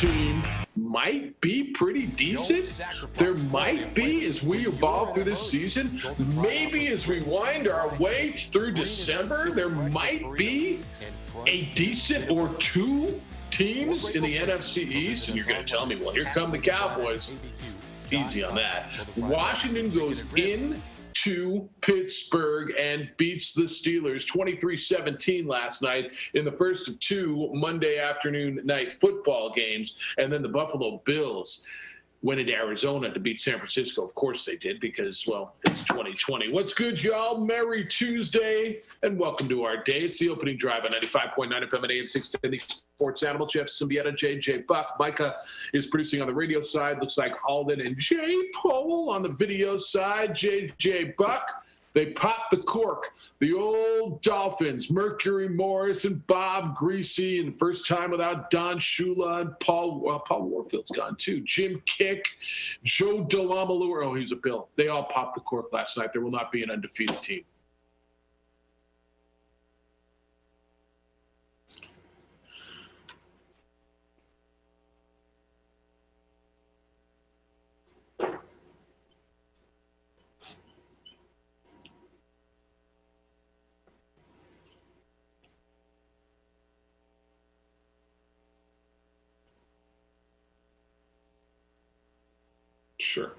team might be pretty decent. There might be, as we evolve through this season, maybe as we wind our way through December, there might be a decent or two teams in the NFC East. And you're going to tell me, well, here come the Cowboys. Easy on that. Washington goes in to Pittsburgh and beats the Steelers 23-17 last night in the first of two Monday afternoon night football games. And then the Buffalo Bills went into Arizona to beat San Francisco. Of course they did, because, well, it's 2020. What's good, y'all? Merry Tuesday, and welcome to our day. It's the opening drive on 95.9 FM and AM 610, the Sports Animal. Jeff Siembieda, JJ Buck. Micah is producing on the radio side. Looks like Alden and Jay Powell on the video side. JJ Buck. They popped the cork. The old Dolphins, Mercury Morris and Bob Greasy, and first time without Don Shula and Paul Warfield's gone too. Jim Kick, Joe Delamalure. Oh, he's a Bill. They all popped the cork last night. There will not be an undefeated team. Sure.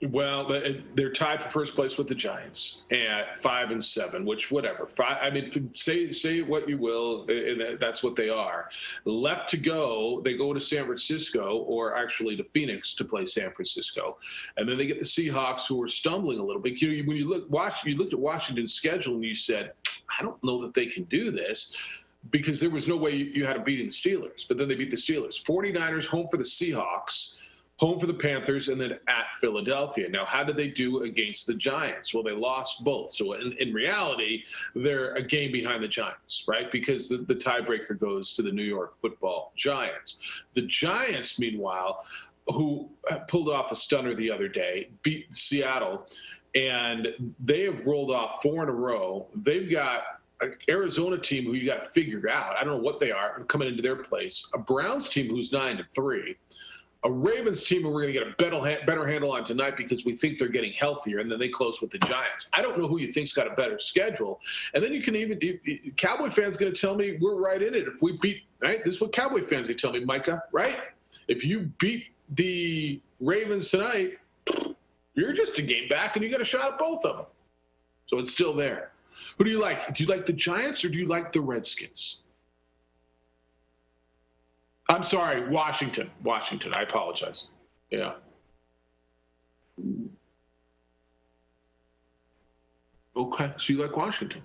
Well, they're tied for first place with the Giants at 5-7, which whatever. Say what you will, and that's what they are. Left to go, they go to San Francisco, or actually to Phoenix to play San Francisco, and then they get the Seahawks, who are stumbling a little bit. When you looked at Washington's schedule and you said, I don't know that they can do this, because there was no way you had to beat the Steelers. But then they beat the Steelers. 49ers home for the Seahawks, home for the Panthers, and then at Philadelphia. Now, how did they do against the Giants? Well, they lost both. So in reality, they're a game behind the Giants, right? Because the tiebreaker goes to the New York Football Giants. The Giants, meanwhile, who pulled off a stunner the other day, beat Seattle, and they have rolled off 4 in a row. They've got an Arizona team who you got to figure out. I don't know what they are coming into their place. A Browns team who's 9-3. A Ravens team who we're going to get a better handle on tonight because we think they're getting healthier, and then they close with the Giants. I don't know who you think's got a better schedule. And then you can Cowboy fans going to tell me we're right in it if we beat, right? This is what Cowboy fans are telling me, Micah, right? If you beat the Ravens tonight, you're just a game back and you got a shot at both of them. So it's still there. Who do you like? Do you like the Giants or do you like the Redskins? I'm sorry, Washington. I apologize. Yeah. Okay, so you like Washington.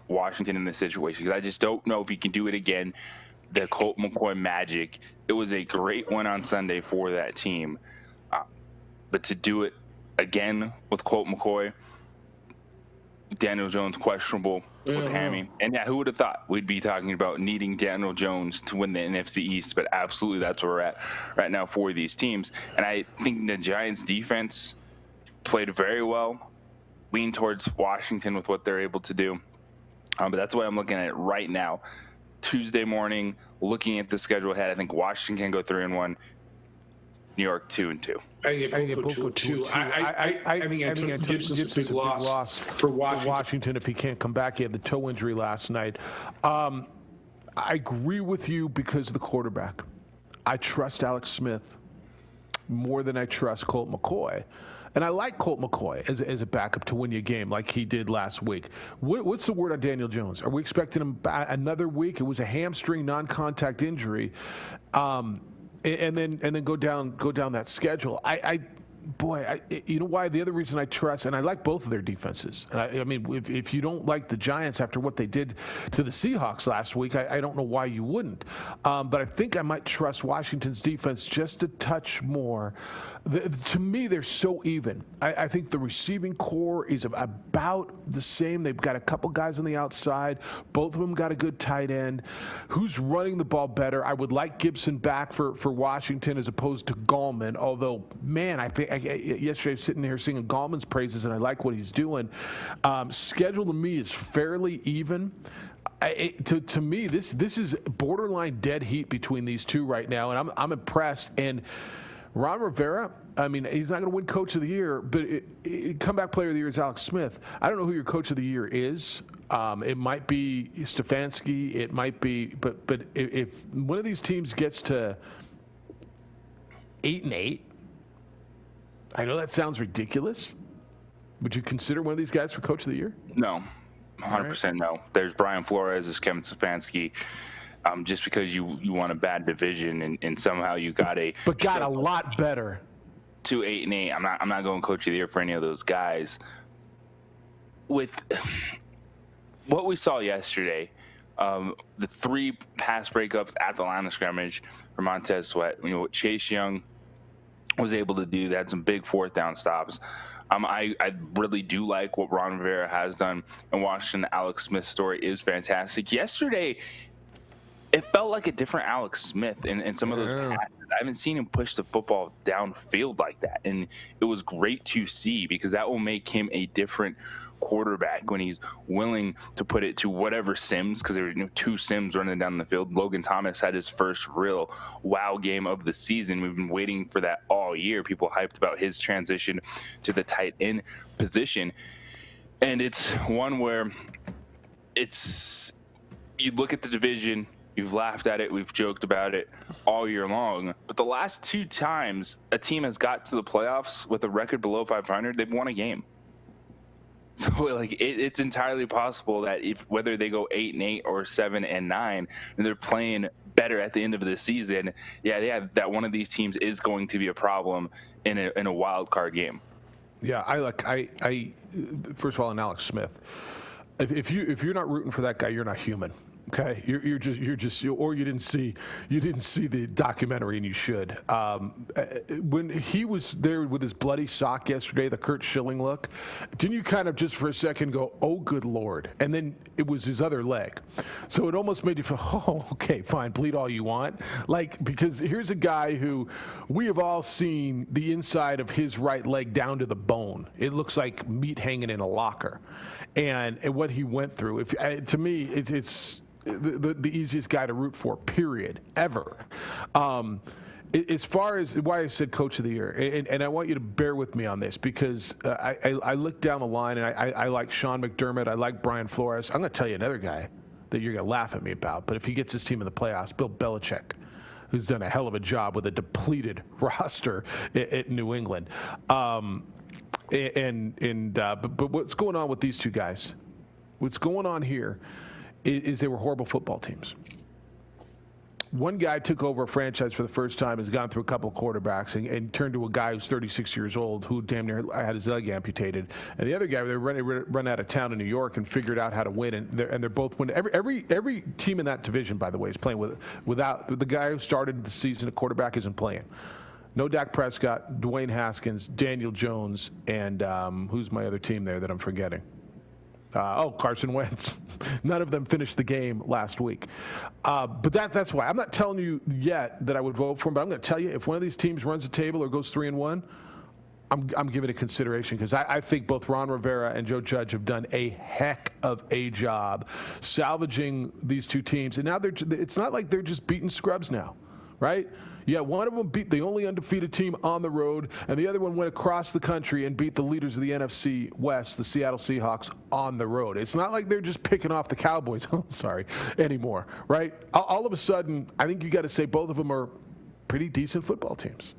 Washington in this situation, because I just don't know if he can do it again. The Colt McCoy magic. It was a great one on Sunday for that team. But to do it again with Colt McCoy, Daniel Jones questionable with hammy. And yeah, who would have thought we'd be talking about needing Daniel Jones to win the NFC East? But absolutely, that's where we're at right now for these teams. And I think the Giants defense played very well, lean towards Washington with what they're able to do. But that's the way I'm looking at it right now. Tuesday morning, looking at the schedule ahead, I think Washington can go 3-1, New York 2-2. I think Buffalo 2. I think Antonio Gibson's a big loss for Washington if he can't come back. He had the toe injury last night. I agree with you because of the quarterback. I trust Alex Smith more than I trust Colt McCoy. And I like Colt McCoy as a backup to win you a game like he did last week. What's the word on Daniel Jones? Are we expecting him back another week? It was a hamstring non-contact injury. And then go down that schedule. boy, you know why? The other reason I trust, and I like both of their defenses. And I mean, if you don't like the Giants after what they did to the Seahawks last week, I don't know why you wouldn't. But I think I might trust Washington's defense just a touch more. To me, they're so even. I think the receiving core is about the same. They've got a couple guys on the outside. Both of them got a good tight end. Who's running the ball better? I would like Gibson back for Washington as opposed to Gallman, although, man, I think yesterday I was sitting here singing Gallman's praises, and I like what he's doing. Schedule to me is fairly even. To me, this is borderline dead heat between these two right now, and I'm impressed. And Ron Rivera, I mean, he's not going to win Coach of the Year, but comeback player of the year is Alex Smith. I don't know who your Coach of the Year is. It might be Stefanski. It might be, but if one of these teams gets to 8-8, I know that sounds ridiculous. Would you consider one of these guys for Coach of the Year? No, 100% no. There's Brian Flores, there's Kevin Stefanski. Just because you won a bad division and somehow you got a lot better to 8-8. I'm not going Coach of the Year for any of those guys. With what we saw yesterday, the 3 pass breakups at the line of scrimmage for Montez Sweat. You know what Chase Young was able to do. They had some big 4th down stops. I really do like what Ron Rivera has done in Washington. Alex Smith's story is fantastic. Yesterday, it felt like a different Alex Smith in some of those passes. I haven't seen him push the football downfield like that. And it was great to see because that will make him a different quarterback when he's willing to put it to whatever Sims, because there were 2 Sims running down the field. Logan Thomas had his first real wow game of the season. We've been waiting for that all year. People hyped about his transition to the tight end position. And it's one where you look at the division, you've laughed at it, we've joked about it all year long. But the last 2 times a team has got to the playoffs with a record below 500, they've won a game. So like it's entirely possible that whether they go 8-8 or 7-9, and they're playing better at the end of the season, that one of these teams is going to be a problem in a wild card game. Yeah, I first of all, on Alex Smith, if you're not rooting for that guy, you're not human. Okay, you're just or you didn't see the documentary, and you should. When he was there with his bloody sock yesterday, the Kurt Schilling look, didn't you kind of just for a second go, "Oh, good Lord," and then it was his other leg, so it almost made you feel, "Oh, okay, fine, bleed all you want," like, because here's a guy who we have all seen the inside of his right leg down to the bone. It looks like meat hanging in a locker, and what he went through. To me, it's the easiest guy to root for, period, ever. As far as why I said Coach of the Year, and I want you to bear with me on this, because I look down the line, and I like Sean McDermott, I like Brian Flores. I'm going to tell you another guy that you're going to laugh at me about, but if he gets his team in the playoffs, Bill Belichick, who's done a hell of a job with a depleted roster at New England. But what's going on with these 2 guys? What's going on here is they were horrible football teams. One guy took over a franchise for the first time, has gone through a couple of quarterbacks, and turned to a guy who's 36 years old who damn near had his leg amputated. And the other guy, they run out of town in New York and figured out how to win, and they're both winning. Every team in that division, by the way, is playing without the guy who started the season. A quarterback isn't playing. No Dak Prescott, Dwayne Haskins, Daniel Jones, and who's my other team there that I'm forgetting? Carson Wentz. None of them finished the game last week. But that's why. I'm not telling you yet that I would vote for him, but I'm going to tell you, if one of these teams runs the table or goes 3-1, I'm giving it consideration, because I think both Ron Rivera and Joe Judge have done a heck of a job salvaging these 2 teams. And now it's not like they're just beating scrubs now, right? Yeah, one of them beat the only undefeated team on the road, and the other one went across the country and beat the leaders of the NFC West, the Seattle Seahawks, on the road. It's not like they're just picking off the Cowboys, anymore, right? All of a sudden, I think you got to say both of them are pretty decent football teams,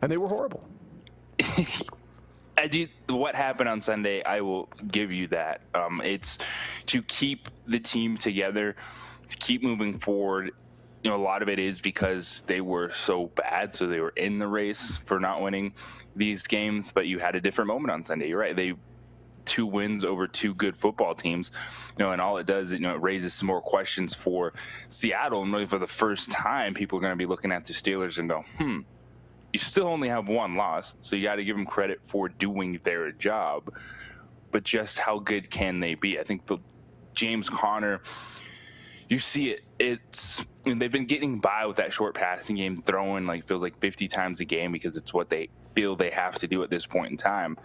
and they were horrible. What happened on Sunday, I will give you that. It's to keep the team together, to keep moving forward. a lot of it is because they were so bad, so they were in the race for not winning these games. But you had a different moment on Sunday. You're right. They 2 wins over 2 good football teams, and all it does, it raises some more questions for Seattle. And really, for the first time, people are going to be looking at the Steelers and go, you still only have 1 loss, so you got to give them credit for doing their job. But just how good can they be? I think the James Conner, you see it. They've been getting by with that short passing game, throwing feels like 50 times a game because it's what they feel they have to do at this point in time.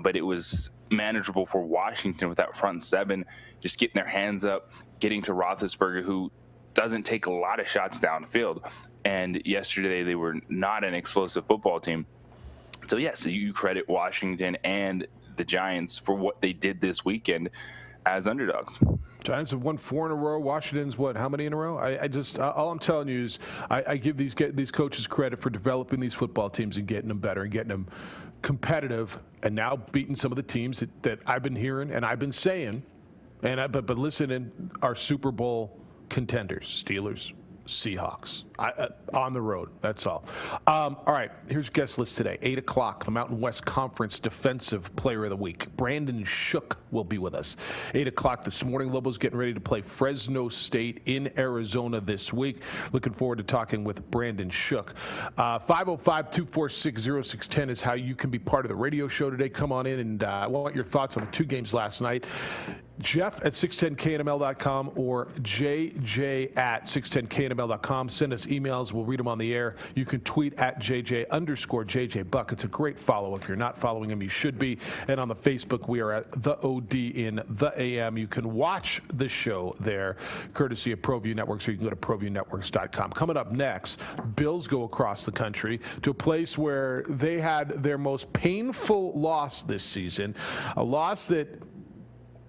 But it was manageable for Washington with that front 7, just getting their hands up, getting to Roethlisberger, who doesn't take a lot of shots downfield. And yesterday they were not an explosive football team. So yes, you credit Washington and the Giants for what they did this weekend as underdogs. Giants have won 4 in a row. Washington's what? How many in a row? All I'm telling you is I give these coaches credit for developing these football teams and getting them better and getting them competitive, and now beating some of the teams that I've been hearing and I've been saying, but listening, are Super Bowl contenders: Steelers, Seahawks, on the road. That's all. All right, here's your guest list today. 8 o'clock, the Mountain West Conference Defensive Player of the Week, Brandon Shook, will be with us. 8 o'clock this morning, Lobos getting ready to play Fresno State in Arizona this week. Looking forward to talking with Brandon Shook. 505-246-0610 is how you can be part of the radio show today. Come on in, and I want your thoughts on the 2 games last night. Jeff at 610knml.com or JJ at 610knml.com. Send us emails. We'll read them on the air. You can tweet at JJ_JJ Buck. It's a great follow. If you're not following him, you should be. And on the Facebook, we are at the OD in the AM. You can watch the show there, courtesy of ProView Networks, or you can go to ProViewNetworks.com. Coming up next, Bills go across the country to a place where they had their most painful loss this season, a loss that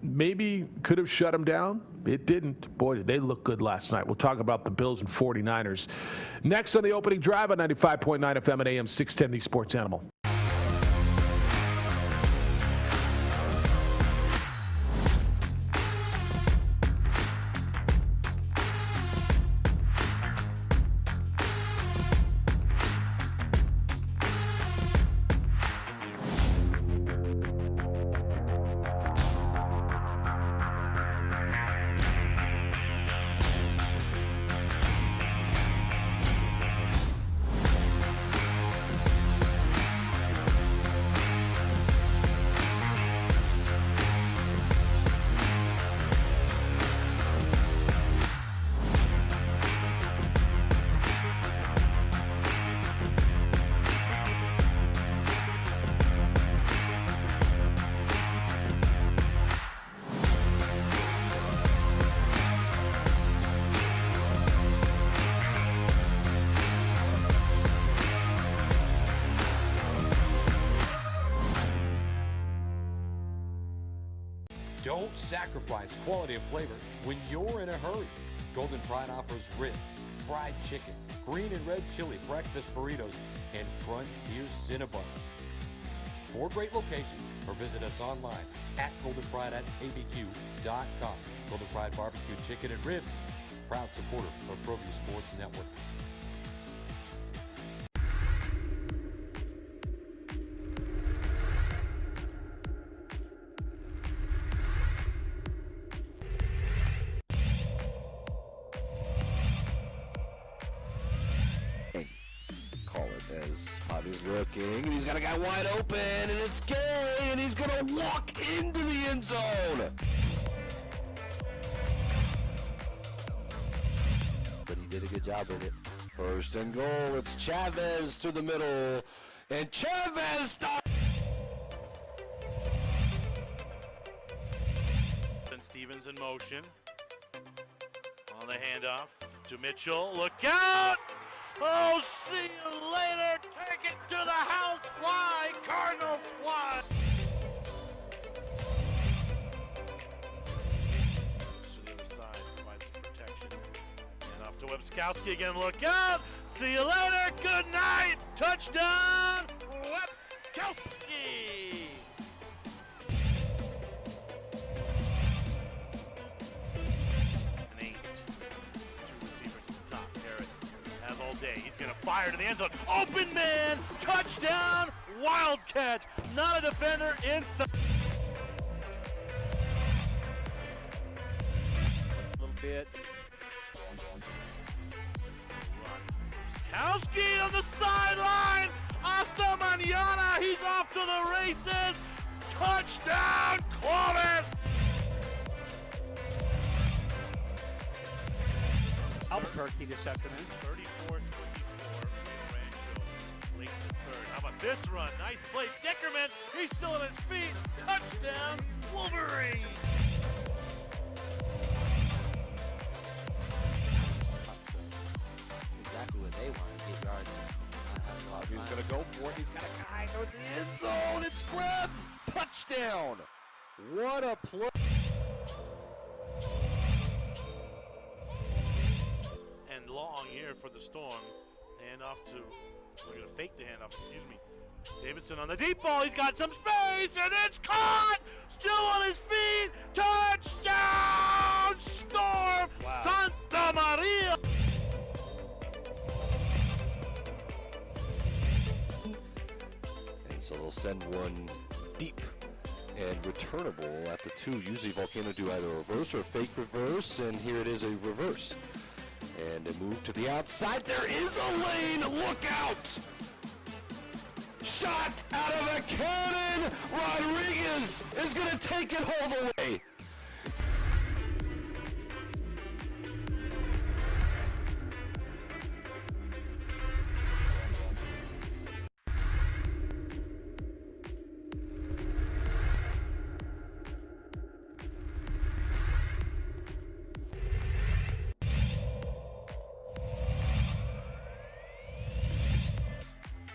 maybe could have shut them down. It didn't. Boy, did they look good last night. We'll talk about the Bills and 49ers next on the opening drive on 95.9 FM and AM 610, the Sports Animal. Don't sacrifice quality of flavor when you're in a hurry. Golden Pride offers ribs, fried chicken, green and red chili breakfast burritos, and Frontier Cinnabons. 4 great locations, or visit us online at goldenpride@abq.com. Golden Pride Barbecue Chicken and Ribs, proud supporter of ProView Sports Network. As Bobby's looking, and he's got a guy wide open, and it's Gay, and he's gonna walk into the end zone. But he did a good job with it. 1st and goal, it's Chavez to the middle, and Chavez stops. And Stevens in motion. On the handoff to Mitchell, look out! Oh, see you later. Take it to the house. Fly, Cardinals fly. To the other side, provides some protection. And off to Webskowski again. Look out. See you later. Good night. Touchdown, Webskowski. An 8. 2 receivers at the top. Harris fire to the end zone. Open man, touchdown, wild catch. Not a defender inside. A little bit. Kowski on the sideline. Hasta mañana. He's off to the races. Touchdown, Clovis. Albuquerque this afternoon. 34-24. Rancho late in the third. How about this run? Nice play. Deckerman. He's still on his feet. Touchdown, Wolverine. Exactly what they want to get yards. He's going to go for it. He's got a guy towards the end zone. It's grabs. Touchdown. What a play. And long here for the Storm. Handoff to, we're going to fake the handoff, excuse me. Davidson on the deep ball. He's got some space, and it's caught. Still on his feet. Touchdown, Storm. Wow. Santa Maria. And so they'll send one deep and returnable at the 2. Usually Volcano do either a reverse or a fake reverse, and here it is a reverse. And a move to the outside. There is a lane. Look out! Shot out of a cannon. Rodriguez is going to take it all the way.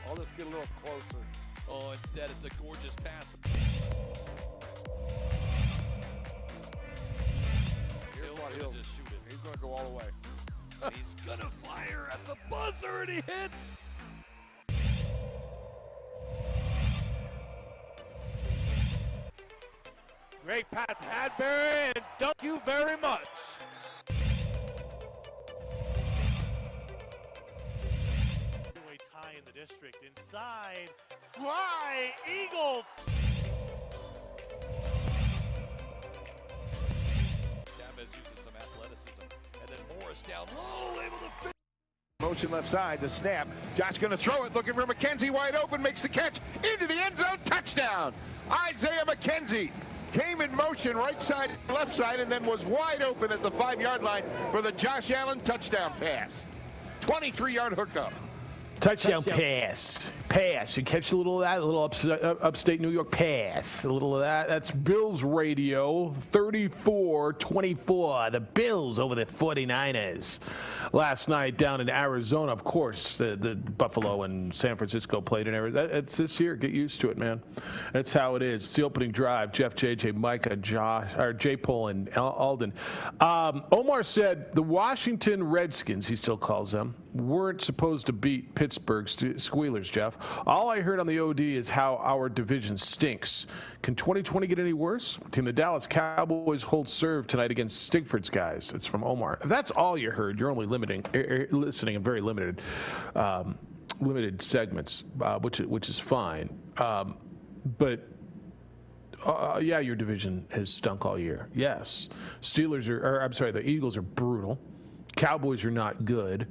I'll just get a little closer. Oh, instead it's a gorgeous pass. Here's what Hill's gonna just shoot it. He's going to go all the way. He's gonna fire at the buzzer and he hits. Great pass, Hadbury, and thank you very much. Tie in the district. Inside. Fly. Eagles. Chavez uses some athleticism. And then Morris down low, able to fit. Motion left side, the snap. Josh going to throw it, looking for McKenzie wide open, makes the catch into the end zone, touchdown. Isaiah McKenzie came in motion right side, left side, and then was wide open at the 5-yard line for the Josh Allen touchdown pass. 23-yard hookup. Touchdown pass. You catch a little of that, a little upstate New York pass. A little of that. That's Bills radio, 34-24. The Bills over the 49ers. Last night down in Arizona, of course, the Buffalo and San Francisco played in Arizona. It's this year. Get used to it, man. That's how it is. It's the opening drive. Jeff, JJ, Micah, J. Paul, and Alden. Omar said the Washington Redskins, he still calls them, weren't supposed to beat Pittsburgh Squealers, Jeff. All I heard on the OD is how our division stinks. Can 2020 get any worse? Can the Dallas Cowboys hold serve tonight against Stigford's guys? It's from Omar. If that's all you heard, you're only listening in very limited segments, which is fine. But yeah, your division has stunk all year. Yes. The Eagles are brutal. Cowboys are not good.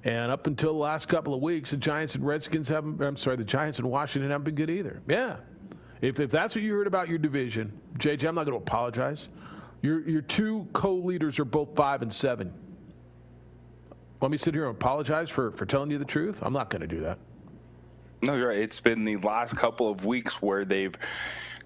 And up until the last couple of weeks, the Giants and Washington haven't been good either. Yeah. If that's what you heard about your division, JJ, I'm not going to apologize. Your two co-leaders are both 5 and 7. Want me to sit here and apologize for telling you the truth? I'm not going to do that. No, you're right. It's been the last couple of weeks where they've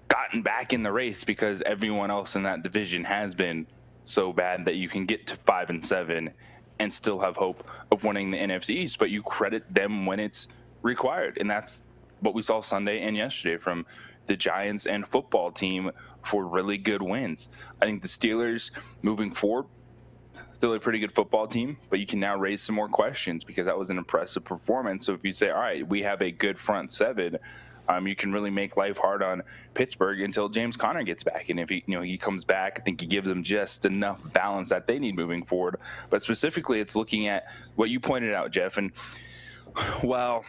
gotten back in the race because everyone else in that division has been so bad that you can get to 5 and 7 and still have hope of winning the NFC East, but you credit them when it's required. And that's what we saw Sunday and yesterday from the Giants and football team for really good wins. I think the Steelers moving forward, still a pretty good football team, but you can now raise some more questions because that was an impressive performance. So if you say, all right, we have a good front seven, you can really make life hard on Pittsburgh until James Conner gets back. And if he comes back, I think he gives them just enough balance that they need moving forward. But specifically, it's looking at what you pointed out, Jeff. And Well,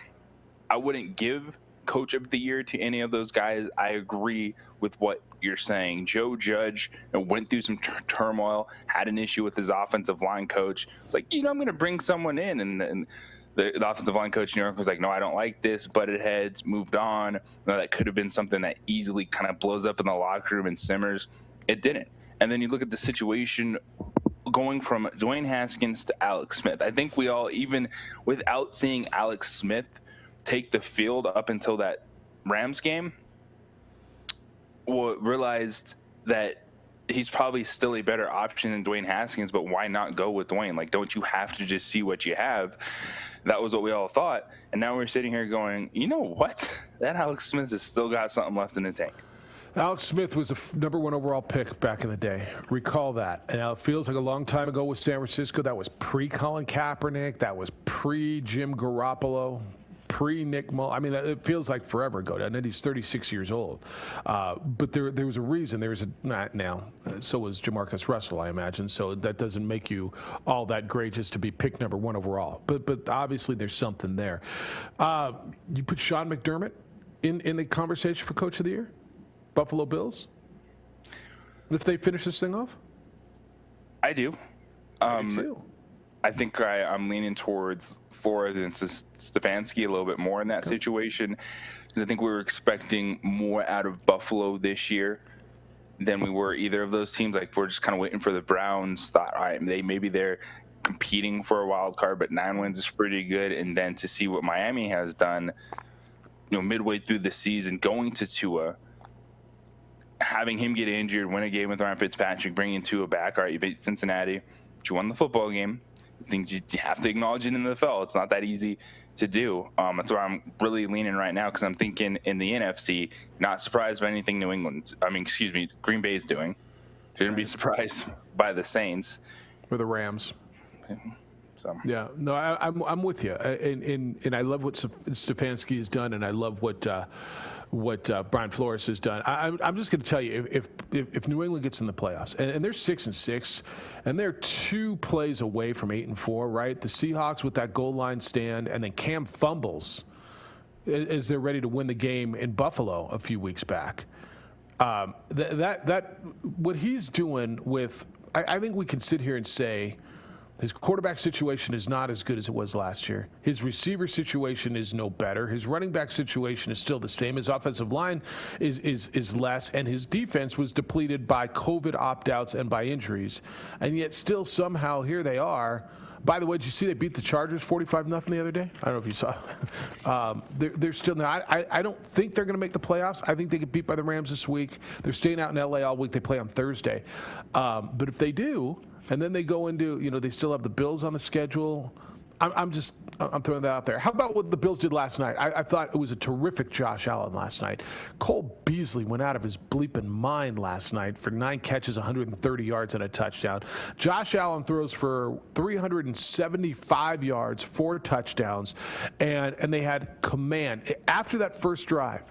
I wouldn't give Coach of the Year to any of those guys. I agree with what you're saying. Joe Judge went through some turmoil, had an issue with his offensive line coach. It's like, I'm going to bring someone in. And the offensive line coach in New York was like, no, I don't like this, butted heads, moved on. That could have been something that easily kind of blows up in the locker room and simmers. It didn't. And then you look at the situation going from Dwayne Haskins to Alex Smith. I think we all, even without seeing Alex Smith take the field up until that Rams game, realized that he's probably still a better option than Dwayne Haskins, but why not go with Dwayne? Like, don't you have to just see what you have? That was what we all thought. And now we're sitting here going, you know what? That Alex Smith has still got something left in the tank. Alex Smith was the number 1 overall pick back in the day. Recall that. And now it feels like a long time ago with San Francisco. That was pre-Colin Kaepernick. That was pre-Jim Garoppolo. Pre-Nick Mull. I mean, it feels like forever ago, doesn't it? He's 36 years old. But there was a reason. Not now. So was Jamarcus Russell, I imagine. So that doesn't make you all that great just to be picked number 1 overall. But obviously there's something there. You put Sean McDermott in the conversation for Coach of the Year? Buffalo Bills? If they finish this thing off? I do. I do too. I think I'm leaning towards Flores and Stefanski a little bit more in that situation, because I think we were expecting more out of Buffalo this year than we were either of those teams. Like, we're just kind of waiting for the Browns. Thought, all right, maybe they're competing for a wild card, but 9 wins is pretty good. And then to see what Miami has done, midway through the season, going to Tua, having him get injured, win a game with Ryan Fitzpatrick, bringing Tua back. All right, you beat Cincinnati, but you won the football game. I think you have to acknowledge it in the NFL. It's not that easy to do. That's where I'm really leaning right now, because I'm thinking in the NFC, not surprised by anything Green Bay is doing. Shouldn't be surprised by the Saints. Or the Rams. So. Yeah, no, I'm with you, and I love what Stefanski has done, and I love what Brian Flores has done. I'm just going to tell you, if New England gets in the playoffs, and they're 6-6, and they're 2 plays away from 8-4, right? The Seahawks with that goal line stand, and then Cam fumbles as they're ready to win the game in Buffalo a few weeks back. That what he's doing with, I think we can sit here and say, his quarterback situation is not as good as it was last year. His receiver situation is no better. His running back situation is still the same. His offensive line is less, and his defense was depleted by COVID opt-outs and by injuries. And yet still somehow here they are. By the way, did you see they beat the Chargers 45-0 the other day? I don't know if you saw. They're still now. I don't think they're going to make the playoffs. I think they get beat by the Rams this week. They're staying out in LA all week. They play on Thursday. But if they do, and then they go into, they still have the Bills on the schedule. I'm throwing that out there. How about what the Bills did last night? I thought it was a terrific Josh Allen last night. Cole Beasley went out of his bleeping mind last night for 9 catches, 130 yards, and a touchdown. Josh Allen throws for 375 yards, 4 touchdowns, and they had command. After that first drive,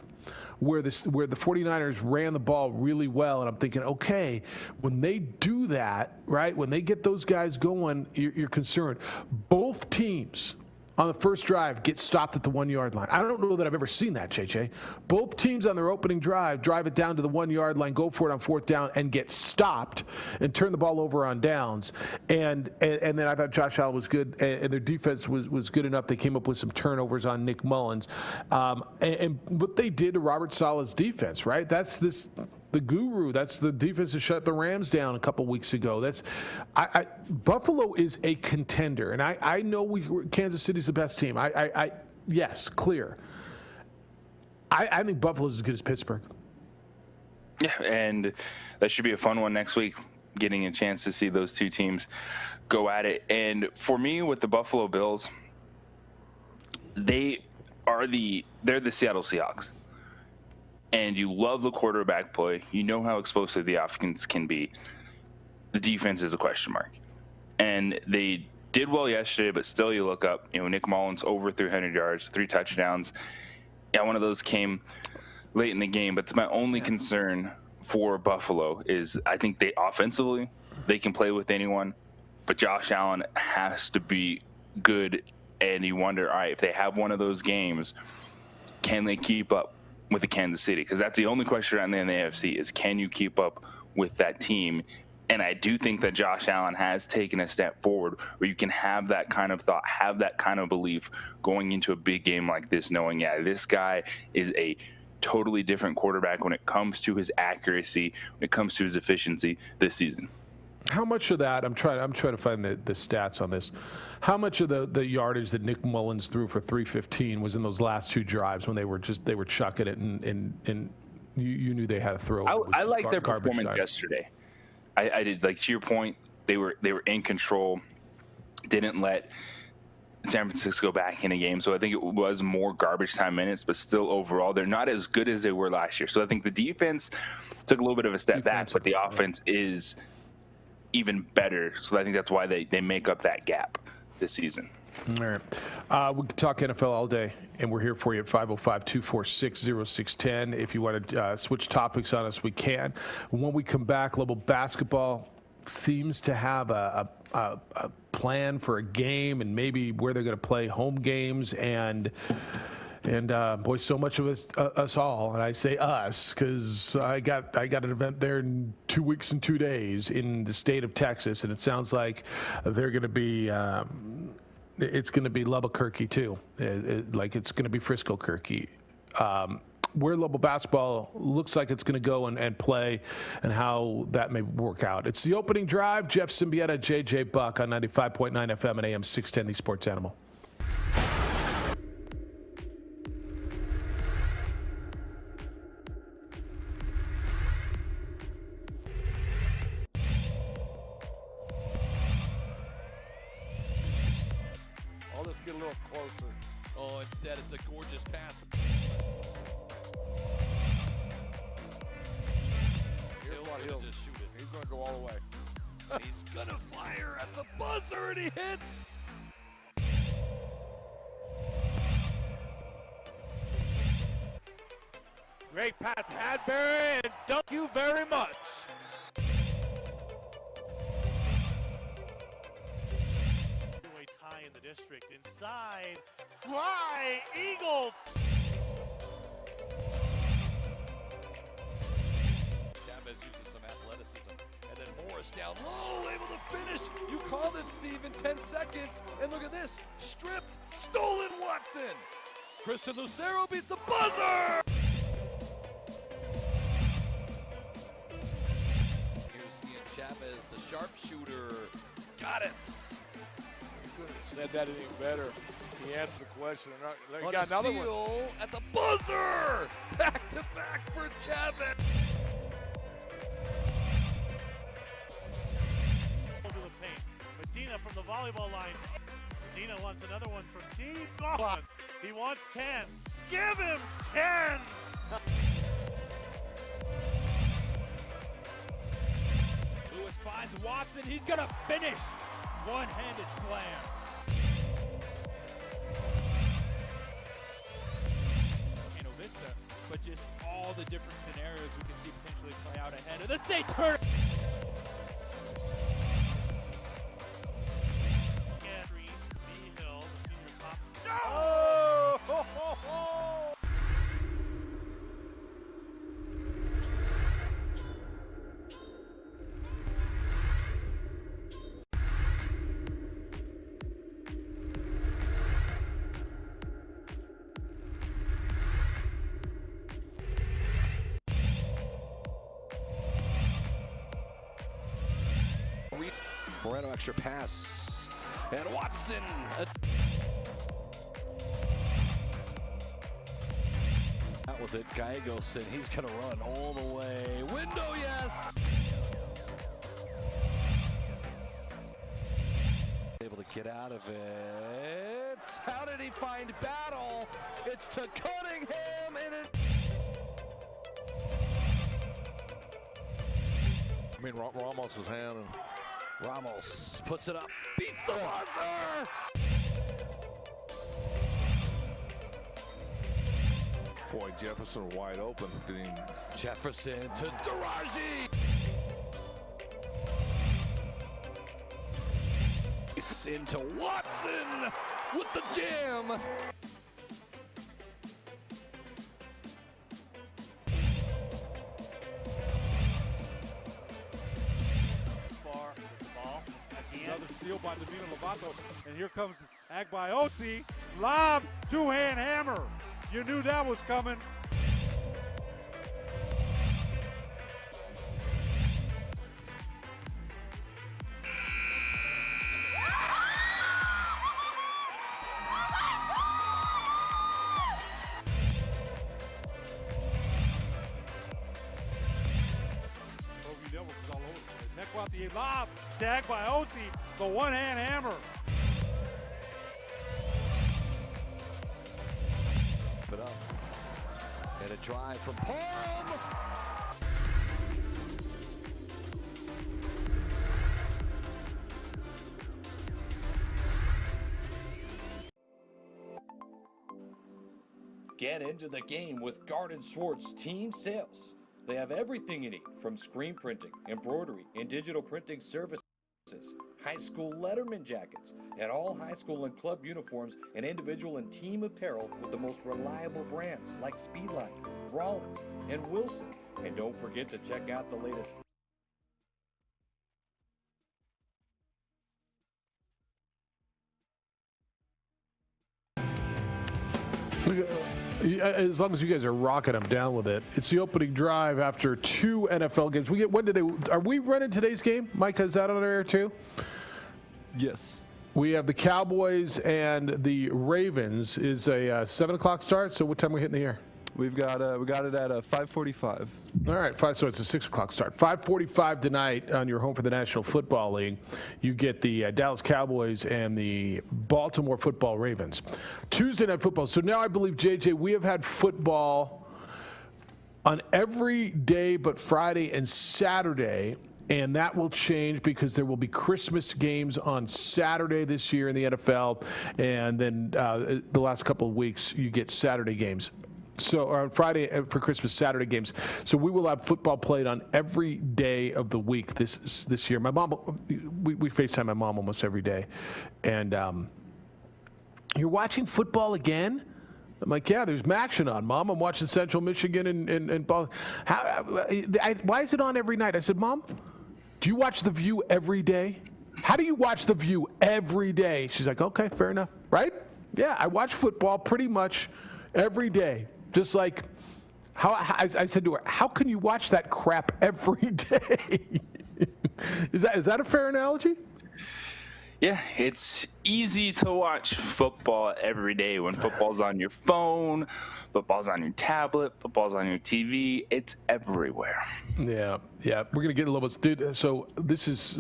where the 49ers ran the ball really well, and I'm thinking, okay, when they do that, right, when they get those guys going, you're concerned. Both teams on the first drive get stopped at the 1-yard line. I don't know that I've ever seen that, JJ. Both teams on their opening drive it down to the 1-yard line, go for it on 4th down, and get stopped and turn the ball over on downs. And then I thought Josh Allen was good, and their defense was good enough. They came up with some turnovers on Nick Mullins. And what they did to Robert Saleh's defense, right? That's the guru. That's the defense that shut the Rams down a couple weeks ago. Buffalo is a contender, and I know Kansas City's the best team. Yes, clear. I think Buffalo's as good as Pittsburgh. Yeah, and that should be a fun one next week, getting a chance to see those 2 teams go at it. And for me, with the Buffalo Bills, they're the Seattle Seahawks. And you love the quarterback play. You know how explosive the offense can be. The defense is a question mark. And they did well yesterday, but still you look up, Nick Mullins over 300 yards, 3 touchdowns. Yeah, one of those came late in the game, but it's my only concern for Buffalo is I think they can play with anyone, but Josh Allen has to be good And you wonder, all right, if they have one of those games, can they keep up with the Kansas City? Because that's the only question around there in the AFC is, can you keep up with that team? And I do think that Josh Allen has taken a step forward where you can have that kind of thought, have that kind of belief going into a big game like this, knowing, yeah, this guy is a totally different quarterback when it comes to his accuracy, when it comes to his efficiency this season. How much of that, I'm trying to find the stats on this. How much of the yardage that Nick Mullins threw for 315 was in those last two drives when they were chucking it and you knew they had to throw? I like their performance yesterday. I did. Like, to your point, they were in control, didn't let San Francisco back in the game. So I think it was more garbage time minutes, but still overall, they're not as good as they were last year. So I think the defense took a little bit of a step back, but the offense is even better. So I think that's why they make up that gap this season. All right. We can talk NFL all day, and we're here for you at 505-246-0610. If you want to switch topics on us, we can. When we come back, Level Basketball seems to have a plan for a game and maybe where they're going to play home games. And boy, so much of us all, and I say us because I got an event there in 2 weeks and 2 days in the state of Texas, and it sounds like they're going to be it's going to be Albuquerque too, like it's going to be Frisco Kirky. Where Level Basketball looks like it's going to go and play, and how that may work out. It's the opening drive. Jeff Siembieda, JJ Buck on 95.9 FM and AM 610, the Sports Animal. I'll just get a little closer. Oh, instead it's a gorgeous pass. Here's what he'll just shoot it. He's going to go all the way. He's gonna fire at the buzzer and he hits. Great pass, Hadbury, and thank you very much. Tie in the district. Inside, fly, Eagles. Chavez uses some athleticism. And then Morris down low, able to finish. You called it, Steve, in 10 seconds. And look at this, stripped, stolen Watson. Christian Lucero beats the buzzer. Here's Ian Chavez, the sharpshooter. Got it. Said that any better. He answered the question. He On got a another steal one. at the buzzer. Back to back for Chavez. To the paint. Medina from the volleyball lines. Medina wants another one from deep. Oh, he wants 10. Give him 10. Lewis finds Watson. He's going to finish. One-handed slam. Vista, but just all the different scenarios we can see potentially play out ahead of the state tournament. Oh! Ho, ho, ho. Moreno extra pass. And Watson. Out with it, Gallegos, and he's going to run all the way. Window, yes! Able to get out of it. How did he find Battle? It's to Cunningham, and it... I mean, Ramos' hand. Ramos puts it up, beats the buzzer! Boy, Jefferson wide open. Jefferson to Daraji! Into Watson! with the jam. Another steal by Davina Lovato, and here comes Agbaiosi. Lob, two-hand hammer. You knew that was coming. Out the lob, tagged by Osi, the one-hand hammer. Put up. And a drive from Palm. Get into the game with Garden Swartz Team Sales. They have everything you need, from screen printing, embroidery, and digital printing services, high school letterman jackets, and all high school and club uniforms, and individual and team apparel with the most reliable brands like Speedline, Rollins, and Wilson. And don't forget to check out the latest as long as you guys are rocking them down with it. It's the opening drive after 2 NFL games. Are we running today's game? Mike, is that on air too? Yes. We have the Cowboys and the Ravens. Is a 7 o'clock start. So what time are we hitting the air? We got it at 5:45. All right, so it's a 6 o'clock start. 5:45 tonight on your home for the National Football League. You get the Dallas Cowboys and the Baltimore Football Ravens. Tuesday Night Football. So now I believe, JJ, we have had football on every day but Friday and Saturday. And that will change because there will be Christmas games on Saturday this year in the NFL. And then the last couple of weeks, you get Saturday games. So on Friday for Christmas, Saturday games. So we will have football played on every day of the week this year. My mom, we FaceTime my mom almost every day. And you're watching football again? I'm like, yeah, there's action on, Mom. I'm watching Central Michigan and why is it on every night? I said, Mom, do you watch The View every day? How do you watch The View every day? She's like, okay, fair enough. Right? Yeah, I watch football pretty much every day. Just like, I said to her, how can you watch that crap every day? Is that a fair analogy? Yeah, it's easy to watch football every day when football's on your phone, football's on your tablet, football's on your TV. It's everywhere. Yeah. We're gonna get a little bit, dude. So this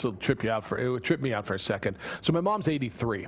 will trip me out for a second. So my mom's 83.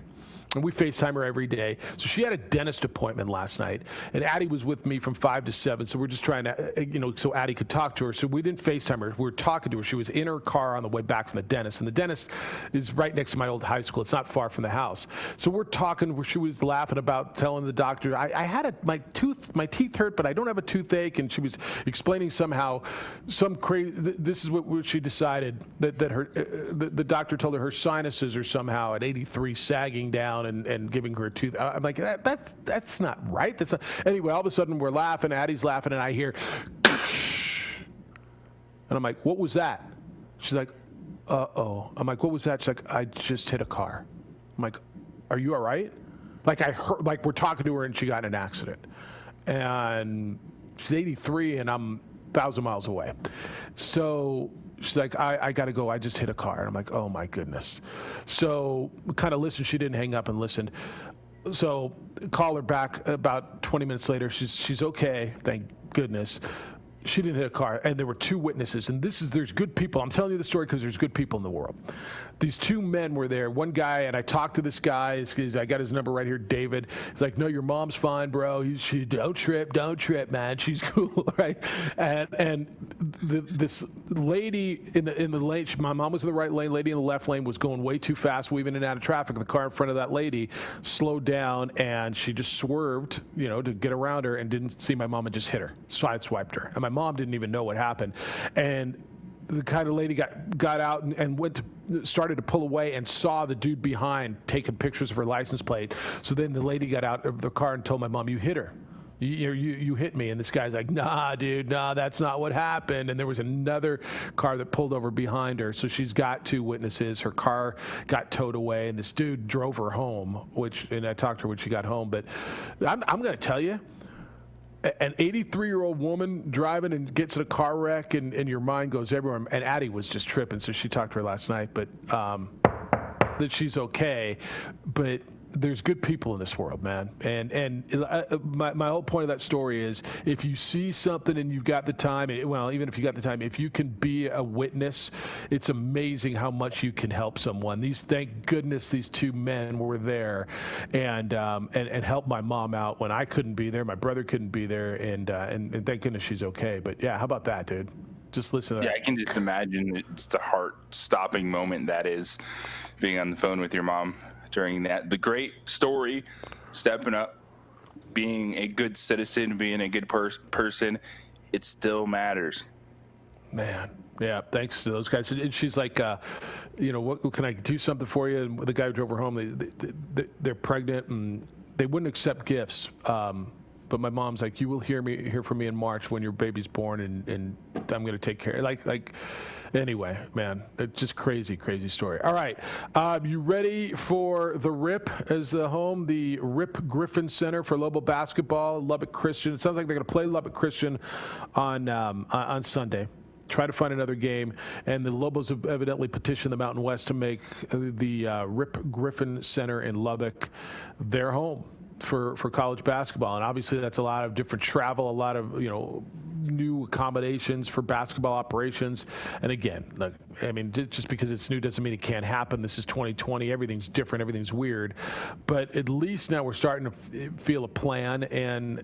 And we FaceTime her every day. So she had a dentist appointment last night, and Addie was with me from 5 to 7. So we're just trying to, so Addie could talk to her. So we didn't FaceTime her. We were talking to her. She was in her car on the way back from the dentist, and the dentist is right next to my old high school. It's not far from the house. So we're talking. She was laughing about telling the doctor, I had my teeth hurt, but I don't have a toothache. And she was explaining somehow some crazy. This is what she decided that her the doctor told her sinuses are somehow at 83 sagging down. And giving her a tooth. I'm like, that's not right. That's not. Anyway, all of a sudden we're laughing. Addie's laughing, and I hear, and I'm like, what was that? She's like, uh-oh. I'm like, what was that? She's like, I just hit a car. I'm like, are you all right? Like I heard, like we're talking to her, and she got in an accident, and she's 83, and I'm 1,000 miles away. So she's like, I got to go. I just hit a car. And I'm like, oh, my goodness. So kind of listened. She didn't hang up and listened. So call her back about 20 minutes later. She's okay, thank goodness. She didn't hit a car, and there were 2 witnesses. And there's good people. I'm telling you the story because there's good people in the world. These 2 men were there. One guy, and I talked to this guy. I got his number right here, David. He's like, no, your mom's fine, bro. She don't trip, man. She's cool, right? And this lady in the lane, my mom was in the right lane. Lady in the left lane was going way too fast, weaving in and out of traffic. The car in front of that lady slowed down, and she just swerved, to get around her, and didn't see my mom and just hit her, sideswiped her. And my mom didn't even know what happened. And the kind of lady got out and went to started to pull away and saw the dude behind taking pictures of her license plate. So then the lady got out of the car and told my mom, "You hit her. You hit me." And this guy's like, "Nah, dude, nah, that's not what happened." And there was another car that pulled over behind her. So she's got 2 witnesses. Her car got towed away, and this dude drove her home, and I talked to her when she got home. But I'm going to tell you, an 83-year-old woman driving and gets in a car wreck, and your mind goes everywhere. And Addie was just tripping, so she talked to her last night, but that she's okay. But there's good people in this world, man. And my whole point of that story is, if you see something and you've got the time, well, even if you got the time, if you can be a witness, it's amazing how much you can help someone. Thank goodness these 2 men were there and helped my mom out when I couldn't be there. My brother couldn't be there, and thank goodness she's okay. But yeah, how about that, dude? Just listen to that. Yeah, I can just imagine it's the heart-stopping moment that is being on the phone with your mom during that. The great story, stepping up, being a good citizen, being a good person, it still matters. Man, yeah, thanks to those guys. And she's like, what can I do something for you? And the guy who drove her home, they're pregnant, and they wouldn't accept gifts. But my mom's like, "You will hear from me in March when your baby's born, and I'm going to take care." Anyway, man, it's just crazy story. All right, you ready for the RIP as the home? The RIP Griffin Center for Lobo basketball, Lubbock Christian. It sounds like they're going to play Lubbock Christian on Sunday. Try to find another game, and the Lobos have evidently petitioned the Mountain West to make the RIP Griffin Center in Lubbock their home for college basketball. And obviously that's a lot of different travel, a lot of new accommodations for basketball operations. And again, look, I mean, just because it's new doesn't mean it can't happen. This is 2020. Everything's different. Everything's weird. But at least now we're starting to feel a plan. And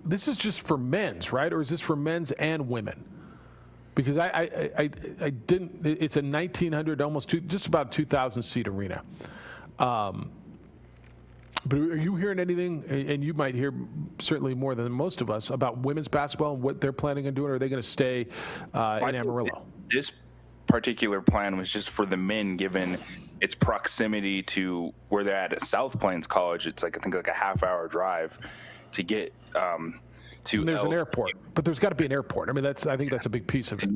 this is just for men's, right? Or is this for men's and women? Because I didn't. It's a 1,900, just about 2,000 seat arena. But are you hearing anything, and you might hear certainly more than most of us, about women's basketball and what they're planning on doing? Or are they going to stay in Amarillo? This particular plan was just for the men, given its proximity to where they're at South Plains College. It's I think a half-hour drive to get to. And there's an airport, but there's got to be an airport. I mean, I think that's a big piece of it.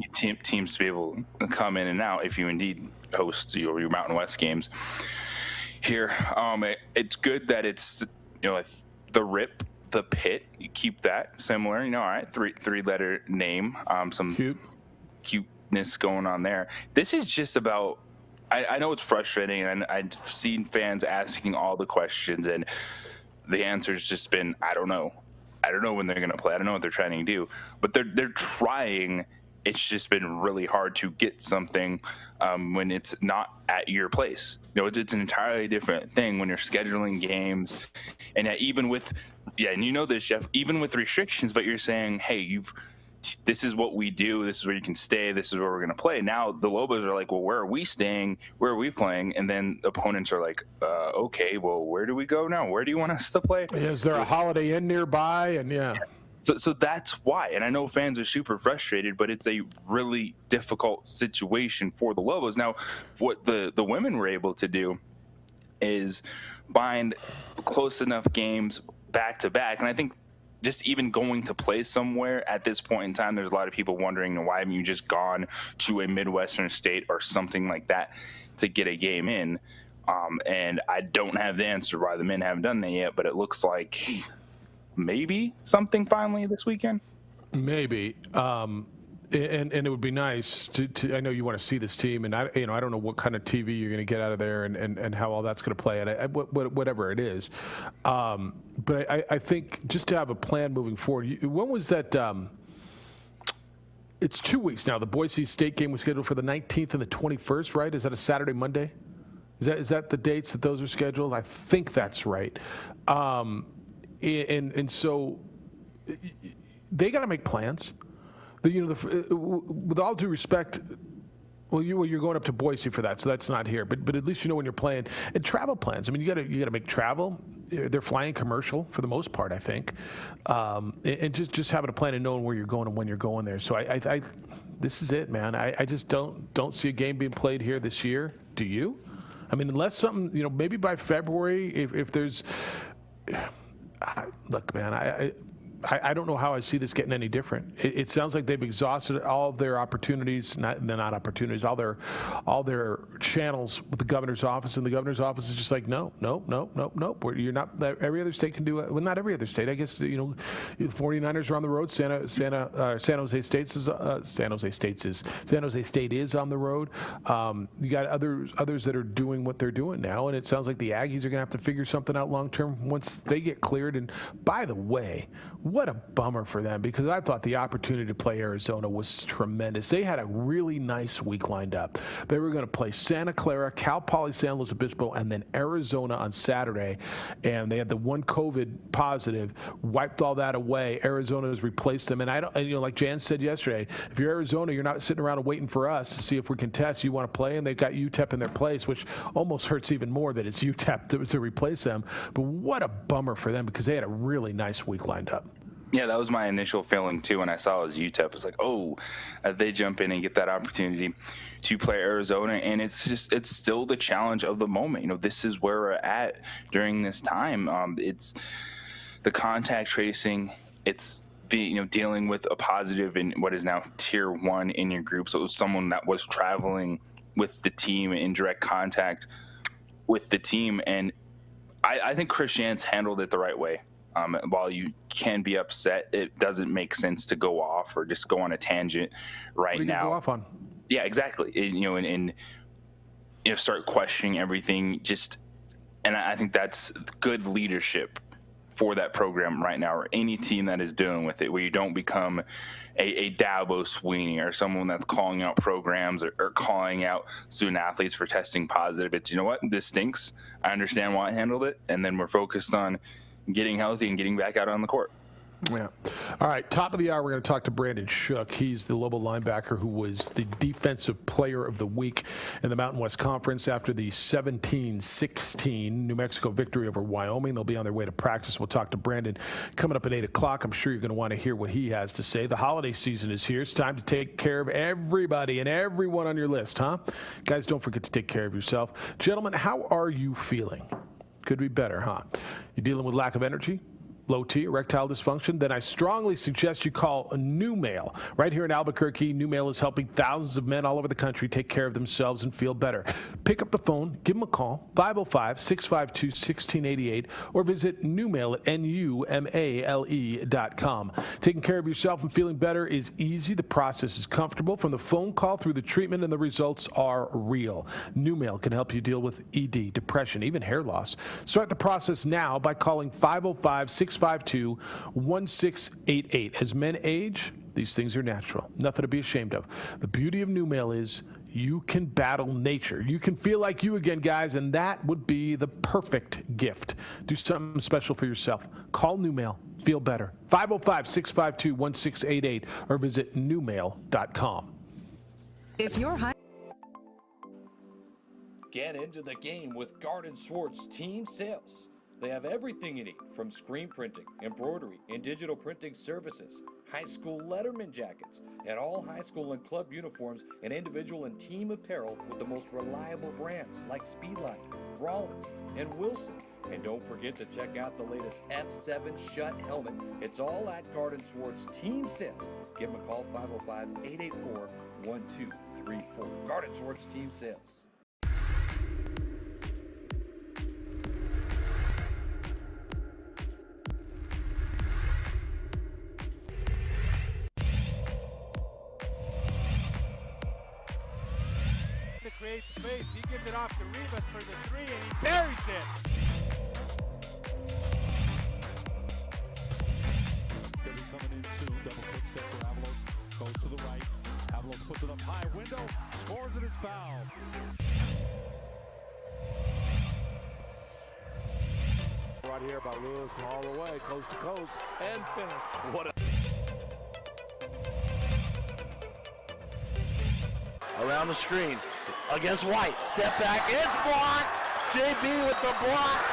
Teams to be able to come in and out if you indeed host your Mountain West games here. It's good that it's the RIP, the pit. You keep that similar. All right, three-letter name. Some cuteness going on there. This is just about. I know it's frustrating, and I've seen fans asking all the questions, and the answer's just been, I don't know. I don't know when they're going to play. I don't know what they're trying to do, but they're trying. It's just been really hard to get something when it's not at your place. It's an entirely different thing when you're scheduling games, and even with, and you know this, Jeff, even with restrictions, but you're saying, hey, this is what we do. This is where you can stay. This is where we're going to play. Now the Lobos are like, well, where are we staying? Where are we playing? And then opponents are like, okay, well, where do we go now? Where do you want us to play? Is there a Holiday Inn nearby? And yeah. So that's why. And I know fans are super frustrated, but it's a really difficult situation for the Lobos. Now, what the women were able to do is bind close enough games back to back. And I think just even going to play somewhere at this point in time, there's a lot of people wondering, why haven't you just gone to a Midwestern state or something like that to get a game in? And I don't have the answer why the men haven't done that yet, but it looks like maybe something finally this weekend. Maybe. And it would be nice to I know you want to see this team, and I don't know what kind of TV you're going to get out of there and how all that's going to play, and whatever it is. But I think just to have a plan moving forward. When was that? It's 2 weeks now. The Boise State game was scheduled for the 19th and the 21st, right? Is that a Saturday, Monday? Is that the dates that those are scheduled? I think that's right. And so they got to make plans. With all due respect, you're going up to Boise for that, so that's not here. But at least when you're playing, and travel plans. I mean, you got to make travel. they're flying commercial for the most part, I think, and just having a plan and knowing where you're going and when you're going there. So I this is it, man. I just don't see a game being played here this year. Do you? I mean, unless something, maybe by February, if there's, look, man, I don't know how I see this getting any different. It sounds like they've exhausted all of their opportunities, not opportunities, all their channels with the governor's office, and the governor's office is just like, no. You're not. Every other state can do it. Well, not every other state. I guess the 49ers are on the road. San Jose State is on the road. You got others that are doing what they're doing now, and it sounds like the Aggies are going to have to figure something out long term once they get cleared. And by the way, what a bummer for them, because I thought the opportunity to play Arizona was tremendous. They had a really nice week lined up. They were going to play Santa Clara, Cal Poly San Luis Obispo, and then Arizona on Saturday. And they had the one COVID positive, wiped all that away. Arizona has replaced them. And like Jan said yesterday, if you're Arizona, you're not sitting around waiting for us to see if we can test. You want to play, and they've got UTEP in their place, which almost hurts even more that it's UTEP to replace them. But what a bummer for them, because they had a really nice week lined up. Yeah, that was my initial feeling too when I saw it was UTEP. It was like, they jump in and get that opportunity to play Arizona, and it's still the challenge of the moment. This is where we're at during this time. It's the contact tracing. It's dealing with a positive in what is now tier 1 in your group. So it was someone that was traveling with the team in direct contact with the team, and I think Chris Jans handled it the right way. While you can be upset, it doesn't make sense to go off or just go on a tangent right now. Go off on? Yeah, exactly. And start questioning everything. And I think that's good leadership for that program right now, or any team that is dealing with it, where you don't become a Dabo Sweeney or someone that's calling out programs or calling out student athletes for testing positive. It's, this stinks. I understand why I handled it. And then we're focused on getting healthy and getting back out on the court. Yeah. All right, top of the hour, we're going to talk to Brandon Shook. He's the Lobo linebacker who was the Defensive Player of the Week in the Mountain West Conference after the 17-16 New Mexico victory over Wyoming. They'll be on their way to practice. We'll talk to Brandon coming up at 8 o'clock. I'm sure you're going to want to hear what he has to say. The holiday season is here. It's time to take care of everybody and everyone on your list, huh? Guys, don't forget to take care of yourself. Gentlemen, how are you feeling? Could be better, huh? You dealing with lack of energy? Low T, erectile dysfunction, then I strongly suggest you call New Male. Right here in Albuquerque, New Male is helping thousands of men all over the country take care of themselves and feel better. Pick up the phone, give them a call, 505-652-1688, or visit Newmale at NUMALE.com. Taking care of yourself and feeling better is easy. The process is comfortable. From the phone call through the treatment, and the results are real. New Male can help you deal with ED, depression, even hair loss. Start the process now by calling 505-652-1688. As men age, these things are natural. Nothing to be ashamed of. The beauty of New Male is you can battle nature. You can feel like you again, guys, and that would be the perfect gift. Do something special for yourself. Call New Male. Feel better. 505-652-1688 or visit newmale.com. If you're high. Get into the game with Garden Swartz Team Sales. They have everything you need, from screen printing, embroidery, and digital printing services, high school letterman jackets, and all high school and club uniforms, and individual and team apparel with the most reliable brands like Speedline, Rollins, and Wilson. And don't forget to check out the latest F7 Shut helmet. It's all at Garden Swartz Team Sales. Give them a call, 505-884-1234. Garden Swartz Team Sales. Creates space. He gives it off to Rivas for the three, and he buries it. Coming in soon. Double quick set for Avalos. Goes to the right. Avalos puts it up high. Window. Scores it as foul. Right here by Lewis all the way, coast to coast, and finish. What a... Around the screen. Against White. Step back. It's blocked. JB with the block.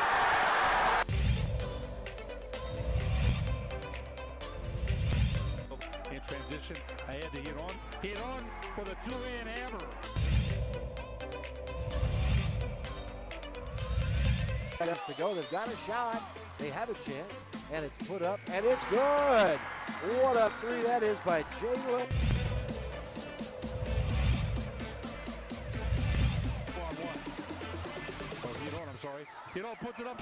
Seconds to go. They've got a shot. They have a chance, and it's put up, and it's good. What a three that is by Jalen. Hito puts it up.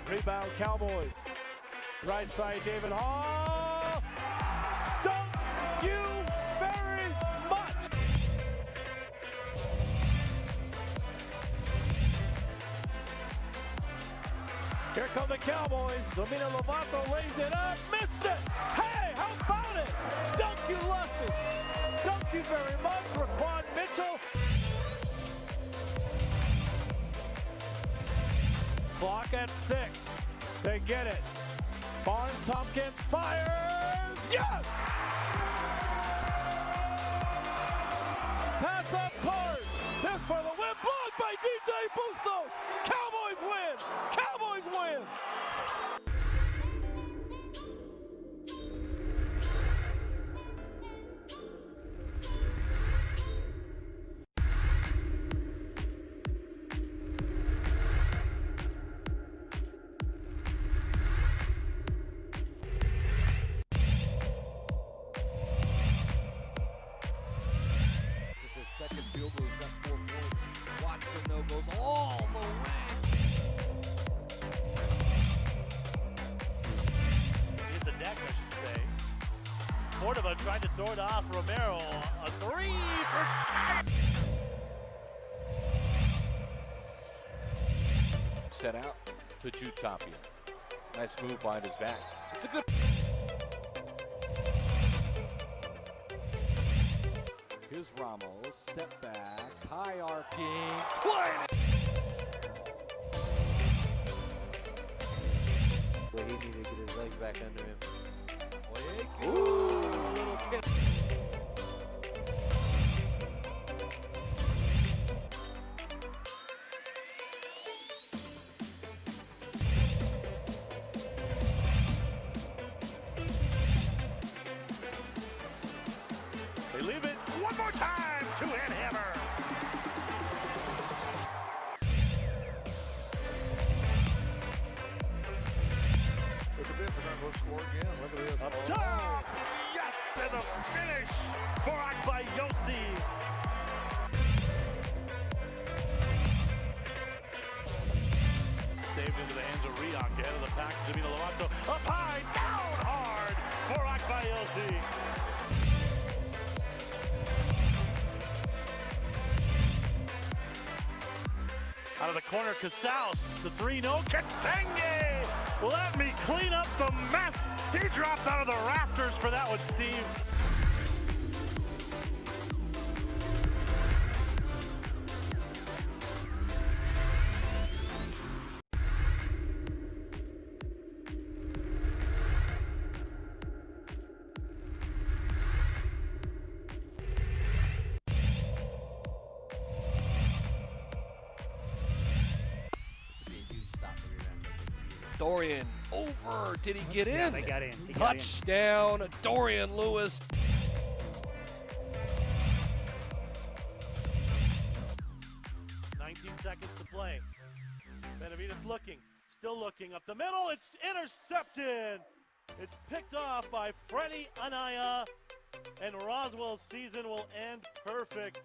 Rebound Cowboys. Right side David Hall. Thank you very much. Here come the Cowboys. Domina Lovato lays it up. Missed it. Hey, how about it? Thank you, Luscious. Thank you very much, Raquan Mitchell. Clock at 6. They get it. Barnes Tompkins fires. Yes! Pass up Card. This for the win. Blocked by DJ Bustos. Cowboys win. Cowboys win. Second field goal, he's got 4 points. Watson, though, goes all the way. Hit the deck, I should say. Cordova tried to throw it off. Romero, a 3 for... Set out to Jutapia. Nice move behind his back. It's a good... Here's Ramos, step back, high arcing, 20! Well, he needed to get his legs back under him. Ooh, a little kick. They leave it one more time. Two-hand hammer. Look at this, they're not going to score again. Look at this. Up top. Yes, and the finish for Akbayosi. Saved into the hands of Riak. Ahead of the pack to Domina Lovato. Up high, down hard for Akbayosi. Out of the corner, Casals, the 3-0, Katenge! Let me clean up the mess! He dropped out of the rafters for that one, Steve. Dorian over. Did he get in? Yeah, they got in. He got Touchdown, Dorian Lewis. In. 19 seconds to play. Benavides looking, still looking up the middle. It's intercepted. It's picked off by Freddie Anaya, and Roswell's season will end perfect.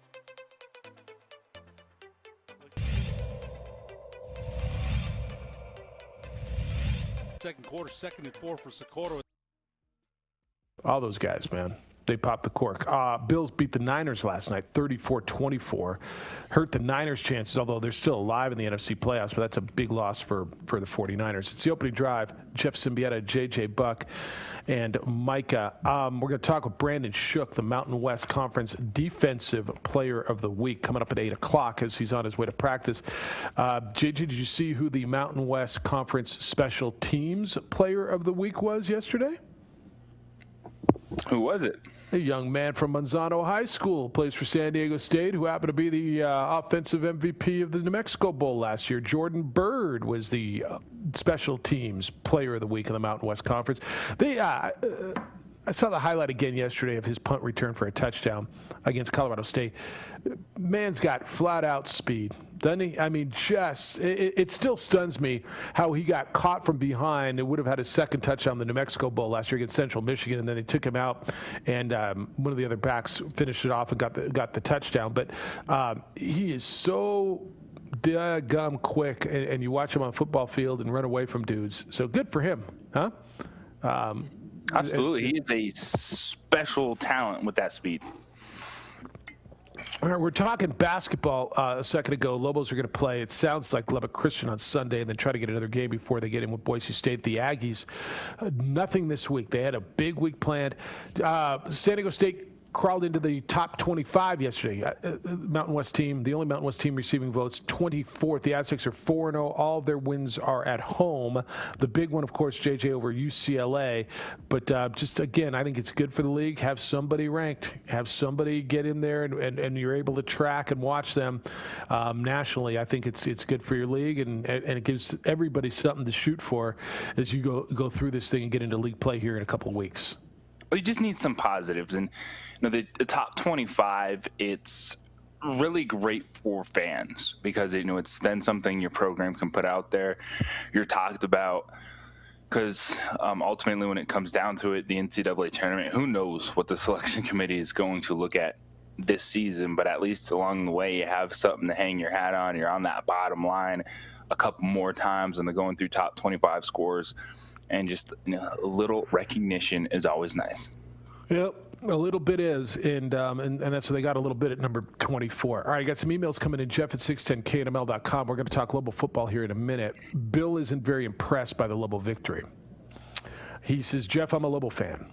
Second quarter, 2nd and 4 for Socorro. All those guys, man. They popped the cork. Bills beat the Niners last night, 34-24. Hurt the Niners' chances, although they're still alive in the NFC playoffs, but that's a big loss for the 49ers. It's the opening drive. Jeff Siembieda, J.J. Buck, and Micah. We're going to talk with Brandon Shook, the Mountain West Conference Defensive Player of the Week, coming up at 8 o'clock as he's on his way to practice. J.J., did you see who the Mountain West Conference Special Teams Player of the Week was yesterday? Who was it? A young man from Manzano High School, plays for San Diego State, who happened to be the offensive MVP of the New Mexico Bowl last year. Jordan Bird was the Special Teams Player of the Week in the Mountain West Conference. I saw the highlight again yesterday of his punt return for a touchdown against Colorado State. Man's got flat-out speed, doesn't he? I mean, it still stuns me how he got caught from behind and would have had his second touchdown in the New Mexico Bowl last year against Central Michigan, and then they took him out, and one of the other backs finished it off and got the touchdown. But he is so daggum quick, and you watch him on the football field and run away from dudes. So good for him, huh? Absolutely. He is a special talent with that speed. All right, we're talking basketball a second ago. Lobos are going to play, it sounds like, Lubbock Christian on Sunday and then try to get another game before they get in with Boise State. The Aggies, nothing this week. They had a big week planned. San Diego State crawled into the top 25 yesterday. Mountain West team, the only Mountain West team receiving votes, 24th. The Aztecs are 4-0. All of their wins are at home. The big one, of course, JJ over UCLA. But just, again, I think it's good for the league. Have somebody ranked. Have somebody get in there, and you're able to track and watch them nationally. I think it's good for your league, and it gives everybody something to shoot for as you go through this thing and get into league play here in a couple of weeks. Well, you just need some positives, and the top 25. It's really great for fans because it's then something your program can put out there. You're talked about because ultimately, when it comes down to it, the NCAA tournament. Who knows what the selection committee is going to look at this season? But at least along the way, you have something to hang your hat on. You're on that bottom line a couple more times, and they're going through top 25 scores. And just a little recognition is always nice. Yep, a little bit is, and that's what they got a little bit at number 24. All right, I got some emails coming in. Jeff at 610knml.com. We're going to talk Lobo football here in a minute. Bill isn't very impressed by the Lobo victory. He says, Jeff, I'm a Lobo fan.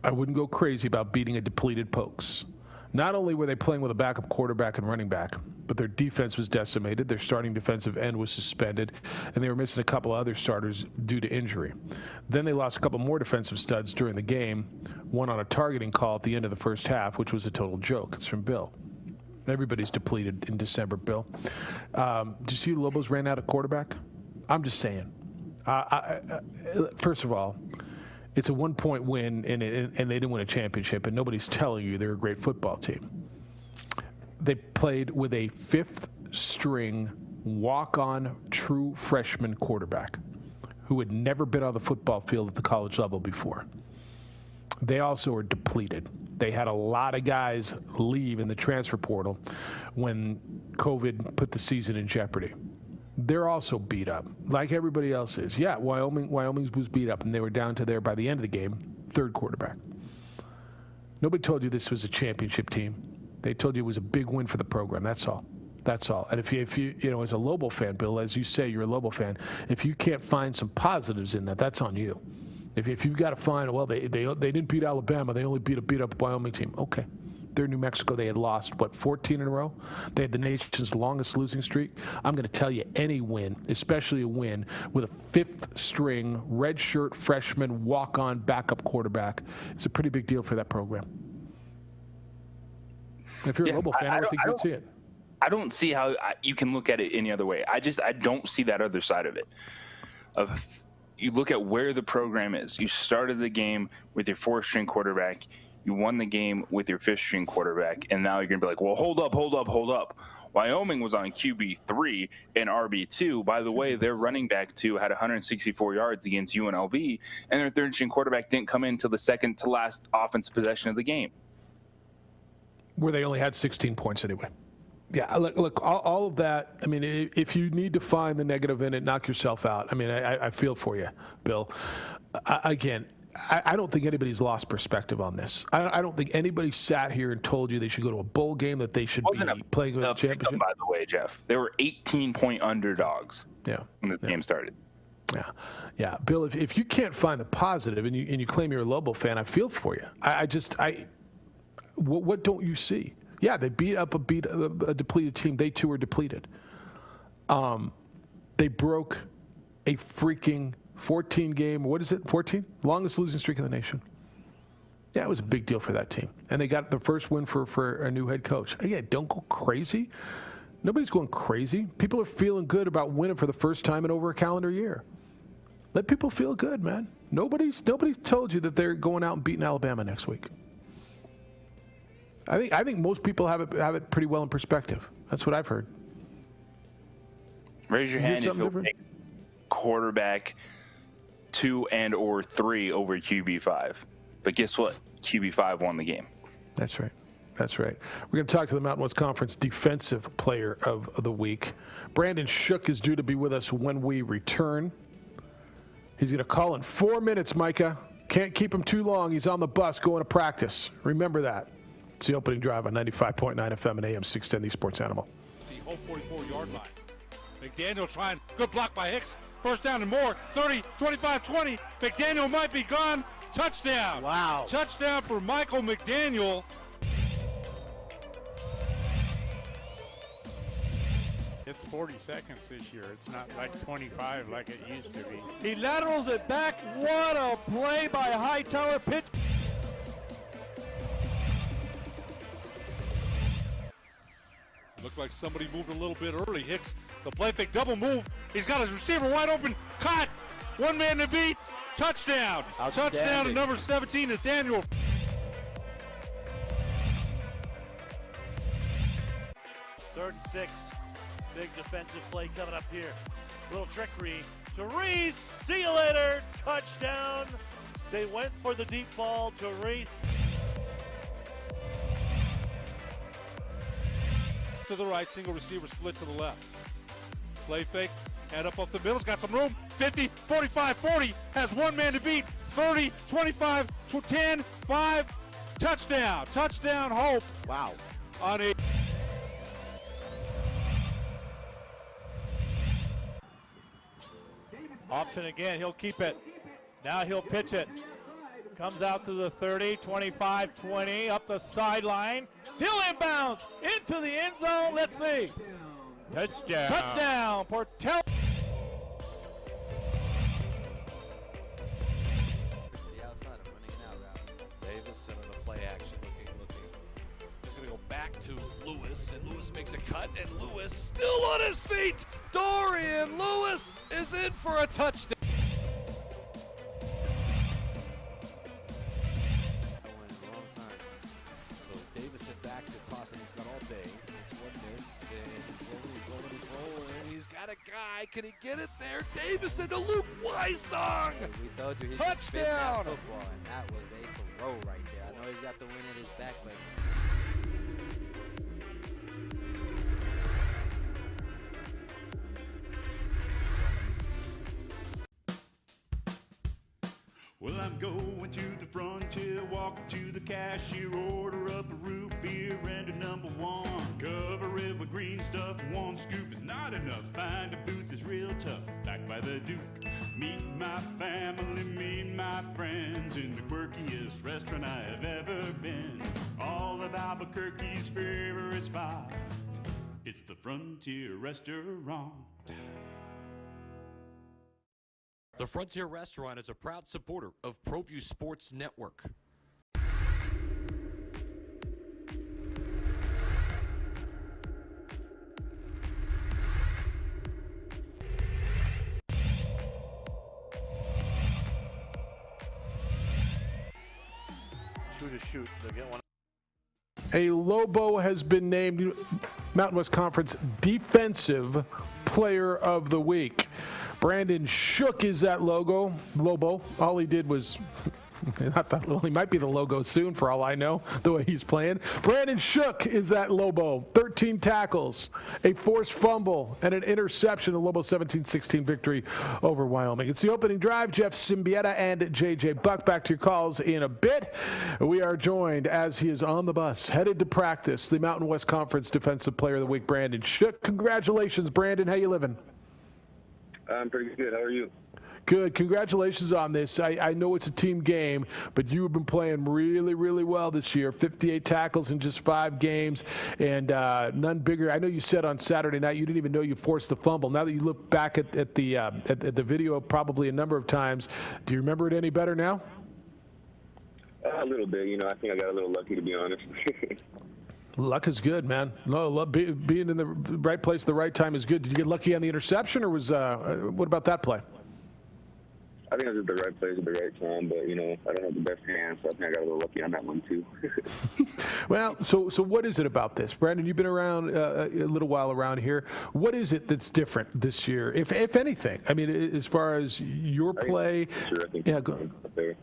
I wouldn't go crazy about beating a depleted Pokes. Not only were they playing with a backup quarterback and running back, but their defense was decimated. Their starting defensive end was suspended, and they were missing a couple other starters due to injury. Then they lost a couple more defensive studs during the game, one on a targeting call at the end of the first half, which was a total joke. It's from Bill. Everybody's depleted in December, Bill. Do you see the Lobos ran out of quarterback? I'm just saying. First of all, it's a 1-point win, and they didn't win a championship, and nobody's telling you they're a great football team. They played with a fifth-string, walk-on, true freshman quarterback who had never been on the football field at the college level before. They also are depleted. They had a lot of guys leave in the transfer portal when COVID put the season in jeopardy. They're also beat up, like everybody else is. Yeah, Wyoming was beat up, and they were down to their, by the end of the game, third quarterback. Nobody told you this was a championship team. They told you it was a big win for the program. That's all. That's all. And if you as a Lobo fan, Bill, as you say, you're a Lobo fan. If you can't find some positives in that, that's on you. If you've got to find, well, they didn't beat Alabama. They only beat a beat-up Wyoming team. Okay. They're New Mexico. They had lost, 14 in a row? They had the nation's longest losing streak. I'm going to tell you, any win, especially a win with a fifth-string, redshirt freshman, walk-on backup quarterback, it's a pretty big deal for that program. If you're a Lobo fan, I don't think you'd see it. I don't see how you can look at it any other way. I don't see that other side of it. You look at where the program is. You started the game with your fourth-string quarterback. You won the game with your fifth-string quarterback, and now you're going to be like, well, hold up. Wyoming was on QB3 and RB2. By the way, their running back, too, had 164 yards against UNLV, and their third-string quarterback didn't come in until the second-to-last offensive possession of the game. Where they only had 16 points anyway. Yeah, look, all of that, I mean, if you need to find the negative in it, knock yourself out. I mean, I feel for you, Bill. Again, I don't think anybody's lost perspective on this. I don't think anybody sat here and told you they should go to a bowl game, that they should be playing with a championship. By the way, Jeff, they were 18-point underdogs when this game started. Yeah. Bill, if you can't find the positive and you claim you're a Lobo fan, I feel for you. What don't you see? Yeah, they beat up a depleted team. They too are depleted. They broke a freaking 14-game, what is it, 14? Longest losing streak in the nation. Yeah, it was a big deal for that team. And they got the first win for a new head coach. Again, don't go crazy. Nobody's going crazy. People are feeling good about winning for the first time in over a calendar year. Let people feel good, man. Nobody's told you that they're going out and beating Alabama next week. I think most people have it pretty well in perspective. That's what I've heard. Raise your hand if you'll pick quarterback 2 and or 3 over QB5. But guess what? QB5 won the game. That's right. That's right. We're going to talk to the Mountain West Conference Defensive Player of the Week. Brandon Shook is due to be with us when we return. He's going to call in 4 minutes, Micah. Can't keep him too long. He's on the bus going to practice. Remember that. It's the opening drive on 95.9 FM and AM 610, the Sports Animal. The whole 44-yard line. McDaniel trying. Good block by Hicks. First down and more. 30, 25, 20. McDaniel might be gone. Touchdown. Wow. Touchdown for Michael McDaniel. It's 40 seconds this year. It's not like 25 like it used to be. He laterals it back. What a play by Hightower. Pitch. Looked like somebody moved a little bit early. Hicks, the play fake double move. He's got his receiver wide open. Caught. One man to beat. Touchdown. Touchdown to number 17, Nathaniel. Third and 6. Big defensive play coming up here. Little trickery to Reese. See you later. Touchdown. They went for the deep ball to Reese. To the right, single receiver split to the left. Play fake, head up off the middle, got some room. 50, 45, 40, has one man to beat. 30, 25, 10, 5, touchdown. Touchdown, Hope. Wow. On a Option again, he'll keep it. Now he'll pitch it. Comes out to the 30, 25, 20, up the sideline. Still inbounds, into the end zone. Let's see. Touchdown. Touchdown, Portel. The outside, I'm running an out route. Davis on a play action, looking. He's going to go back to Lewis, and Lewis makes a cut, and Lewis still on his feet. Dorian Lewis is in for a touchdown. Back to tossing, he's got all day. Makes one miss, and he's rolling. He's got a guy. Can he get it there? Davison to Luke Weissong. We told you he touchdown. Could spin that football, and that was a throw right there. I know he's got the win at his back, but. Well, I'm going to the frontier, walk up to the cashier, order up a root beer and a number 1. Cover it with green stuff, 1 scoop is not enough. Find a booth is real tough, back by the Duke. Meet my family, meet my friends in the quirkiest restaurant I have ever been. All of Albuquerque's favorite spot, it's the Frontier Restaurant. The Frontier Restaurant is a proud supporter of ProView Sports Network. Shoot. They get one. A Lobo has been named Mountain West Conference Defensive Player of the Week. Brandon Shook is that Lobo. All he did was, not that, well, he might be the logo soon for all I know, the way he's playing. Brandon Shook is that Lobo. 13 tackles, a forced fumble, and an interception. A Lobo 17-16 victory over Wyoming. It's the opening drive. Jeff Siembieda and JJ Buck. Back to your calls in a bit. We are joined as he is on the bus, headed to practice, the Mountain West Conference Defensive Player of the Week, Brandon Shook. Congratulations, Brandon. How you living? I'm pretty good. How are you? Good. Congratulations on this. I know it's a team game, but you have been playing really, really well this year. 58 tackles in just 5 games, and none bigger. I know you said on Saturday night you didn't even know you forced the fumble. Now that you look back at the video probably a number of times, do you remember it any better now? A little bit. I think I got a little lucky, to be honest. Luck is good, man. No, being in the right place at the right time is good. Did you get lucky on the interception, or was what about that play? I think I was at the right place at the right time, but, you know, I don't have the best hands, so I think I got a little lucky on that one, too. Well, so what is it about this? Brandon, you've been around a little while around here. What is it that's different this year, if anything? I mean, as far as your play. I think yeah, go. Up there.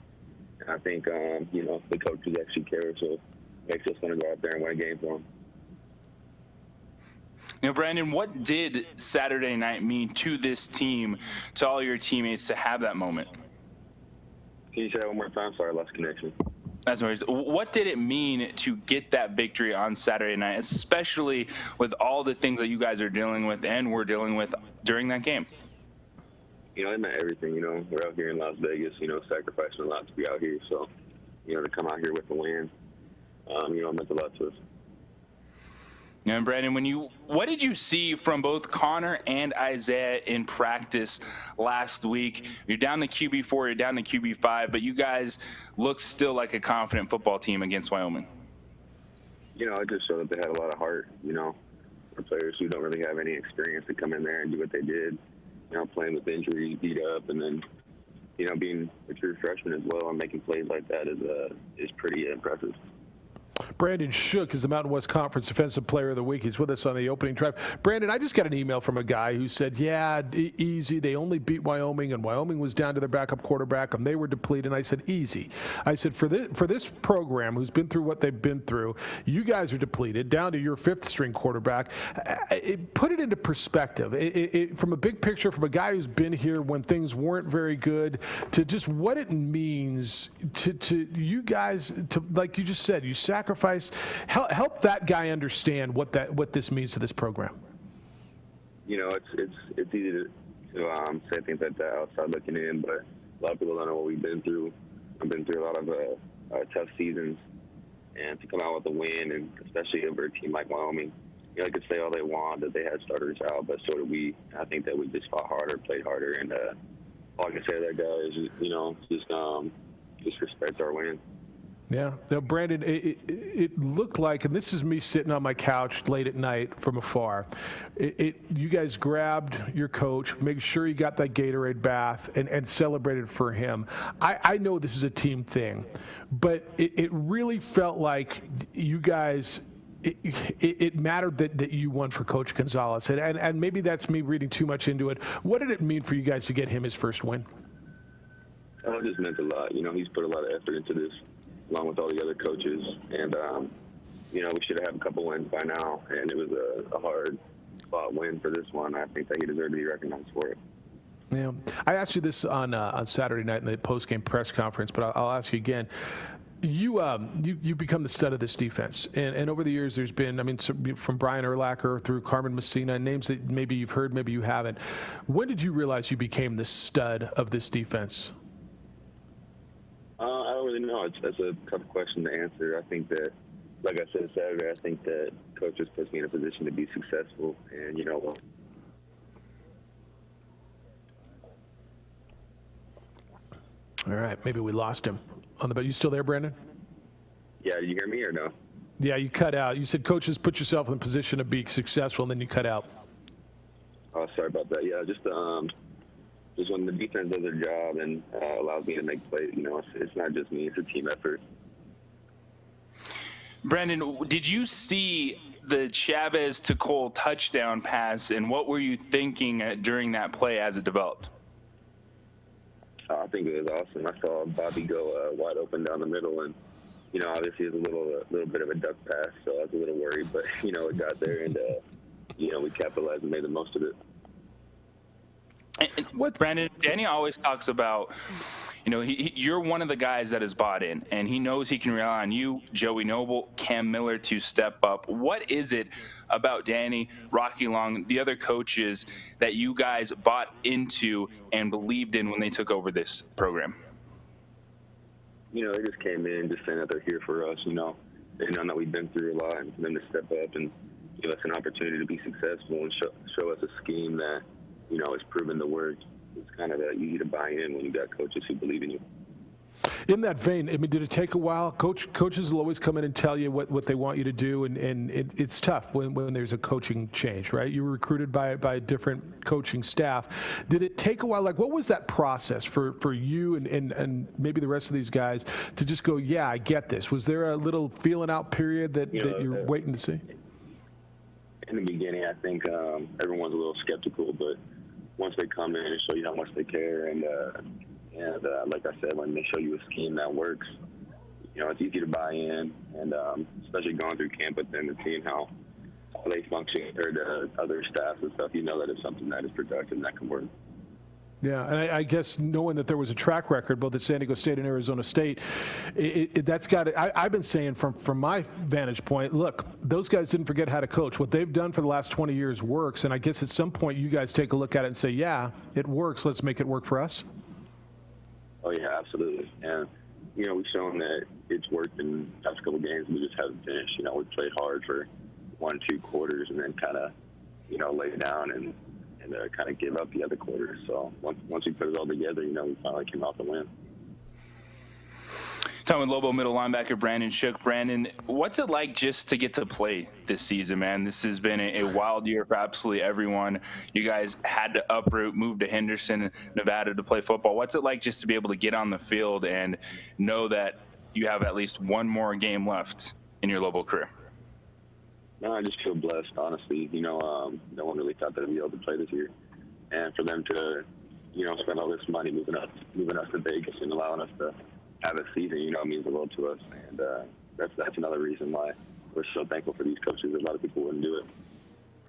I think, you know, the coaches actually care, so it makes us want to go out there and win a game for them. You know, Brandon, what did Saturday night mean to this team, to all your teammates, to have that moment? Can you say that one more time? Sorry, I lost connection. That's what did it mean to get that victory on Saturday night, especially with all the things that you guys are dealing with and were dealing with during that game? You know, it meant everything. You know, we're out here in Las Vegas, you know, sacrificing a lot to be out here. So, you know, to come out here with the win, you know, it meant a lot to us. And Brandon, what did you see from both Connor and Isaiah in practice last week? You're down to QB4, you're down to QB5, but you guys look still like a confident football team against Wyoming. You know, it just showed that they had a lot of heart, you know, for players who don't really have any experience to come in there and do what they did. You know, playing with injuries, beat up, and then, you know, being a true freshman as well and making plays like that is pretty impressive. Brandon Shook is the Mountain West Conference Defensive Player of the Week. He's with us on the opening drive. Brandon, I just got an email from a guy who said, yeah, easy. They only beat Wyoming, and Wyoming was down to their backup quarterback, and they were depleted. And I said, easy. I said, for this program who's been through what they've been through, you guys are depleted, down to your fifth-string quarterback. Put it into perspective. From a big picture, from a guy who's been here when things weren't very good, to just what it means to you guys, to, like you just said, you sacrificed. Help that guy understand what this means to this program. You know, it's easy to say things like that outside looking in, but a lot of people don't know what we've been through. I've been through a lot of tough seasons, and to come out with a win, and especially over a team like Wyoming, you know, they could say all they want that they had starters out, but so did we. I think that we just fought harder, played harder, and all I can say to that guy is, you know, just respect our win. Yeah. Now, Brandon, it looked like, and this is me sitting on my couch late at night from afar, you guys grabbed your coach, made sure he got that Gatorade bath, and celebrated for him. I know this is a team thing, but it really felt like you guys, it mattered that you won for Coach Gonzalez. And maybe that's me reading too much into it. What did it mean for you guys to get him his first win? Oh, it just meant a lot. You know, he's put a lot of effort into this, along with all the other coaches. And, you know, we should have had a couple wins by now, and it was a hard-fought win for this one. I think that he deserved to be recognized for it. Yeah. I asked you this on Saturday night in the post-game press conference, but I'll ask you again. You've become the stud of this defense, and over the years there's been, I mean, from Brian Urlacher through Carmen Messina, names that maybe you've heard, maybe you haven't. When did you realize you became the stud of this defense? I don't really know. That's a tough question to answer. I think that, like I said Saturday, I think that coaches puts me in a position to be successful, and you know. All right, maybe we lost him on the. You still there, Brandon? Yeah, did you hear me or no? Yeah, you cut out. You said coaches put yourself in a position to be successful, and then you cut out. Oh, sorry about that. Yeah, just when the defense does their job and allows me to make plays, you know, it's not just me, it's a team effort. Brandon, did you see the Chavez to Cole touchdown pass, and what were you thinking during that play as it developed? I think it was awesome. I saw Bobby go wide open down the middle, and, you know, obviously it was a little bit of a duck pass, so I was a little worried, but, you know, it got there, and, you know, we capitalized and made the most of it. And what Brandon, Danny always talks about, you know, you're one of the guys that is bought in, and he knows he can rely on you, Joey Noble, Cam Miller to step up. What is it about Danny, Rocky Long, the other coaches that you guys bought into and believed in when they took over this program? You know, they just came in just saying that they're here for us, you know. They know that we've been through a lot, and for them to step up and give us an opportunity to be successful and show us a scheme that, you know, it's proven to work. It's kind of easy to buy in when you got coaches who believe in you. In that vein, I mean, did it take a while? Coaches will always come in and tell you what they want you to do, and it's tough when there's a coaching change, right? You were recruited by a different coaching staff. Did it take a while? Like, what was that process for you and maybe the rest of these guys to just go, yeah, I get this? Was there a little feeling out period that you're waiting to see? In the beginning, I think everyone's a little skeptical, but once they come in and show you how much they care, and like I said, when they show you a scheme that works, it's easy to buy in, and especially going through camp with them and seeing how they function compared to other staffs and stuff, that it's something that is productive and that can work. Yeah, and I guess knowing that there was a track record both at San Diego State and Arizona State, that's got to. I've been saying from my vantage point, look, those guys didn't forget how to coach. What they've done for the last 20 years works, and I guess at some point you guys take a look at it and say, yeah, it works. Let's make it work for us. Oh, yeah, absolutely. And, we've shown that it's worked in the past couple games. We just haven't finished. We played hard for 1-2 quarters and then kind of, lay down and kind of give up the other quarters. So once we put it all together, we finally came out to win. Talking with Lobo middle linebacker Brandon Shook. Brandon, what's it like just to get to play this season, man? This has been a wild year for absolutely everyone. You guys had to uproot, move to Henderson, Nevada to play football. What's it like just to be able to get on the field and know that you have at least one more game left in your Lobo career? No, I just feel blessed, honestly. No one really thought that I'd be able to play this year. And for them to, spend all this money moving us to Vegas and allowing us to have a season, it means a lot to us, and that's another reason why we're so thankful for these coaches. A lot of people wouldn't do it.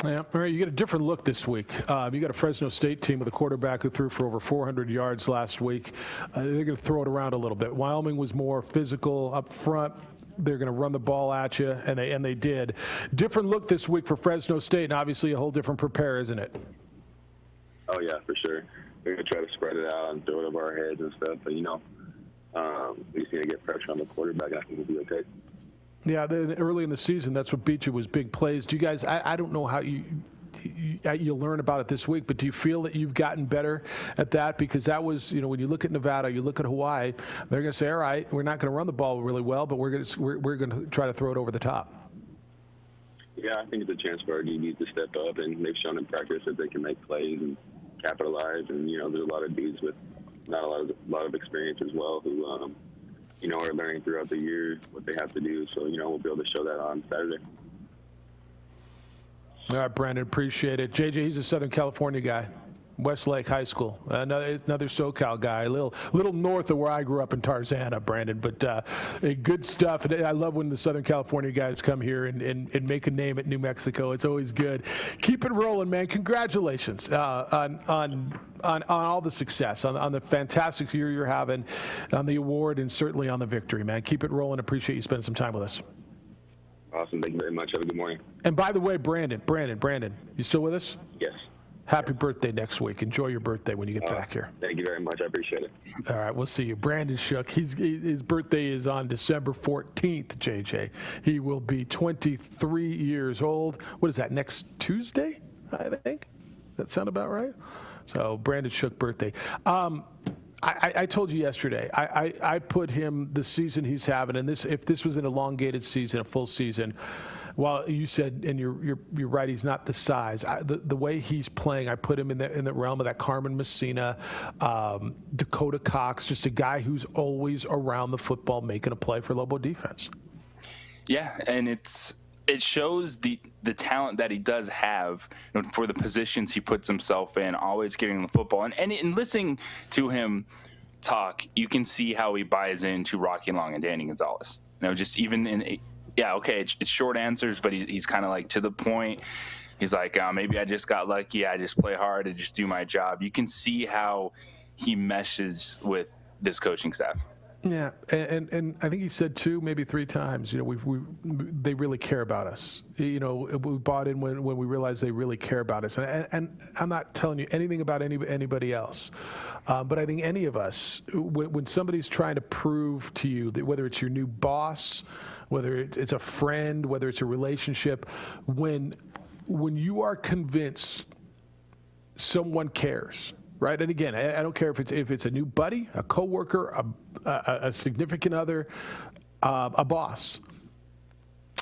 Yeah, all right. You get a different look this week. You got a Fresno State team with a quarterback who threw for over 400 yards last week. They're going to throw it around a little bit. Wyoming was more physical up front. They're going to run the ball at you, and they did. Different look this week for Fresno State, and obviously a whole different prepare, isn't it? Oh yeah, for sure. We're going to try to spread it out and throw it over our heads and stuff, but we just need to get pressure on the quarterback. I think we'll be okay. Yeah, early in the season, that's what beat you was big plays. Do you guys? I don't know how you'll learn about it this week, but do you feel that you've gotten better at that? Because that was, when you look at Nevada, you look at Hawaii, they're going to say, all right, we're not going to run the ball really well, but we're going to try to throw it over the top. Yeah, I think it's a chance for our DBs to step up, and they've shown in practice that they can make plays and capitalize. And there's a lot of dudes with not a lot of experience as well who are learning throughout the year what they have to do. So we'll be able to show that on Saturday. All right, Brandon, appreciate it. JJ, he's a Southern California guy, Westlake High School. Another SoCal guy, a little north of where I grew up in Tarzana, Brandon. But good stuff. And I love when the Southern California guys come here and make a name at New Mexico. It's always good. Keep it rolling, man. Congratulations on all the success, on the fantastic year you're having, on the award, and certainly on the victory, man. Keep it rolling. Appreciate you spending some time with us. Awesome. Thank you very much. Have a good morning. And by the way, Brandon, you still with us? Yes. Happy birthday next week. Enjoy your birthday when you get back here. Thank you very much. I appreciate it. All right, we'll see you. Brandon Shook, his birthday is on December 14th, JJ. He will be 23 years old. What is that, next Tuesday, I think? That sound about right? So Brandon Shook birthday. I told you yesterday, I put him the season he's having, and if this was an elongated season, a full season, while you said, and you're right, he's not the size. The way he's playing, I put him in the realm of that Carmen Messina, Dakota Cox, just a guy who's always around the football making a play for Lobo defense. Yeah, and it shows the talent that he does have for the positions he puts himself in, always getting the football. And listening to him talk, you can see how he buys into Rocky Long and Danny Gonzalez. Just even in it's short answers, but he's kind of like to the point. He's like, maybe I just got lucky. I just play hard and just do my job. You can see how he meshes with this coaching staff. Yeah, and I think he said maybe 3 times, they really care about us. We bought in when we realized they really care about us. And I'm not telling you anything about anybody else, but I think any of us, when somebody's trying to prove to you that whether it's your new boss, whether it's a friend, whether it's a relationship, when you are convinced someone cares, right? And again, I don't care if it's a new buddy, a coworker, a significant other, a boss.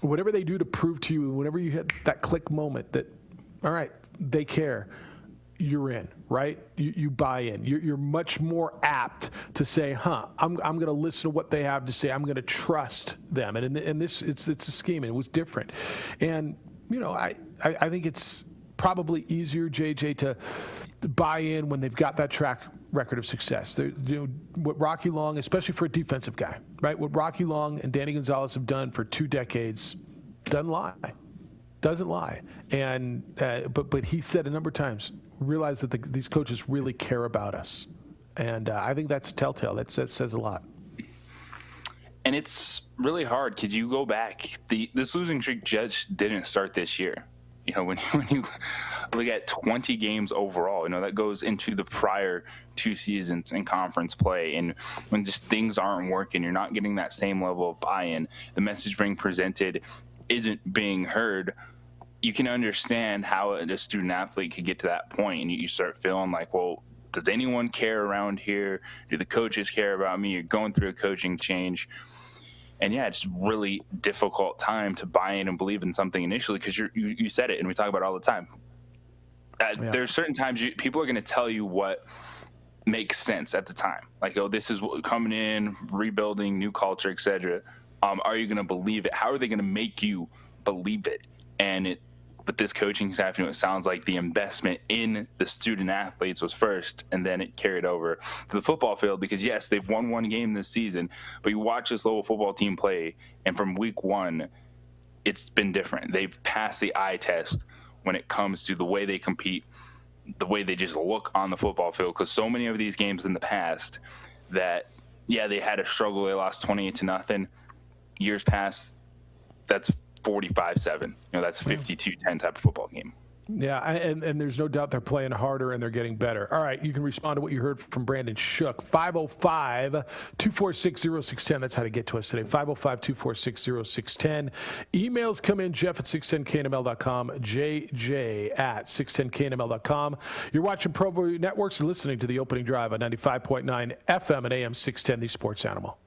Whatever they do to prove to you, whenever you hit that click moment that, all right, they care, you're in, right? You buy in. You're much more apt to say, I'm going to listen to what they have to say. I'm going to trust them. And in this, it's a scheme, and it was different. And, I think it's probably easier, JJ, to buy in when they've got that track record of success. What Rocky Long, especially for a defensive guy, right? What Rocky Long and Danny Gonzalez have done for 2 decades doesn't lie. And but he said a number of times, realize that these coaches really care about us, and I think that's telltale. That says a lot. And it's really hard because you go back. This losing streak just didn't start this year. When you look at 20 games overall, that goes into the prior 2 seasons in conference play. And when just things aren't working, you're not getting that same level of buy-in. The message being presented isn't being heard. You can understand how a student athlete could get to that point, and you start feeling like, well, does anyone care around here? Do the coaches care about me? You're going through a coaching change. And yeah, it's really difficult time to buy in and believe in something initially because you said it, and we talk about it all the time. There's certain times people are going to tell you what makes sense at the time. Like, oh, this is coming in, rebuilding, new culture, etc. Are you going to believe it? How are they going to make you believe it? But this coaching staff, it sounds like the investment in the student athletes was first, and then it carried over to the football field because, yes, they've won 1 game this season, but you watch this Lowell football team play, and from week 1, it's been different. They've passed the eye test when it comes to the way they compete, the way they just look on the football field, because so many of these games in the past that, yeah, they had a struggle. They lost 28-0. Years past, that's 45-7. That's 52-10 type of football game. Yeah, and there's no doubt they're playing harder and they're getting better. All right, you can respond to what you heard from Brandon Shook. 505-246-0610. That's how to get to us today. 505-246-0610. Emails come in, Jeff at 610knml.com, JJ at 610knml.com. You're watching Provo Networks and listening to The Opening Drive on 95.9 FM and AM 610, the Sports Animal.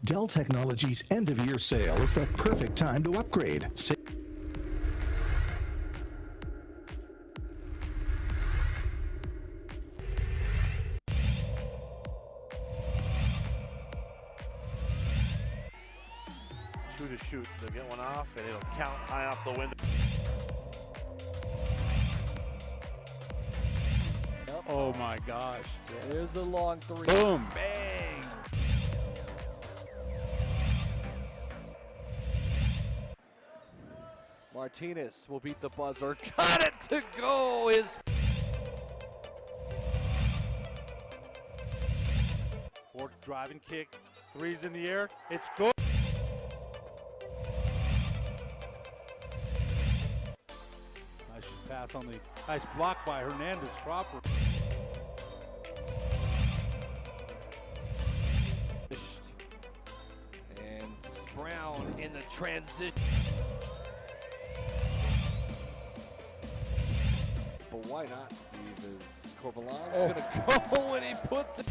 Dell Technologies' end-of-year sale is the perfect time to upgrade. Shoot. They'll get one off, and it'll count high off the window. Oh my gosh. There's a long 3. Boom. Bang. Martinez will beat the buzzer. Got it to go. Fork driving kick. 3's in the air. It's good. Nice pass on the nice block by Hernandez Cropper. And Brown in the transition. But why not, Steve? Is Corbalon's going to go and he puts it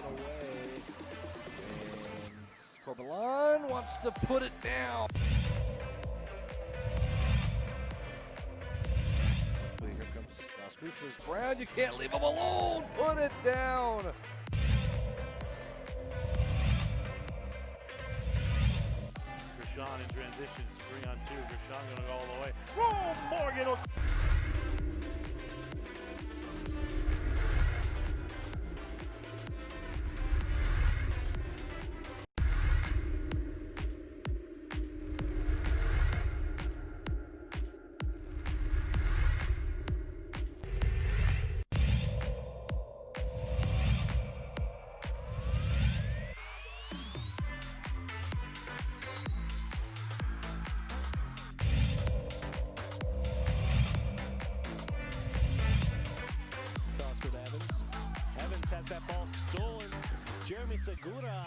away. And Corbalon wants to put it down. Here comes Screechers. Brown, you can't leave him alone. Put it down. Gershon in transition, 3-on-2. Gershon going to go all the way. Whoa, Morgan. That ball stolen. Jeremy Segura.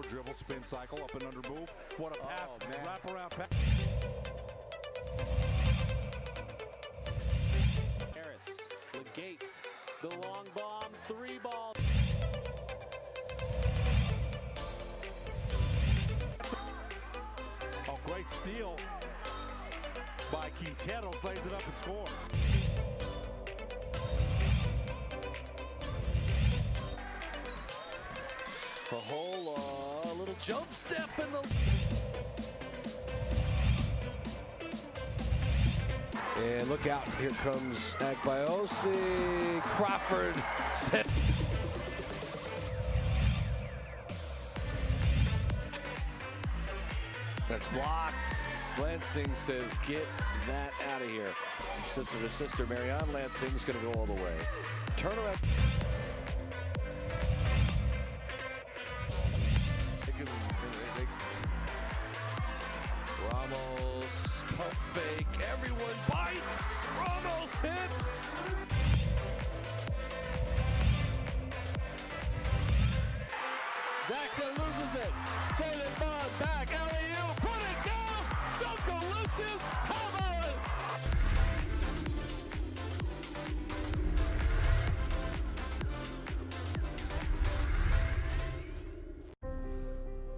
Dribble spin cycle, up and under move. What a pass, wraparound pass. Harris, Legate, the long bomb, 3 ball. Oh, great steal by Quinteros, lays it up and scores. A little jump step in the... And look out, here comes Agbayosi. Crawford set. That's blocked. Lansing says, get that out of here. Sister to sister, Marianne Lansing's going to go all the way. Turnaround. Ramos, pump fake, everyone bites. Ramos hits. Jackson loses it. Jalen Bond back, alley-oop, put it down. Dunkalicious, how about it?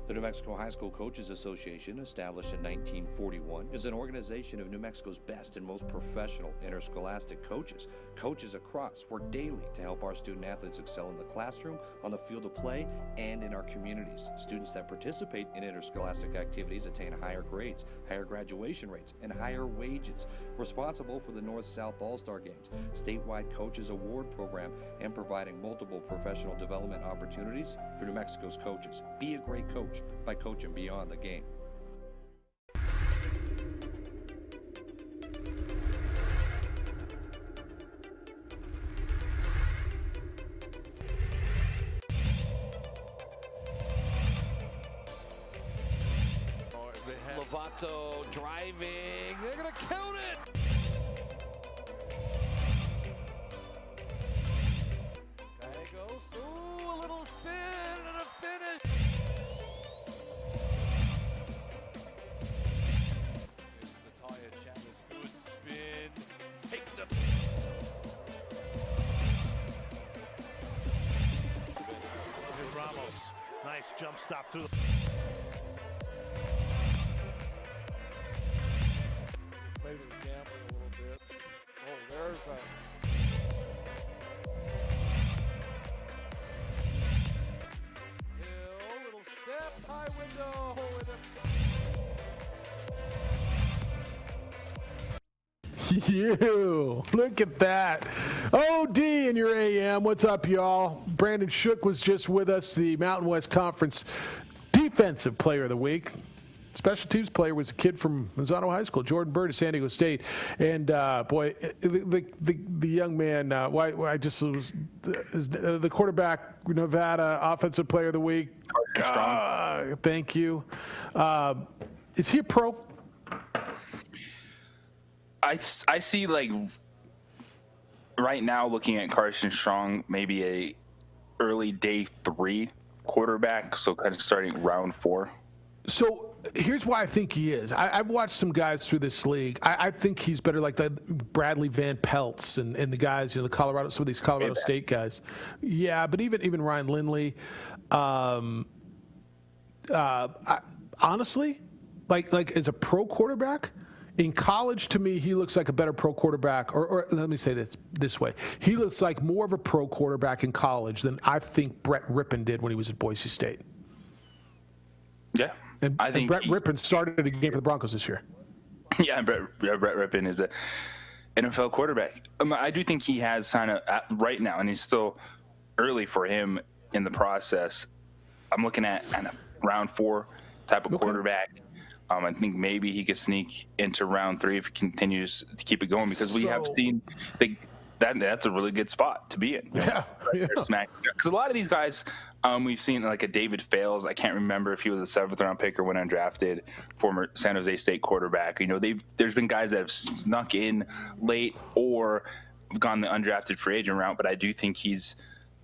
The New Mexico High School Coaches Association, established in 1941, is an organization of New Mexico's best and most professional interscholastic coaches. Coaches across work daily to help our student athletes excel in the classroom, on the field of play, and in our communities. Students that participate in interscholastic activities attain higher grades, higher graduation rates, and higher wages. Responsible for the North-South All-Star Games, statewide Coaches Award Program, and providing multiple professional development opportunities for New Mexico's coaches. Be a great coach by coaching beyond the game. Lovato driving. They're going to count it. Gallegos, ooh, a little spin and a finish. Natalia Chavez, good spin. Takes a... Here's Ramos. Nice jump stop through the... Maybe gambling a little bit. Oh, there's a... Hill, little step, high window, You look at that. OD in your AM. What's up, y'all? Brandon Shook was just with us, the Mountain West Conference Defensive Player of the Week. Special teams player was a kid from Mazzano High School, Jordan Bird of San Diego State. And boy, the young man, I just was the quarterback, Nevada Offensive Player of the Week. Thank you. Is he a pro? I see, like, right now looking at Carson Strong, maybe a early day 3 quarterback, so kind of starting round 4. So here's why I think he is. I've watched some guys through this league. I think he's better like the Bradley Van Peltz and the guys, some of these Colorado State guys. Yeah, but even Ryan Lindley. Honestly, like as a pro quarterback, in college, to me, he looks like a better pro quarterback. Or let me say this way. He looks like more of a pro quarterback in college than I think Brett Rippon did when he was at Boise State. Yeah. And Brett Rippon started a game for the Broncos this year. Yeah, Brett Rippon is an NFL quarterback. I do think he has kind of, right now, and he's still early for him in the process. I'm looking at kind of round 4 type of quarterback. I think maybe he could sneak into round 3 if he continues to keep it going, because we have seen that's a really good spot to be in. Yeah. Because a lot of these guys, we've seen like a David Fales. I can't remember if he was a 7th round pick or when undrafted, former San Jose State quarterback. There's been guys that have snuck in late or gone the undrafted free agent route, but I do think he's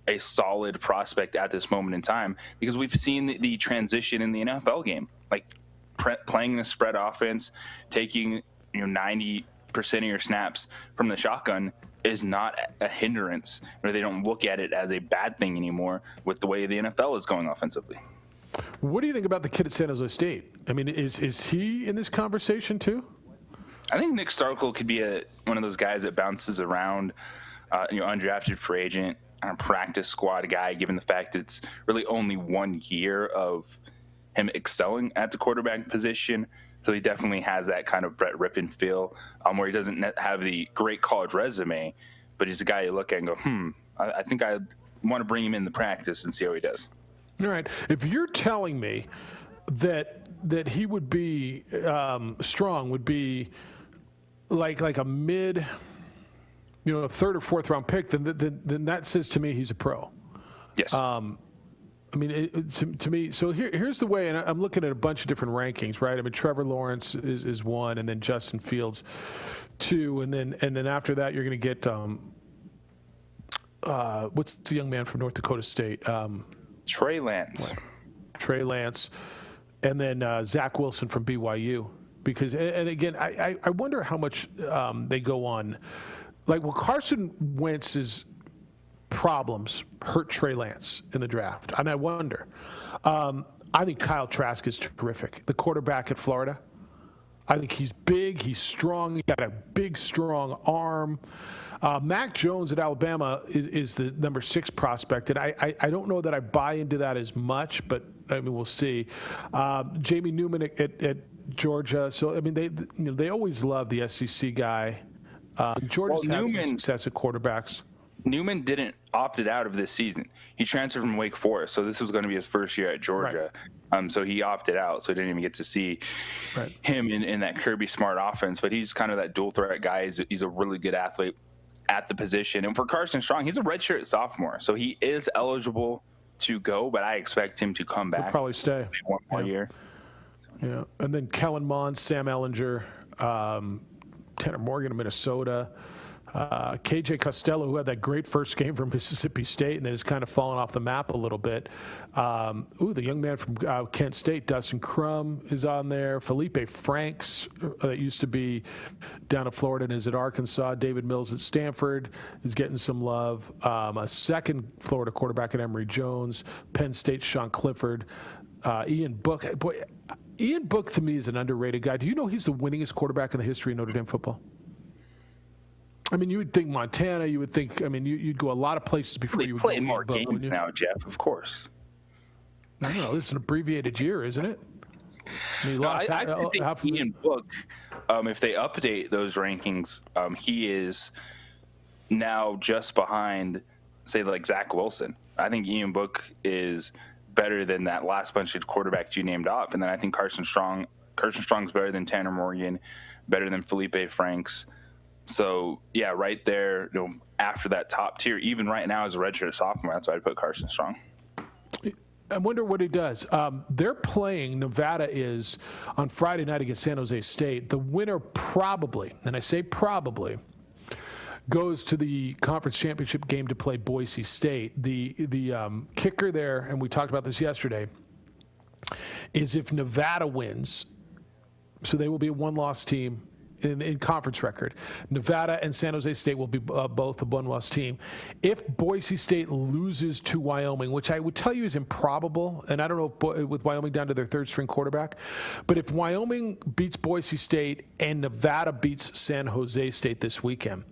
a solid prospect at this moment in time, because we've seen the transition in the NFL game, like playing the spread offense, taking 90% of your snaps from the shotgun is not a hindrance, or they don't look at it as a bad thing anymore with the way the NFL is going offensively. What do you think about the kid at San Jose State? I mean, is he in this conversation too? I think Nick Starkel could be one of those guys that bounces around, undrafted free agent, practice squad guy, given the fact that it's really only 1 year of him excelling at the quarterback position. So he definitely has that kind of Brett Rippon feel, where he doesn't have the great college resume, but he's a guy you look at and go, I think I want to bring him in the practice and see how he does. All right. If you're telling me that he would be Strong would be like a mid, third or fourth round pick, then that says to me he's a pro. Yes. I mean, to me, so here's the way, and I'm looking at a bunch of different rankings, right? I mean, Trevor Lawrence is 1, and then Justin Fields 2, and then after that you're going to get what's the young man from North Dakota State? Trey Lance. Trey Lance, and then Zach Wilson from BYU. Because, and again, I wonder how much they go on. Like, will Carson Wentz's problems hurt Trey Lance in the draft? And I wonder. I think Kyle Trask is terrific. The quarterback at Florida. I think he's big, he's strong, he's got a big, strong arm. Mac Jones at Alabama is the number 6 prospect, and I don't know that I buy into that as much, but I mean, we'll see. Jamie Newman at Georgia. So I mean, they always love the SEC guy. Georgia's had some success at quarterbacks. Newman didn't opt it out of this season. He transferred from Wake Forest, so this was going to be his first year at Georgia. Right. So he opted out, so he didn't even get to see him in that Kirby Smart offense. But he's kind of that dual threat guy. He's a really good athlete at the position. And for Carson Strong, he's a redshirt sophomore, so he is eligible to go, but I expect him to come back. He'll probably stay. One more year. Yeah, and then Kellen Mond, Sam Ehlinger, Tanner Morgan of Minnesota, KJ Costello, who had that great first game from Mississippi State and then has kind of fallen off the map a little bit. The young man from Kent State, Dustin Crum, is on there. Felipe Franks, that used to be down at Florida and is at Arkansas. David Mills at Stanford is getting some love. A second Florida quarterback at Emory Jones. Penn State, Sean Clifford. Ian Book. Boy, Ian Book to me is an underrated guy. Do you know he's the winningest quarterback in the history of Notre Dame football? I mean, you would think Montana. You would think. I mean, you'd go a lot of places before you would play more games now, Jeff. Of course. I don't know. It's an abbreviated year, isn't it? I think Ian Book, if they update those rankings, he is now just behind, say, like Zach Wilson. I think Ian Book is better than that last bunch of quarterbacks you named off, and then I think Carson Strong's better than Tanner Morgan, better than Felipe Franks. So yeah, right there, after that top tier, even right now as a redshirt sophomore, that's why I'd put Carson Strong. I wonder what he does. They're playing, Nevada is, on Friday night against San Jose State. The winner probably, and I say probably, goes to the conference championship game to play Boise State. The kicker there, and we talked about this yesterday, is if Nevada wins, so they will be a one-loss team in conference record. Nevada and San Jose State will be both a one-loss team. If Boise State loses to Wyoming, which I would tell you is improbable, and I don't know if with Wyoming down to their third-string quarterback, but if Wyoming beats Boise State and Nevada beats San Jose State this weekend,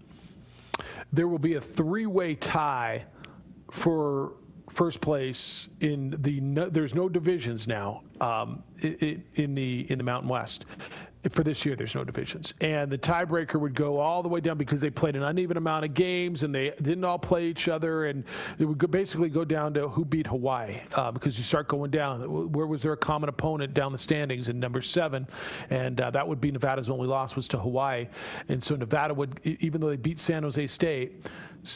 there will be a 3-way tie for first place in there's no divisions now in the Mountain West. For this year, there's no divisions. And the tiebreaker would go all the way down because they played an uneven amount of games and they didn't all play each other. And it would basically go down to who beat Hawaii because you start going down. Where was there a common opponent down the standings in number 7? And that would be Nevada's only loss was to Hawaii. And so Nevada would, even though they beat San Jose State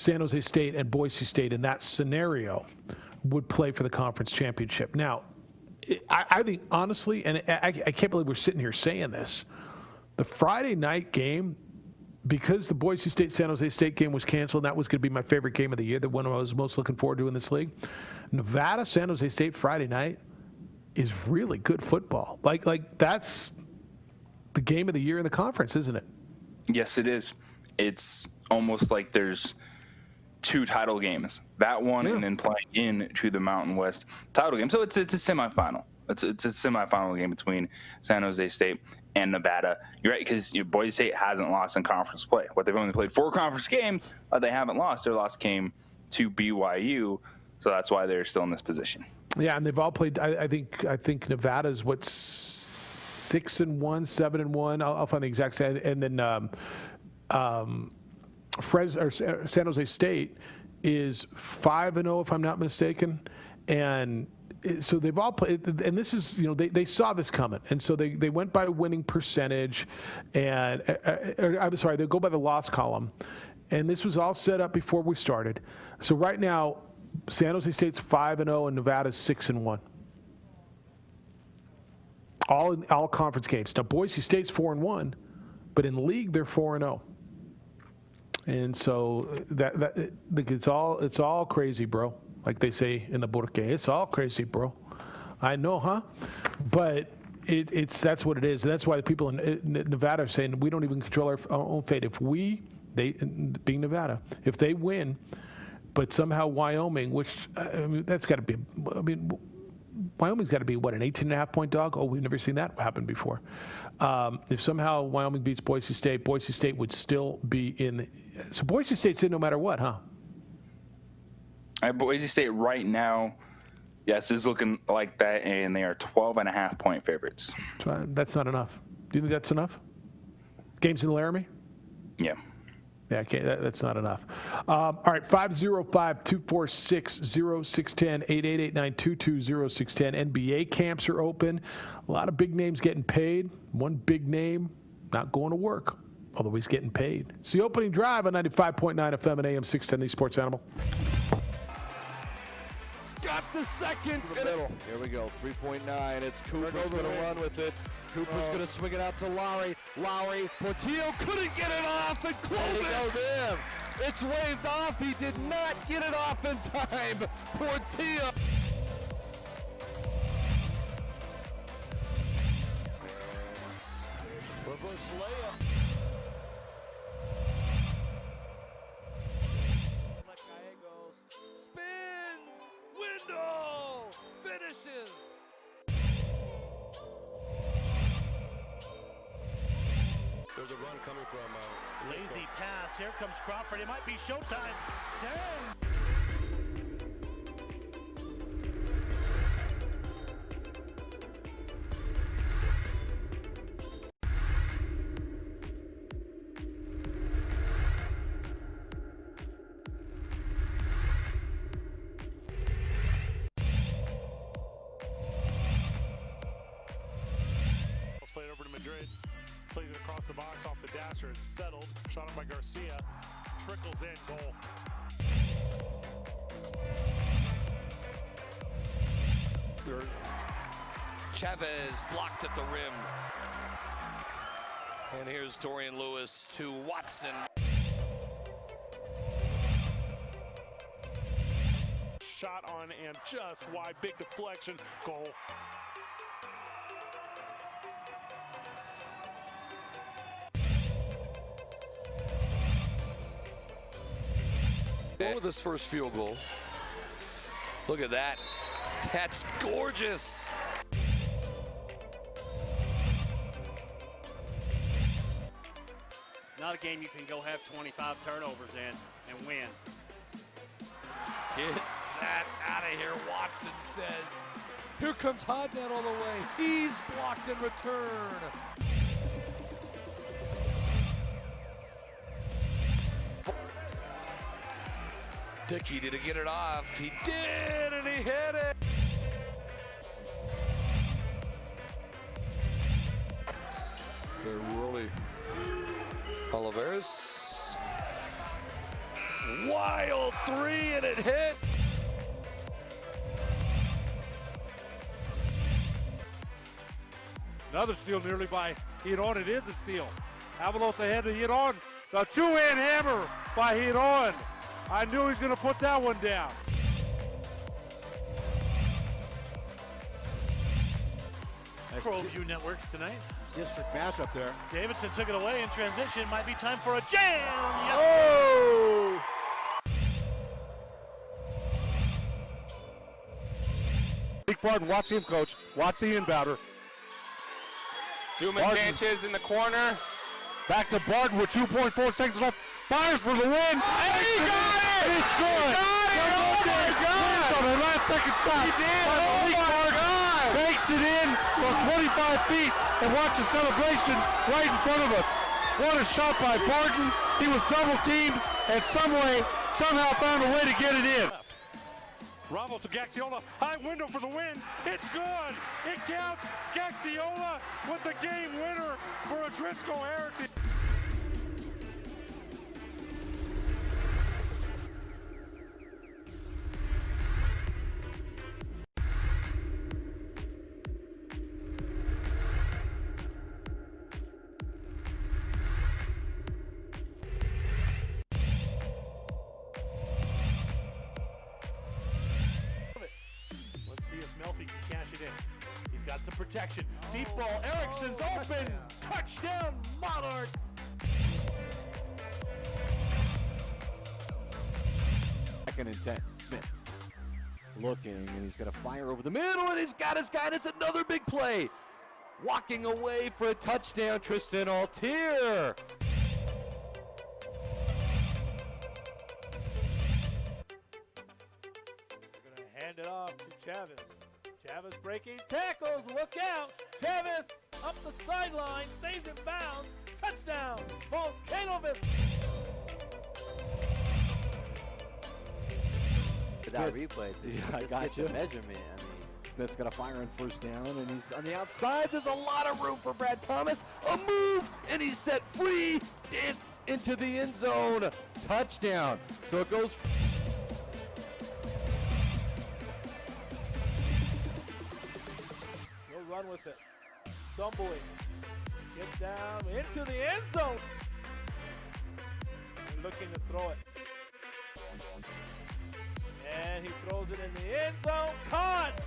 and Boise State in that scenario would play for the conference championship. Now, I think, honestly, and I can't believe we're sitting here saying this, the Friday night game because the Boise State-San Jose State game was canceled, and that was going to be my favorite game of the year, the one I was most looking forward to in this league, Nevada-San Jose State Friday night is really good football. Like that's the game of the year in the conference, isn't it? Yes, it is. It's almost like there's two title games. That one and then playing into the Mountain West title game. So it's a semifinal. It's a semifinal game between San Jose State and Nevada. You're right, because Boise State hasn't lost in conference play. They've only played 4 conference games, but they haven't lost. Their loss came to BYU, so that's why they're still in this position. Yeah, and they've all played. I think Nevada's 6-1, 7-1. I'll find the exact stat. And then San Jose State is 5-0, if I'm not mistaken, and so they've all played. And this is, they saw this coming, and so they went by winning percentage, and I'm sorry, they go by the loss column, and this was all set up before we started. So right now, San Jose State's 5-0 and Nevada's 6-1. All conference games. Now Boise State's 4-1, but in league they're 4-0. And so it's all crazy, bro. Like they say in the Burke, it's all crazy, bro. I know, huh? But that's what it is. That's why the people in Nevada are saying we don't even control our own fate. Being Nevada, if they win, but somehow Wyoming, which that's got to be. Wyoming's got to be an 18.5-point dog. Oh, we've never seen that happen before. If somehow Wyoming beats Boise State would still be in. So Boise State's in no matter what, huh? Boise State right now, yes, is looking like that, and they are 12.5-point favorites. So that's not enough. Do you think that's enough? Games in Laramie? Yeah. Yeah, that's not enough. All right, 505-246-0610, 888-922-0610. NBA camps are open. A lot of big names getting paid. One big name not going to work, although he's getting paid. It's the opening drive on 95.9 FM and AM 610, the Sports Animal. Got the second. To the middle. Here we go, 3.9. It's Cooper's going to run with it. Cooper's going to swing it out to Lowry. Portillo couldn't get it off, and Clovis. It's waved off. He did not get it off in time. Portillo. Reverse layup. Spins. Window. Finishes. There's a run coming from lazy pass. Here comes Crawford. It might be showtime. Let's play it over to Madrid. Plays it across the box off the dasher. It's settled. Shot up by Garcia. Trickles in. Goal. Chavez blocked at the rim. And here's Dorian Lewis to Watson. Shot on and just wide. Big deflection. Goal. With his first field goal. Look at that. That's gorgeous. Not a game you can go have 25 turnovers in and win. Get that out of here, Watson says. Here comes Hodnett all the way. He's blocked in return. Dickey, did he get it off? He did, and he hit it. They're really... Oliveras. Wild three, and it hit. Another steal nearly by Hiron. It is a steal. Avalos ahead to Hiron. The two-hand hammer by Hiron. I knew he was going to put that one down. ProView Networks tonight. District matchup there. Davidson took it away in transition. Might be time for a jam. Yes. Oh! Big Barton, watch him, coach. Watch the inbounder. Dumas Sanchez in the corner. Back to Barton with 2.4 seconds left. Fires for the win. And he got it! It's good. Oh my God! On the last second shot. He did. Oh my God! Banks it in from 25 feet and watch the celebration right in front of us. What a shot by Barton. He was double teamed and somehow found a way to get it in. Ramos to Gaxiola, high window for the win. It's good. It counts. Gaxiola with the game winner for a Driscoll Heritage. Melfi can cash it in. He's got some protection. Deep ball. Erickson's open. Touchdown, Monarchs. Second and 10. Smith looking, and he's going to fire over the middle, and he's got his guy, and it's another big play. Walking away for a touchdown, Tristan Altier. Hand it off to Chavez. Chavez breaking tackles. Look out. Chavez up the sideline. Stays in bounds. Touchdown. Volcanovis. That replay to get the measurement. I mean, Smith's got a fire on first down, and he's on the outside. There's a lot of room for Brad Thomas. A move, and he's set free. Dance into the end zone. Touchdown. So it goes. Run with it. Stumbling. Gets down into the end zone. And looking to throw it. And he throws it in the end zone. Caught!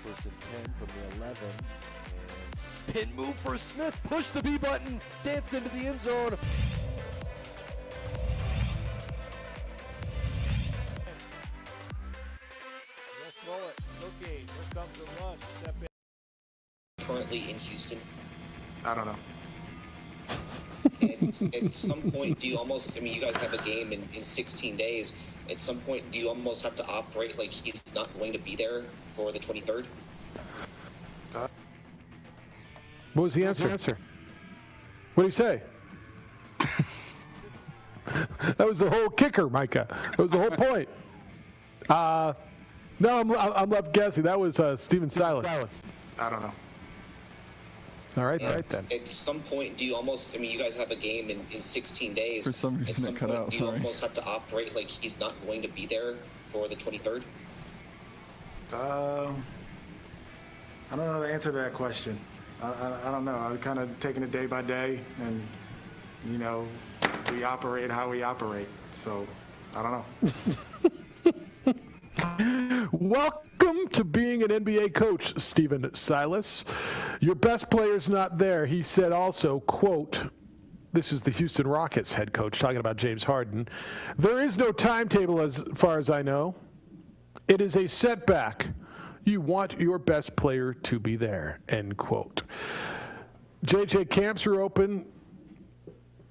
First and 10 from the 11. And spin move for Smith. Push the B button. Dance into the end zone. Throw it. Okay, here comes the rush. Step in. Currently in Houston. I don't know. And at some point, do you almost, I mean, you guys have a game in 16 days. At some point, do you almost have to operate like he's not going to be there for the 23rd? What was the answer? What did he say? That was the whole kicker, Micah. That was the whole point. No, I'm left guessing. That was Steven Silas. I don't know. All right, right then. At some point, do you almost, I mean, you guys have a game in 16 days. For some reason it cut out, do you almost have to operate like he's not going to be there for the 23rd? I don't know the answer to that question. I don't know. I'm kind of taking it day by day, and, you know, we operate how we operate. So, I don't know. Welcome to being an NBA coach, Steven Silas. Your best player's not there. He said also, quote, this is the Houston Rockets head coach talking about James Harden. There is no timetable as far as I know. It is a setback. You want your best player to be there, end quote. JJ, camps are open.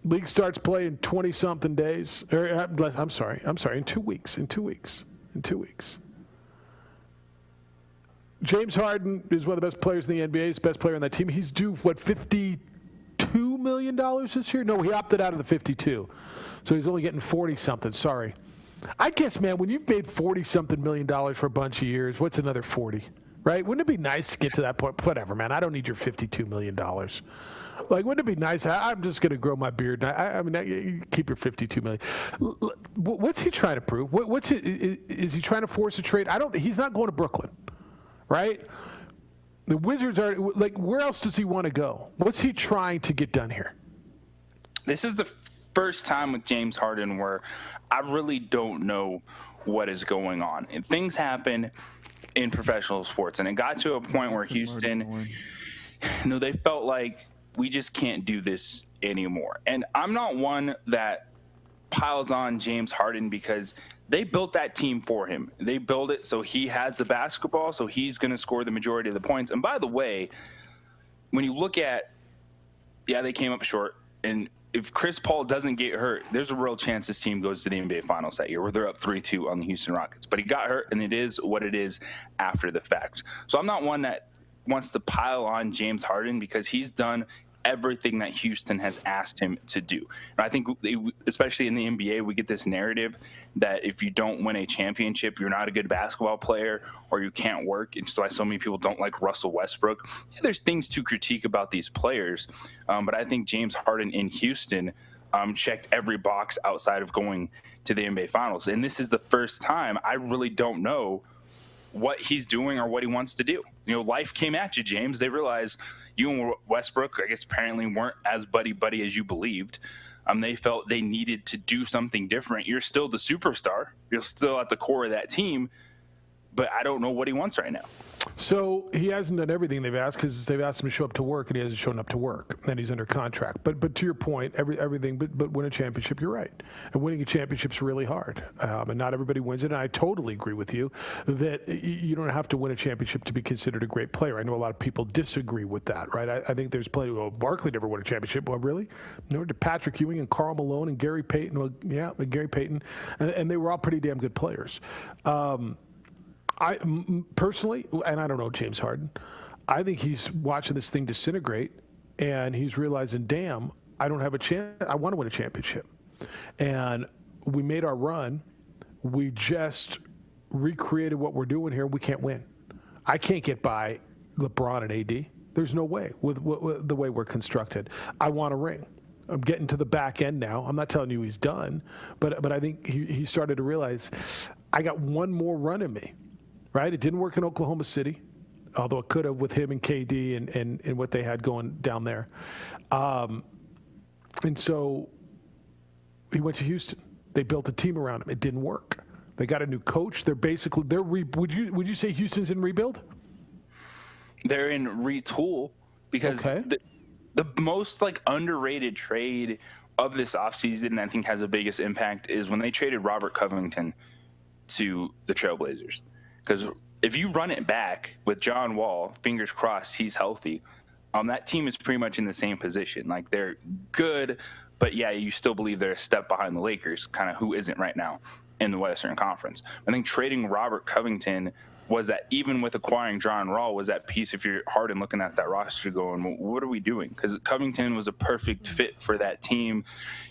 League starts play in 20-something days. I'm sorry, in 2 weeks. In 2 weeks. James Harden is one of the best players in the NBA. He's the best player on that team. He's due, what, $52 million this year? No, he opted out of the 52. So he's only getting 40-something. Sorry. I guess, man, when you've made $40-something million for a bunch of years, what's another 40, right? Wouldn't it be nice to get to that point? Whatever, man. I don't need your $52 million. Like, wouldn't it be nice? I'm just going to grow my beard. I mean, you keep your $52 million. What's he trying to prove? Is he trying to force a trade? He's not going to Brooklyn, right? The Wizards are like, where else does he want to go? What's he trying to get done here? This is the first time with James Harden where I really don't know what is going on. And things happen in professional sports, and it got to a point where Houston, they felt like we just can't do this anymore. And I'm not one that piles on James Harden because they built that team for him. They built it so he has the basketball, so he's going to score the majority of the points. And by the way, when you look at, they came up short. And if Chris Paul doesn't get hurt, there's a real chance this team goes to the NBA Finals that year where they're up 3-2 on the Houston Rockets. But he got hurt, and it is what it is after the fact. So I'm not one that wants to pile on James Harden because he's done everything that Houston has asked him to do. And I think, especially in the NBA, we get this narrative that if you don't win a championship, you're not a good basketball player or you can't work. And so why so many people don't like Russell Westbrook. There's things to critique about these players, but I think James Harden in Houston checked every box outside of going to the NBA Finals. And this is the first time I really don't know what he's doing or what he wants to do. Life came at you, James. They realized you and Westbrook, I guess, apparently weren't as buddy-buddy as you believed. They felt they needed to do something different. You're still the superstar. You're still at the core of that team, but I don't know what he wants right now. So he hasn't done everything they've asked because they've asked him to show up to work, and he hasn't shown up to work, and he's under contract. But to your point, everything but win a championship, you're right. And winning a championship's really hard, and not everybody wins it. And I totally agree with you that you don't have to win a championship to be considered a great player. I know a lot of people disagree with that, right? I think there's plenty. Well, Barkley never won a championship. Well, really? Nor did Patrick Ewing and Karl Malone and Gary Payton. Well, yeah, Gary Payton, and they were all pretty damn good players. I personally, and I don't know James Harden, I think he's watching this thing disintegrate, and he's realizing, damn, I don't have a chance. I want to win a championship. And we made our run. We just recreated what we're doing here. We can't win. I can't get by LeBron and AD. There's no way with the way we're constructed. I want a ring. I'm getting to the back end now. I'm not telling you he's done, but I think he started to realize I got one more run in me. Right? It didn't work in Oklahoma City, although it could have with him and KD and what they had going down there. And so he went to Houston. They built a team around him. It didn't work. They got a new coach. Would you say Houston's in rebuild? They're in retool because the most underrated trade of this offseason, I think has the biggest impact, is when they traded Robert Covington to the Trailblazers. Because if you run it back with John Wall, fingers crossed he's healthy, that team is pretty much in the same position. Like, they're good, but yeah, you still believe they're a step behind the Lakers, kind of who isn't right now in the Western Conference. I think trading Robert Covington was that, even with acquiring John Wall, was that piece if you're Harden looking at that roster going, well, what are we doing? Because Covington was a perfect fit for that team.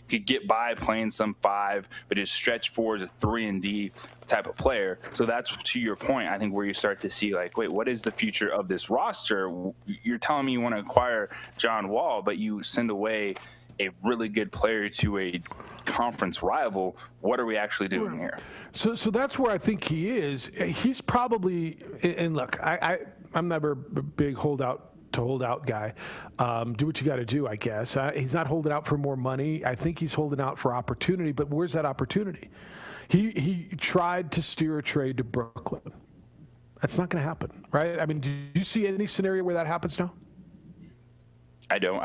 Could get by playing some 5, but his stretch 4 is a 3-and-D type of player. So that's, to your point, I think where you start to see, like, wait, what is the future of this roster? You're telling me you want to acquire John Wall, but you send away a really good player to a conference rival. What are we actually doing here? So that's where I think he is. He's probably, and look, I'm never a big hold out guy. Do what you got to do, I guess. He's not holding out for more money. I think he's holding out for opportunity, but where's that opportunity? He tried to steer a trade to Brooklyn. That's not going to happen, right? I mean, do you see any scenario where that happens now? I don't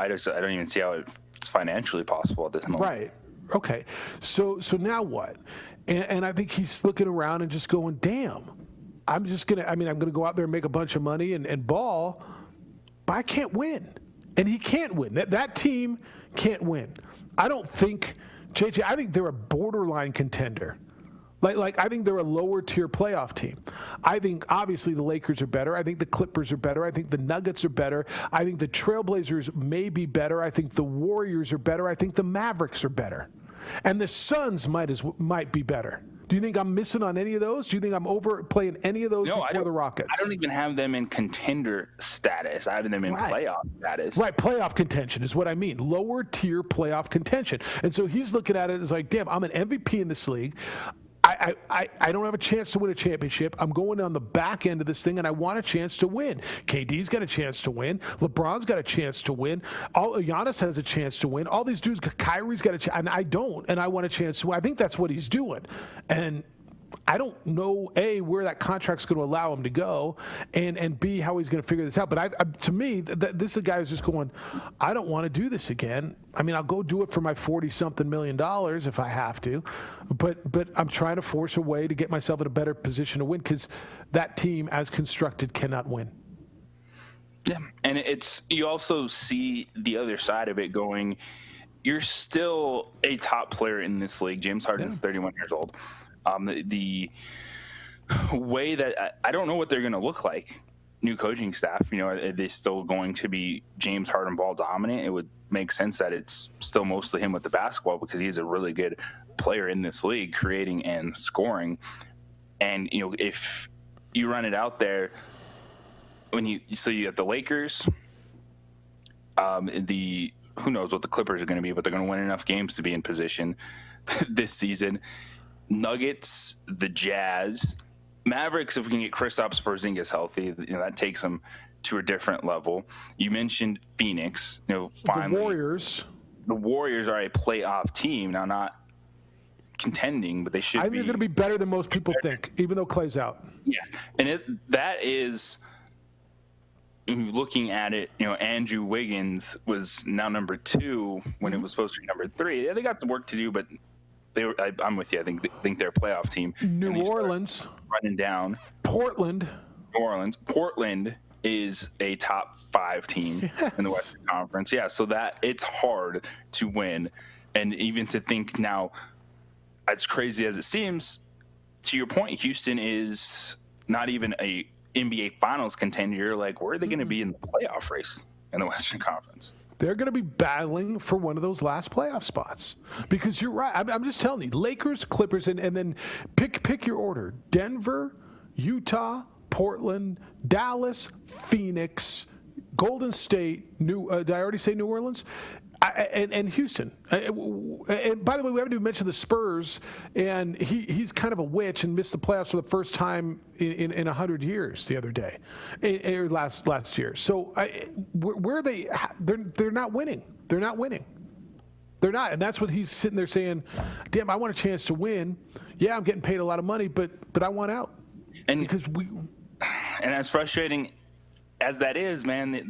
even see how it's financially possible at this moment. Right. Okay. So now what? And I think he's looking around and just going, damn, I'm going to go out there and make a bunch of money and ball, but I can't win. And he can't win. That team can't win. I don't think, JJ, I think they're a borderline contender. Like I think they're a lower tier playoff team. I think obviously the Lakers are better. I think the Clippers are better. I think the Nuggets are better. I think the Trailblazers may be better. I think the Warriors are better. I think the Mavericks are better. And the Suns might be better. Do you think I'm missing on any of those? Do you think I'm overplaying any of those before the Rockets? I don't even have them in contender status. I have them in playoff status. Right, playoff contention is what I mean. Lower tier playoff contention. And so he's looking at it as like, damn, I'm an MVP in this league. I don't have a chance to win a championship. I'm going on the back end of this thing, and I want a chance to win. KD's got a chance to win. LeBron's got a chance to win. Giannis has a chance to win. All these dudes, Kyrie's got a chance, and I don't, and I want a chance to win. I think that's what he's doing. And I don't know, A, where that contract's going to allow him to go, and B, how he's going to figure this out. But to me, this is a guy who's just going, I don't want to do this again. I mean, I'll go do it for my $40-something million if I have to, but I'm trying to force a way to get myself in a better position to win because that team, as constructed, cannot win. Yeah, and you also see the other side of it going, you're still a top player in this league. James Harden's 31 years old. The way that I don't know what they're going to look like, new coaching staff, are they still going to be James Harden ball dominant? It would make sense that it's still mostly him with the basketball because he's a really good player in this league, creating and scoring. And, if you run it out there, you have the Lakers, who knows what the Clippers are going to be, but they're going to win enough games to be in position this season. Nuggets, the Jazz, Mavericks, if we can get Kristaps Porzingis healthy, that takes them to a different level. You mentioned Phoenix, finally. The Warriors. The Warriors are a playoff team. Now, not contending, but they should be. I think they're going to be better than most people think, even though Clay's out. Yeah, and that is, looking at it, Andrew Wiggins was now number 2 when it was supposed to be number 3. Yeah, they got some work to do, but I'm with you. I think they're a playoff team. New Orleans running down. Portland. New Orleans. Portland is a top 5 team in the Western Conference. Yeah, so that it's hard to win, and even to think now, as crazy as it seems, to your point, Houston is not even a NBA Finals contender. You're like, where are they going to be in the playoff race in the Western Conference? They're going to be battling for one of those last playoff spots. Because you're right. I'm just telling you, Lakers, Clippers, and then pick your order. Denver, Utah, Portland, Dallas, Phoenix, Golden State, did I already say New Orleans? And Houston. And by the way, we haven't even mentioned the Spurs, and he's kind of a witch and missed the playoffs for the first time in 100 years the other day, or last year. So where are they? They're not winning. They're not winning. They're not, and that's what he's sitting there saying. Damn, I want a chance to win. Yeah, I'm getting paid a lot of money, but I want out. And because and as frustrating as that is, man,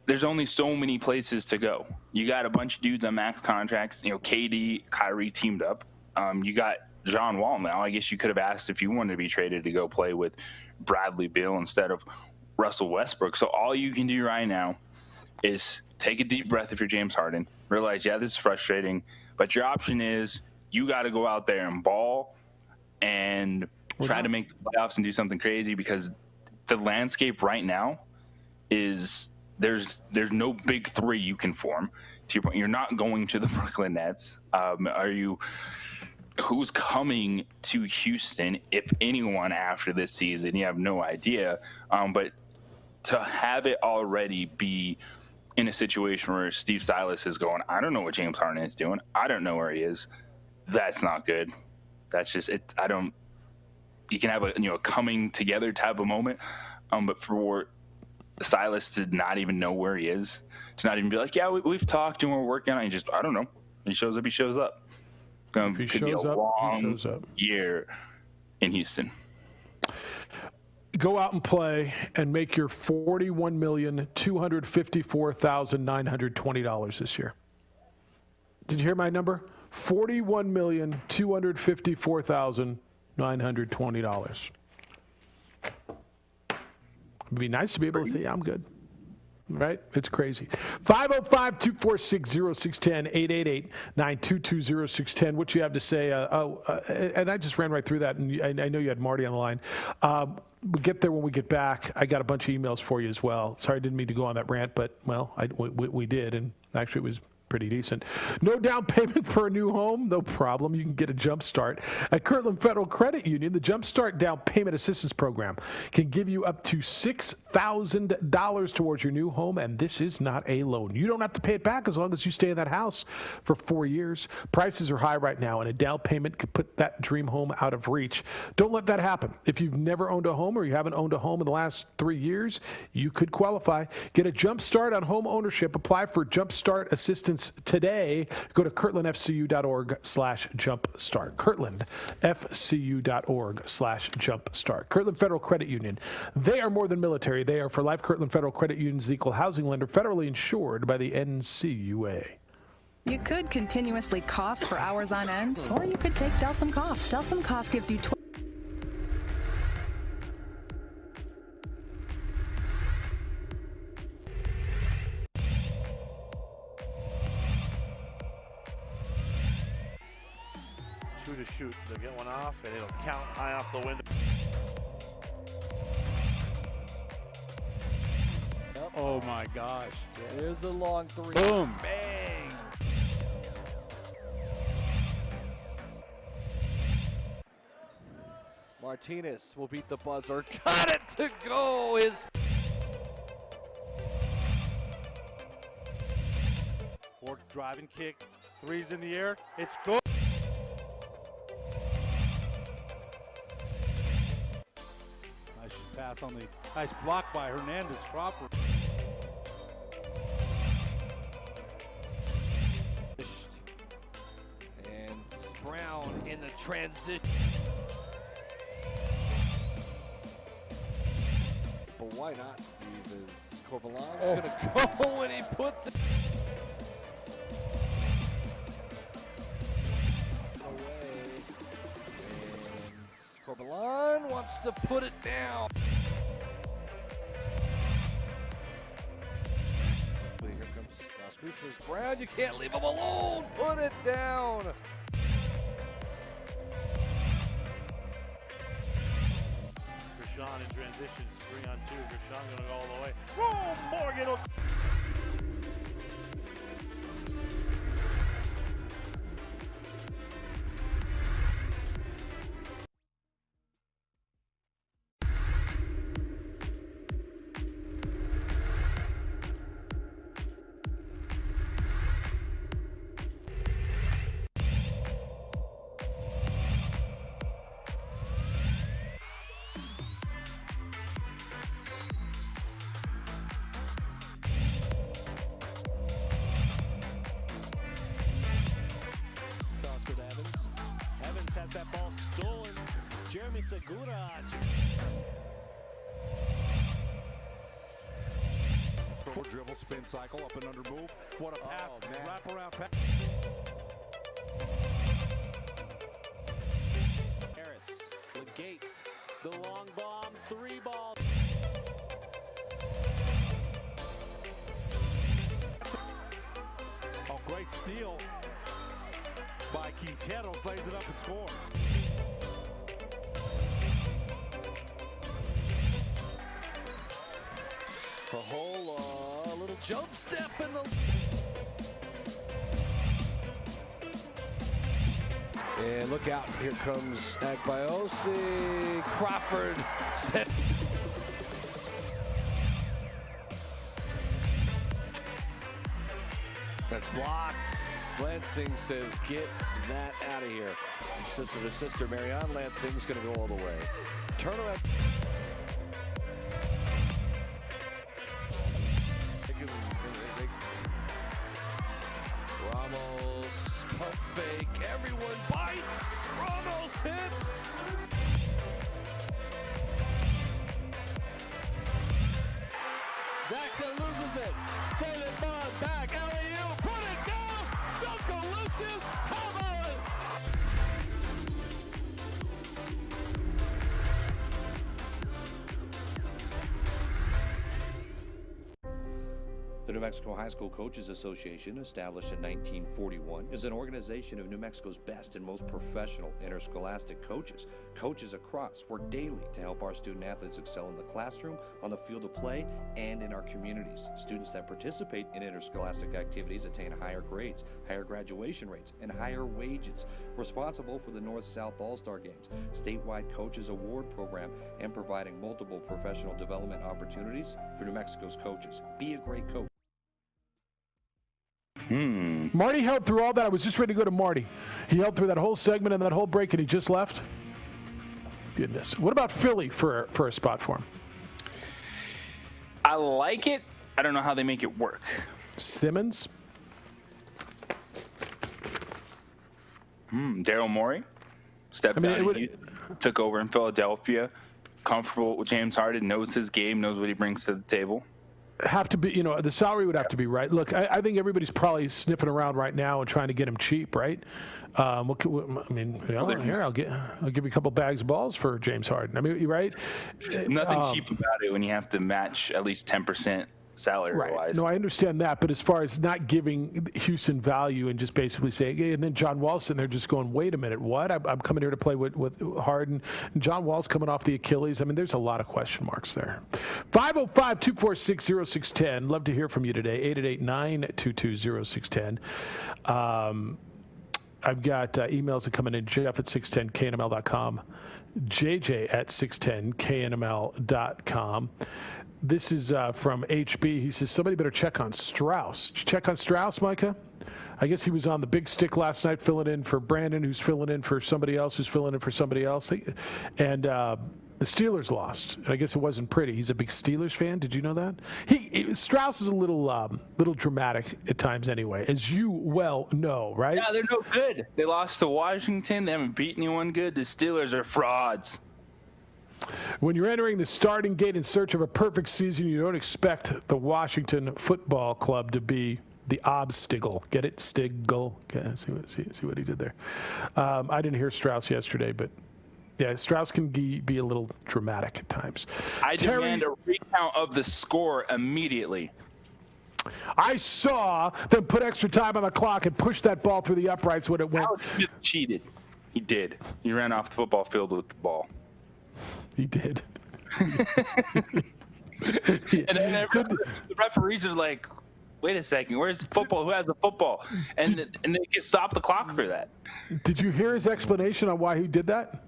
there's only so many places to go. You got a bunch of dudes on max contracts. KD, Kyrie teamed up. You got John Wall now. I guess you could have asked if you wanted to be traded to go play with Bradley Beal instead of Russell Westbrook. So all you can do right now is take a deep breath if you're James Harden. Realize, yeah, this is frustrating, but your option is you got to go out there and ball and try to make the playoffs and do something crazy, because the landscape right now is – there's no big 3 you can form. To your point, you're not going to the Brooklyn Nets. Who's coming to Houston, if anyone, after this season? You have no idea. But to have it already be in a situation where Steve Silas is going, I don't know what James Harden is doing. I don't know where he is. That's not good. That's just it. You can have a coming together type of moment, but for Silas to not even know where he is, to not even be like, yeah, we've talked and we're working on it. I don't know. He shows up, he shows up. If he shows up, long he shows up. Year in Houston. Go out and play and make your $41,254,920 this year. Did you hear my number? $41,254,920. It'd be nice to be able to say, yeah, I'm good. Right? It's crazy. 505-246-0610, 888-922-0610. What you have to say. And I just ran right through that, and I know you had Marty on the line. We'll get there when we get back. I got a bunch of emails for you as well. Sorry, I didn't mean to go on that rant, but, well, we did, and actually it was pretty decent. No down payment for a new home? No problem. You can get a jump start. At Kirtland Federal Credit Union, the Jump Start Down Payment Assistance Program can give you up to $6,000 towards your new home, and this is not a loan. You don't have to pay it back as long as you stay in that house for 4 years. Prices are high right now, and a down payment could put that dream home out of reach. Don't let that happen. If you've never owned a home or you haven't owned a home in the last 3 years, you could qualify. Get a jump start on home ownership. Apply for Jump Start assistance today. Go to kirtlandfcu.org/jumpstart. kirtlandfcu.org/jumpstart. Kirtland Federal Credit Union. They are more than military. They are for life. Kirtland Federal Credit Union is the equal housing lender, federally insured by the NCUA. You could continuously cough for hours on end, or you could take Delsum Cough. Delsum Cough gives you To shoot. They'll get one off, and it'll count high off the window. Oh my gosh. There's the long three. Boom. Bang. Martinez will beat the buzzer. Got it to go. His Or driving kick. Three's in the air. It's good. Nice pass on the nice block by Hernandez Crawford. And Brown in the transition. But why not, Steve? Is Corbalan's going to go and he puts it away. And Corbalan wants to put it down. Here comes Las Brown. You can't leave him alone. Put it down. Gershon in transition. 3-on-2. Gershon going to go all the way. Oh, Morgan. That ball stolen. Jeremy Segura. Over dribble, spin cycle, up and under move. What a pass, wrap around pass. Harris, Legate, the long bomb, 3 ball. Oh, great steal by Quinteros, lays it up and scores. A little jump step in the... And look out, here comes Agbayosi. Crawford set. That's blocked. Lansing says, get that out of here. Sister to sister, Marianne Lansing's going to go all the way. Turnaround. Ramos, pump fake. Everyone bites. Ramos hits. Jackson loses it. Taylor Bond back. LAU. Put it down. Dunkalicious. How about it? The New Mexico High School Coaches Association, established in 1941, is an organization of New Mexico's best and most professional interscholastic coaches. Coaches across work daily to help our student athletes excel in the classroom, on the field of play, and in our communities. Students that participate in interscholastic activities attain higher grades, higher graduation rates, and higher wages. Responsible for the North-South All-Star Games, statewide Coaches Award Program, and providing multiple professional development opportunities for New Mexico's coaches. Be a great coach. Marty held through all that. I was just ready to go to Marty. He held through that whole segment and that whole break, and he just left. Goodness. What about Philly for a spot for him? I like it. I don't know how they make it work. Simmons? Daryl Morey stepped down. He took over in Philadelphia. Comfortable with James Harden, knows his game, knows what he brings to the table. Have to be, the salary would have to be right. Look, I think everybody's probably sniffing around right now and trying to get him cheap, right? Here I'll give you a couple bags of balls for James Harden. I mean, right? Nothing cheap about it when you have to match at least 10% salary-wise. Right. No, I understand that, but as far as not giving Houston value and just basically saying, and then John Wall's sitting there just going, wait a minute, what? I'm coming here to play with Harden. And John Wall's coming off the Achilles. I mean, there's a lot of question marks there. 505-246-0610. Love to hear from you today. 888-922-0610. I've got emails that coming in. Jeff at 610knml.com. JJ at 610knml.com. This is from HB. He says, somebody better check on Strauss. Did you check on Strauss, Micah? I guess he was on the big stick last night filling in for Brandon, who's filling in for somebody else, who's filling in for somebody else. And the Steelers lost. I guess it wasn't pretty. He's a big Steelers fan. Did you know that? Strauss is a little dramatic at times anyway, as you well know, right? Yeah, they're no good. They lost to Washington. They haven't beat anyone good. The Steelers are frauds. When you're entering the starting gate in search of a perfect season, you don't expect the Washington Football Club to be the obstacle. Get it? Stiggle. Okay, see what he did there. I didn't hear Strauss yesterday, but yeah, Strauss can be a little dramatic at times. I demand a recount of the score immediately. I saw them put extra time on the clock and push that ball through the uprights when it went. Alex Smith cheated. He did. He ran off the football field with the ball. He did. And then the referees are like, wait a second, where's the football? Who has the football? And they can stop the clock for that. Did you hear his explanation on why he did that?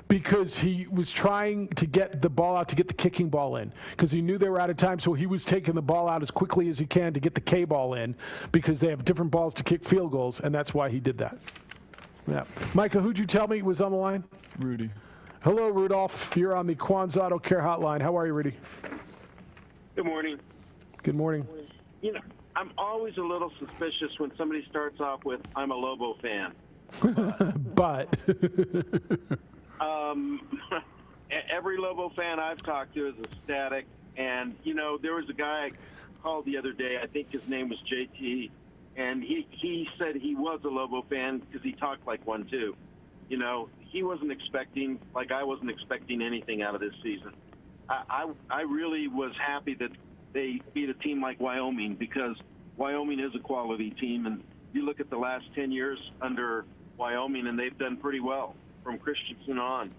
Because he was trying to get the ball out to get the kicking ball in, because he knew they were out of time, so he was taking the ball out as quickly as he can to get the K ball in, because they have different balls to kick field goals, and that's why he did that. Yeah. Micah, who'd you tell me was on the line? Rudy. Hello, Rudolph. You're on the Quan's Auto Care Hotline. How are you, Rudy? Good morning. Good morning. I'm always a little suspicious when somebody starts off with, I'm a Lobo fan. But every Lobo fan I've talked to is ecstatic. And, there was a guy I called the other day, I think his name was JT, and he said he was a Lobo fan because he talked like one too. He wasn't expecting, like I wasn't expecting anything out of this season. I really was happy that they beat a team like Wyoming, because Wyoming is a quality team, and you look at the last 10 years under Wyoming, and they've done pretty well from Christensen on.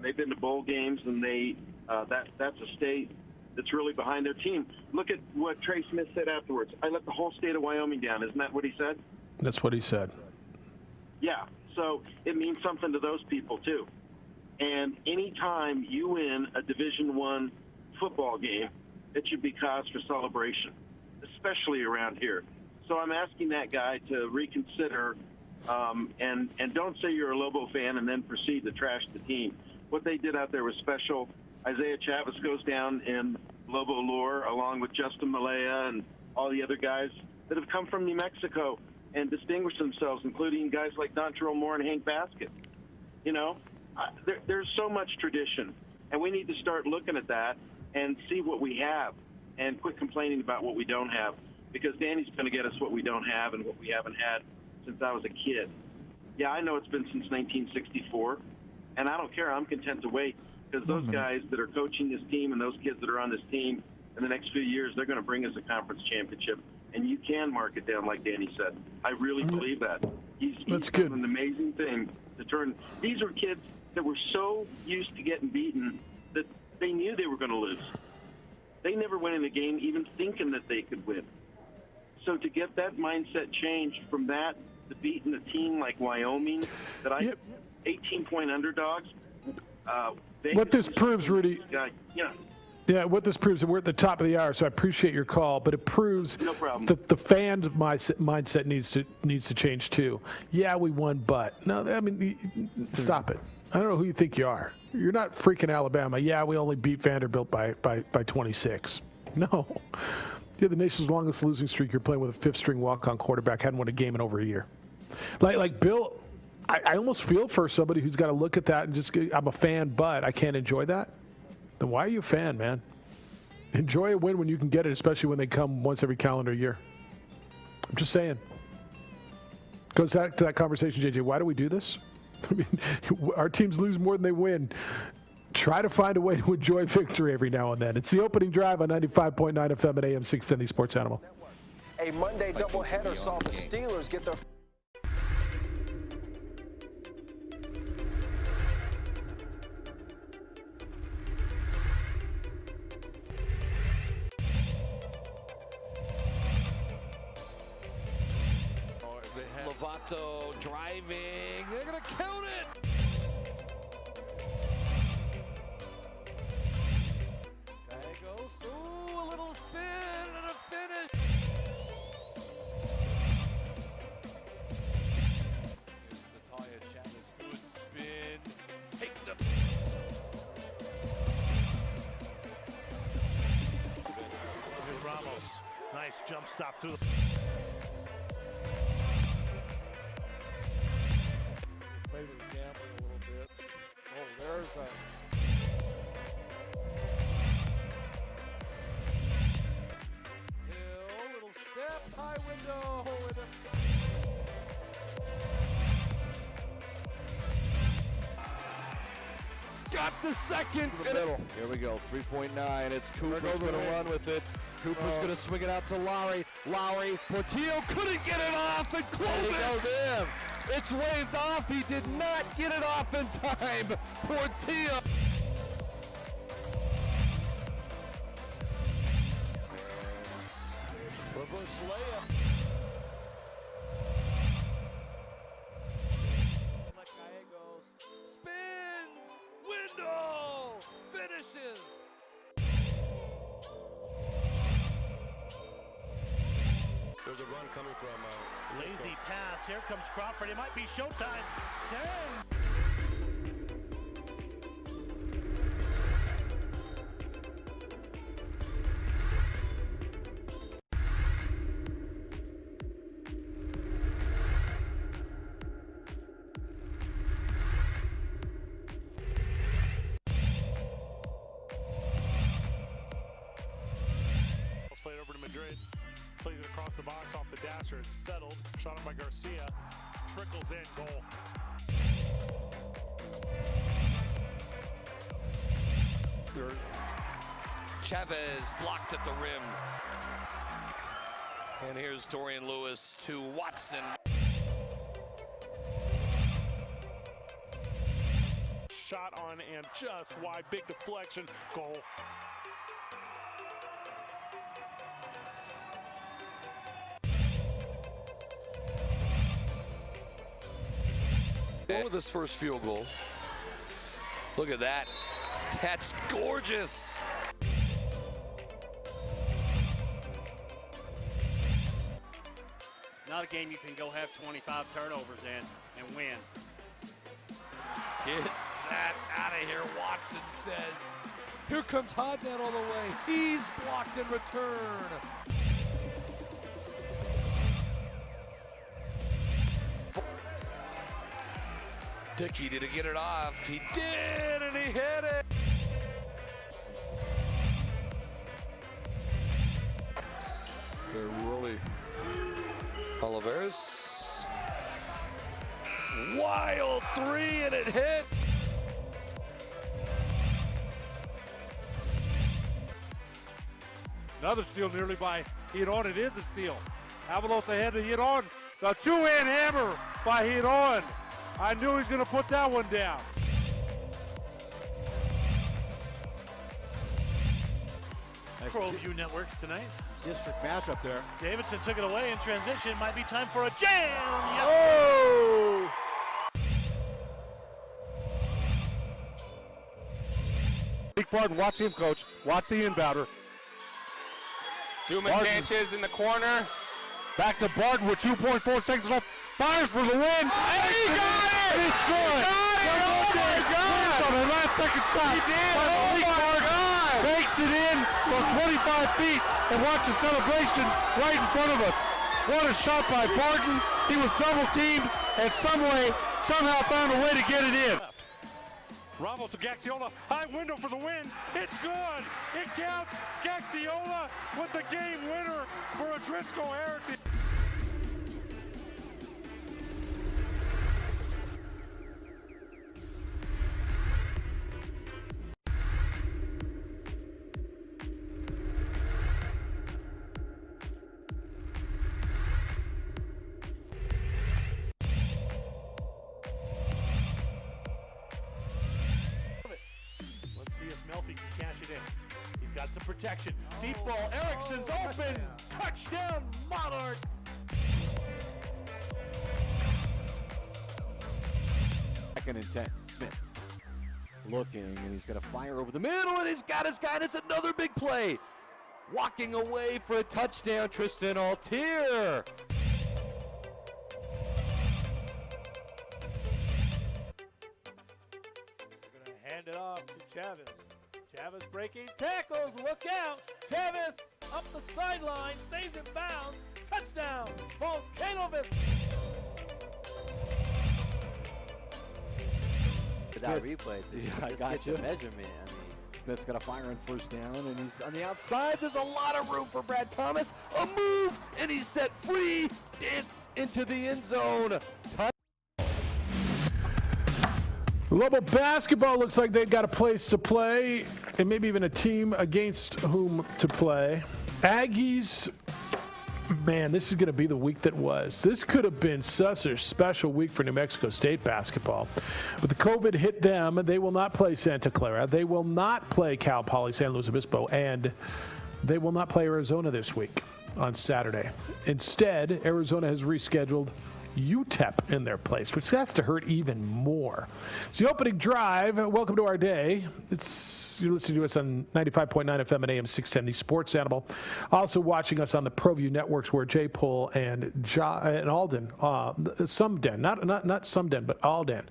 They've been to bowl games, and that's a state that's really behind their team. Look at what Trey Smith said afterwards. I let the whole state of Wyoming down. Isn't that what he said? That's what he said. Yeah, so it means something to those people too. And anytime you win a Division I football game, it should be cause for celebration, especially around here. So I'm asking that guy to reconsider, and don't say you're a Lobo fan and then proceed to trash the team. What they did out there was special. Isaiah Chavez goes down in Lobo lore, along with Justin Malaya and all the other guys that have come from New Mexico and distinguished themselves, including guys like Dontrell Moore and Hank Baskett. There's so much tradition, and we need to start looking at that and see what we have and quit complaining about what we don't have, because Danny's going to get us what we don't have and what we haven't had since I was a kid. Yeah, I know it's been since 1964, and I don't care. I'm content to wait, because those guys that are coaching this team and those kids that are on this team in the next few years, they're going to bring us a conference championship, and you can mark it down like Danny said. I really believe that. He's done an amazing thing to turn. These are kids that were so used to getting beaten that they knew they were going to lose. They never went in the game even thinking that they could win. So to get that mindset changed from that to beating a team like Wyoming, 18-point underdogs. What this proves, Rudy. Yeah, what this proves, and we're at the top of the hour, so I appreciate your call, but it proves that the fan mindset needs to change too. Yeah, we won, but no, I mean, stop it. I don't know who you think you are. You're not freaking Alabama. Yeah, we only beat Vanderbilt by 26. No. You're the nation's longest losing streak. You're playing with a fifth-string walk-on quarterback. Hadn't won a game in over a year. Like Bill, I almost feel for somebody who's got to look at that and just, I'm a fan, but I can't enjoy that. Then why are you a fan, man? Enjoy a win when you can get it, especially when they come once every calendar year. I'm just saying. Goes back to that conversation, JJ. Why do we do this? I mean, our teams lose more than they win. Try to find a way to enjoy victory every now and then. It's the opening drive on 95.9 FM and AM 610, the Sports Animal. A Monday doubleheader saw the Steelers get their... Lovato driving. They're going to count it. Ooh, a little spin and a finish. Here's Natalia Chavez. Good spin. Takes him. Here's Ramos. Nice jump stop through the... Maybe gambling a little bit. Oh, there's that. High window. Got the second. To the middle. Here we go. 3.9. It's Cooper's going to run with it. Cooper's going to swing it out to Lowry. Lowry. Portillo couldn't get it off, and Clovis goes in. It's waved off. He did not get it off in time. Portillo. Reverse layup. Gallegos spins, window, finishes. There's a run coming from lazy pass. Here comes Crawford. It might be showtime. Played over to Madrid. Plays it across the box off the dasher. It's settled. Shot on by Garcia. Trickles in. Goal. Chavez blocked at the rim. And here's Dorian Lewis to Watson. Shot on and just wide. Big deflection. Goal. With his first field goal. Look at that. That's gorgeous. Not a game you can go have 25 turnovers in and win. Get that out of here, Watson says. Here comes Hodnett all the way. He's blocked in return. Dickey, did he get it off? He did, and he hit it. They're really... Oliveras. Wild three, and it hit. Another steal nearly by Hidon. It is a steal. Avalos ahead to Hidon. The two-hand hammer by Hidon. I knew he was going to put that one down. Nice ProView Networks tonight. District matchup there. Davidson took it away in transition. Might be time for a jam. Yes. Oh! Nick Barton, watch him, coach. Watch the inbounder. Dumas Sanchez in the corner. Back to Barton with 2.4 seconds left. Fires for the win. And he got it! And he scored. Oh my God! On the last second shot. He did. Oh my God! Bakes it in from 25 feet and watch the celebration right in front of us. What a shot by Barton. He was double teamed and somehow found a way to get it in. Ramos to Gaxiola, high window for the win. It's good. It counts. Gaxiola with the game winner for a Driscoll Heritage. Melfi can cash it in. He's got some protection. Deep ball. Erickson's open. Touchdown, Monarchs. Second and 10. Smith looking, and he's going to fire over the middle, and he's got his guy. And it's another big play. Walking away for a touchdown, Tristan Altier. Hand it off to Chavez. Chavez breaking tackles. Look out. Chavez up the sideline. Stays in bounds. Touchdown. Volcanovic. That replay, I got you. Measurement. I mean, Smith's got a fire on first down, and he's on the outside. There's a lot of room for Brad Thomas. A move, and he's set free. Dance into the end zone. Lobo basketball looks like they've got a place to play and maybe even a team against whom to play. Aggies, man, this is going to be the week that was. This could have been such a special week for New Mexico State basketball. But the COVID hit them. They will not play Santa Clara. They will not play Cal Poly San Luis Obispo. And they will not play Arizona this week on Saturday. Instead, Arizona has rescheduled UTEP in their place, which has to hurt even more. It's the opening drive. Welcome to our day. You're listening to us on 95.9 FM and AM 610, the Sports Animal. Also watching us on the ProView networks where Jay Pohl and Alden, Sumden, not Sumden, but Alden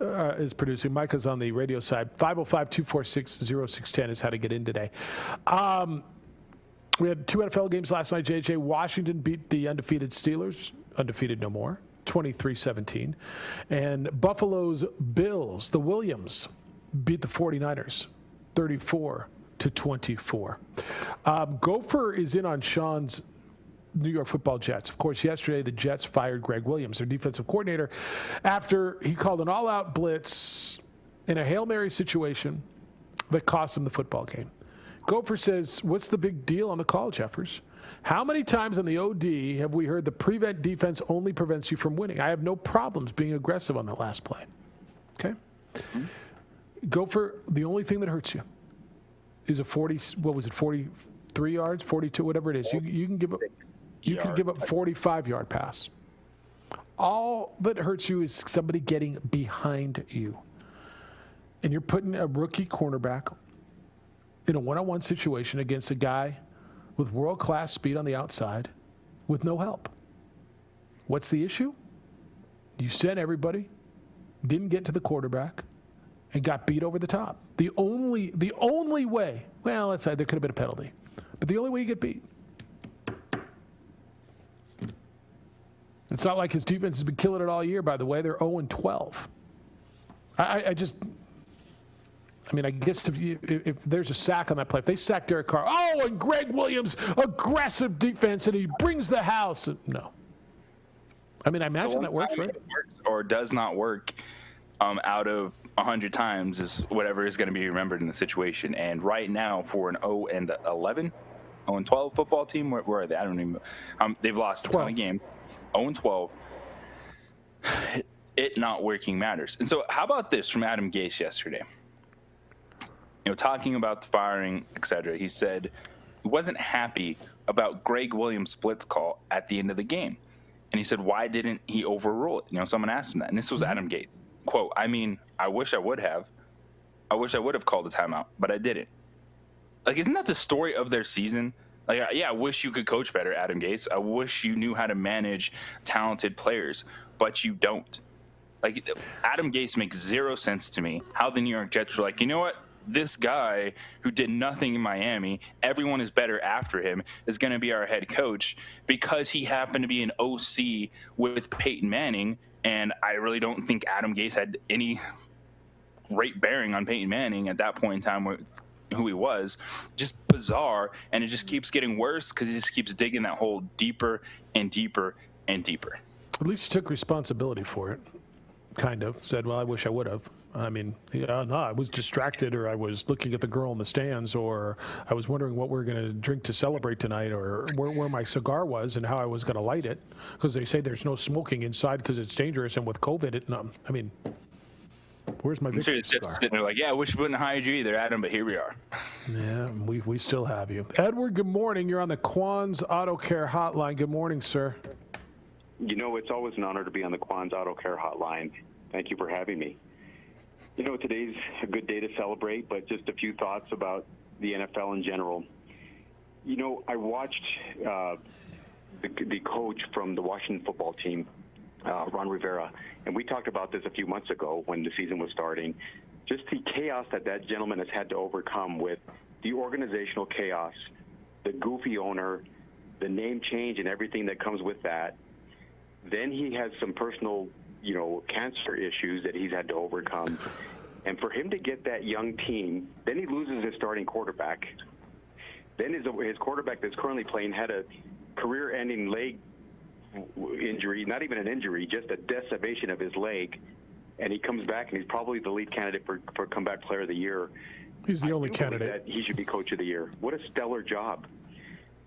is producing. Micah's on the radio side. 505-246-0610 is how to get in today. We had two NFL games last night. JJ, Washington beat the undefeated Steelers. Undefeated no more, 23-17. And Buffalo's Bills, the Williams, beat the 49ers, 34-24. Gopher is in on Sean's New York Football Jets. Of course, yesterday the Jets fired Greg Williams, their defensive coordinator, after he called an all-out blitz in a Hail Mary situation that cost him the football game. Gopher says, what's the big deal on the call, Jeffers? How many times on the OD have we heard the prevent defense only prevents you from winning? I have no problems being aggressive on that last play. Okay? Gopher, the only thing that hurts you is a 43 yards, 42, whatever it is. You can give up a 45-yard pass. All that hurts you is somebody getting behind you. And you're putting a rookie cornerback in a one-on-one situation against a guy with world-class speed on the outside with no help. What's the issue? You sent everybody, didn't get to the quarterback, and got beat over the top. The only way, well, let's say there could have been a penalty, but the only way you get beat. It's not like his defense has been killing it all year, by the way. They're 0-12. I guess if there's a sack on that play, if they sack Derek Carr, and Greg Williams, aggressive defense, and he brings the house. No. I imagine that works, right? Works or does not work out of 100 times is whatever is going to be remembered in the situation. And right now, for an 0-11, 0-12 football team. Where are they? I don't even. They've lost 12. A ton of games. 0-12. It not working matters. And so, how about this from Adam Gase yesterday? Talking about the firing, etc. He said he wasn't happy about Greg Williams' blitz call at the end of the game. And he said, why didn't he overrule it? Someone asked him that. And this was Adam Gase. Quote, I mean, I wish I would have. I wish I would have called a timeout, but I didn't. Like, isn't that the story of their season? Like, yeah, I wish you could coach better, Adam Gase. I wish you knew how to manage talented players, but you don't. Like, Adam Gase makes zero sense to me. How the New York Jets were like, you know what? This guy who did nothing in Miami, everyone is better after him, is going to be our head coach because he happened to be an OC with Peyton Manning. And I really don't think Adam Gase had any great bearing on Peyton Manning at that point in time with who he was. Just bizarre. And it just keeps getting worse because he just keeps digging that hole deeper and deeper and deeper. At least he took responsibility for it. Kind of. Said, well, I wish I would have. I mean, no, I was distracted, or I was looking at the girl in the stands, or I was wondering what we were going to drink to celebrate tonight, or where my cigar was and how I was going to light it, because they say there's no smoking inside because it's dangerous, and with COVID, I mean, where's my victory cigar? Sitting there like, yeah, I wish we wouldn't have hired you either, Adam, but here we are. Yeah, we still have you. Edward, good morning. You're on the Quan's Auto Care Hotline. Good morning, sir. It's always an honor to be on the Quan's Auto Care Hotline. Thank you for having me. Today's a good day to celebrate, but just a few thoughts about the NFL in general. I watched the coach from the Washington football team, Ron Rivera, and we talked about this a few months ago when the season was starting. Just the chaos that gentleman has had to overcome with the organizational chaos, the goofy owner, the name change and everything that comes with that. Then he has some personal cancer issues that he's had to overcome. And for him to get that young team, then he loses his starting quarterback. Then his quarterback that's currently playing had a career-ending leg injury, not even an injury, just a decimation of his leg. And he comes back, and he's probably the lead candidate for Comeback Player of the Year. He's the only candidate. That he should be Coach of the Year. What a stellar job.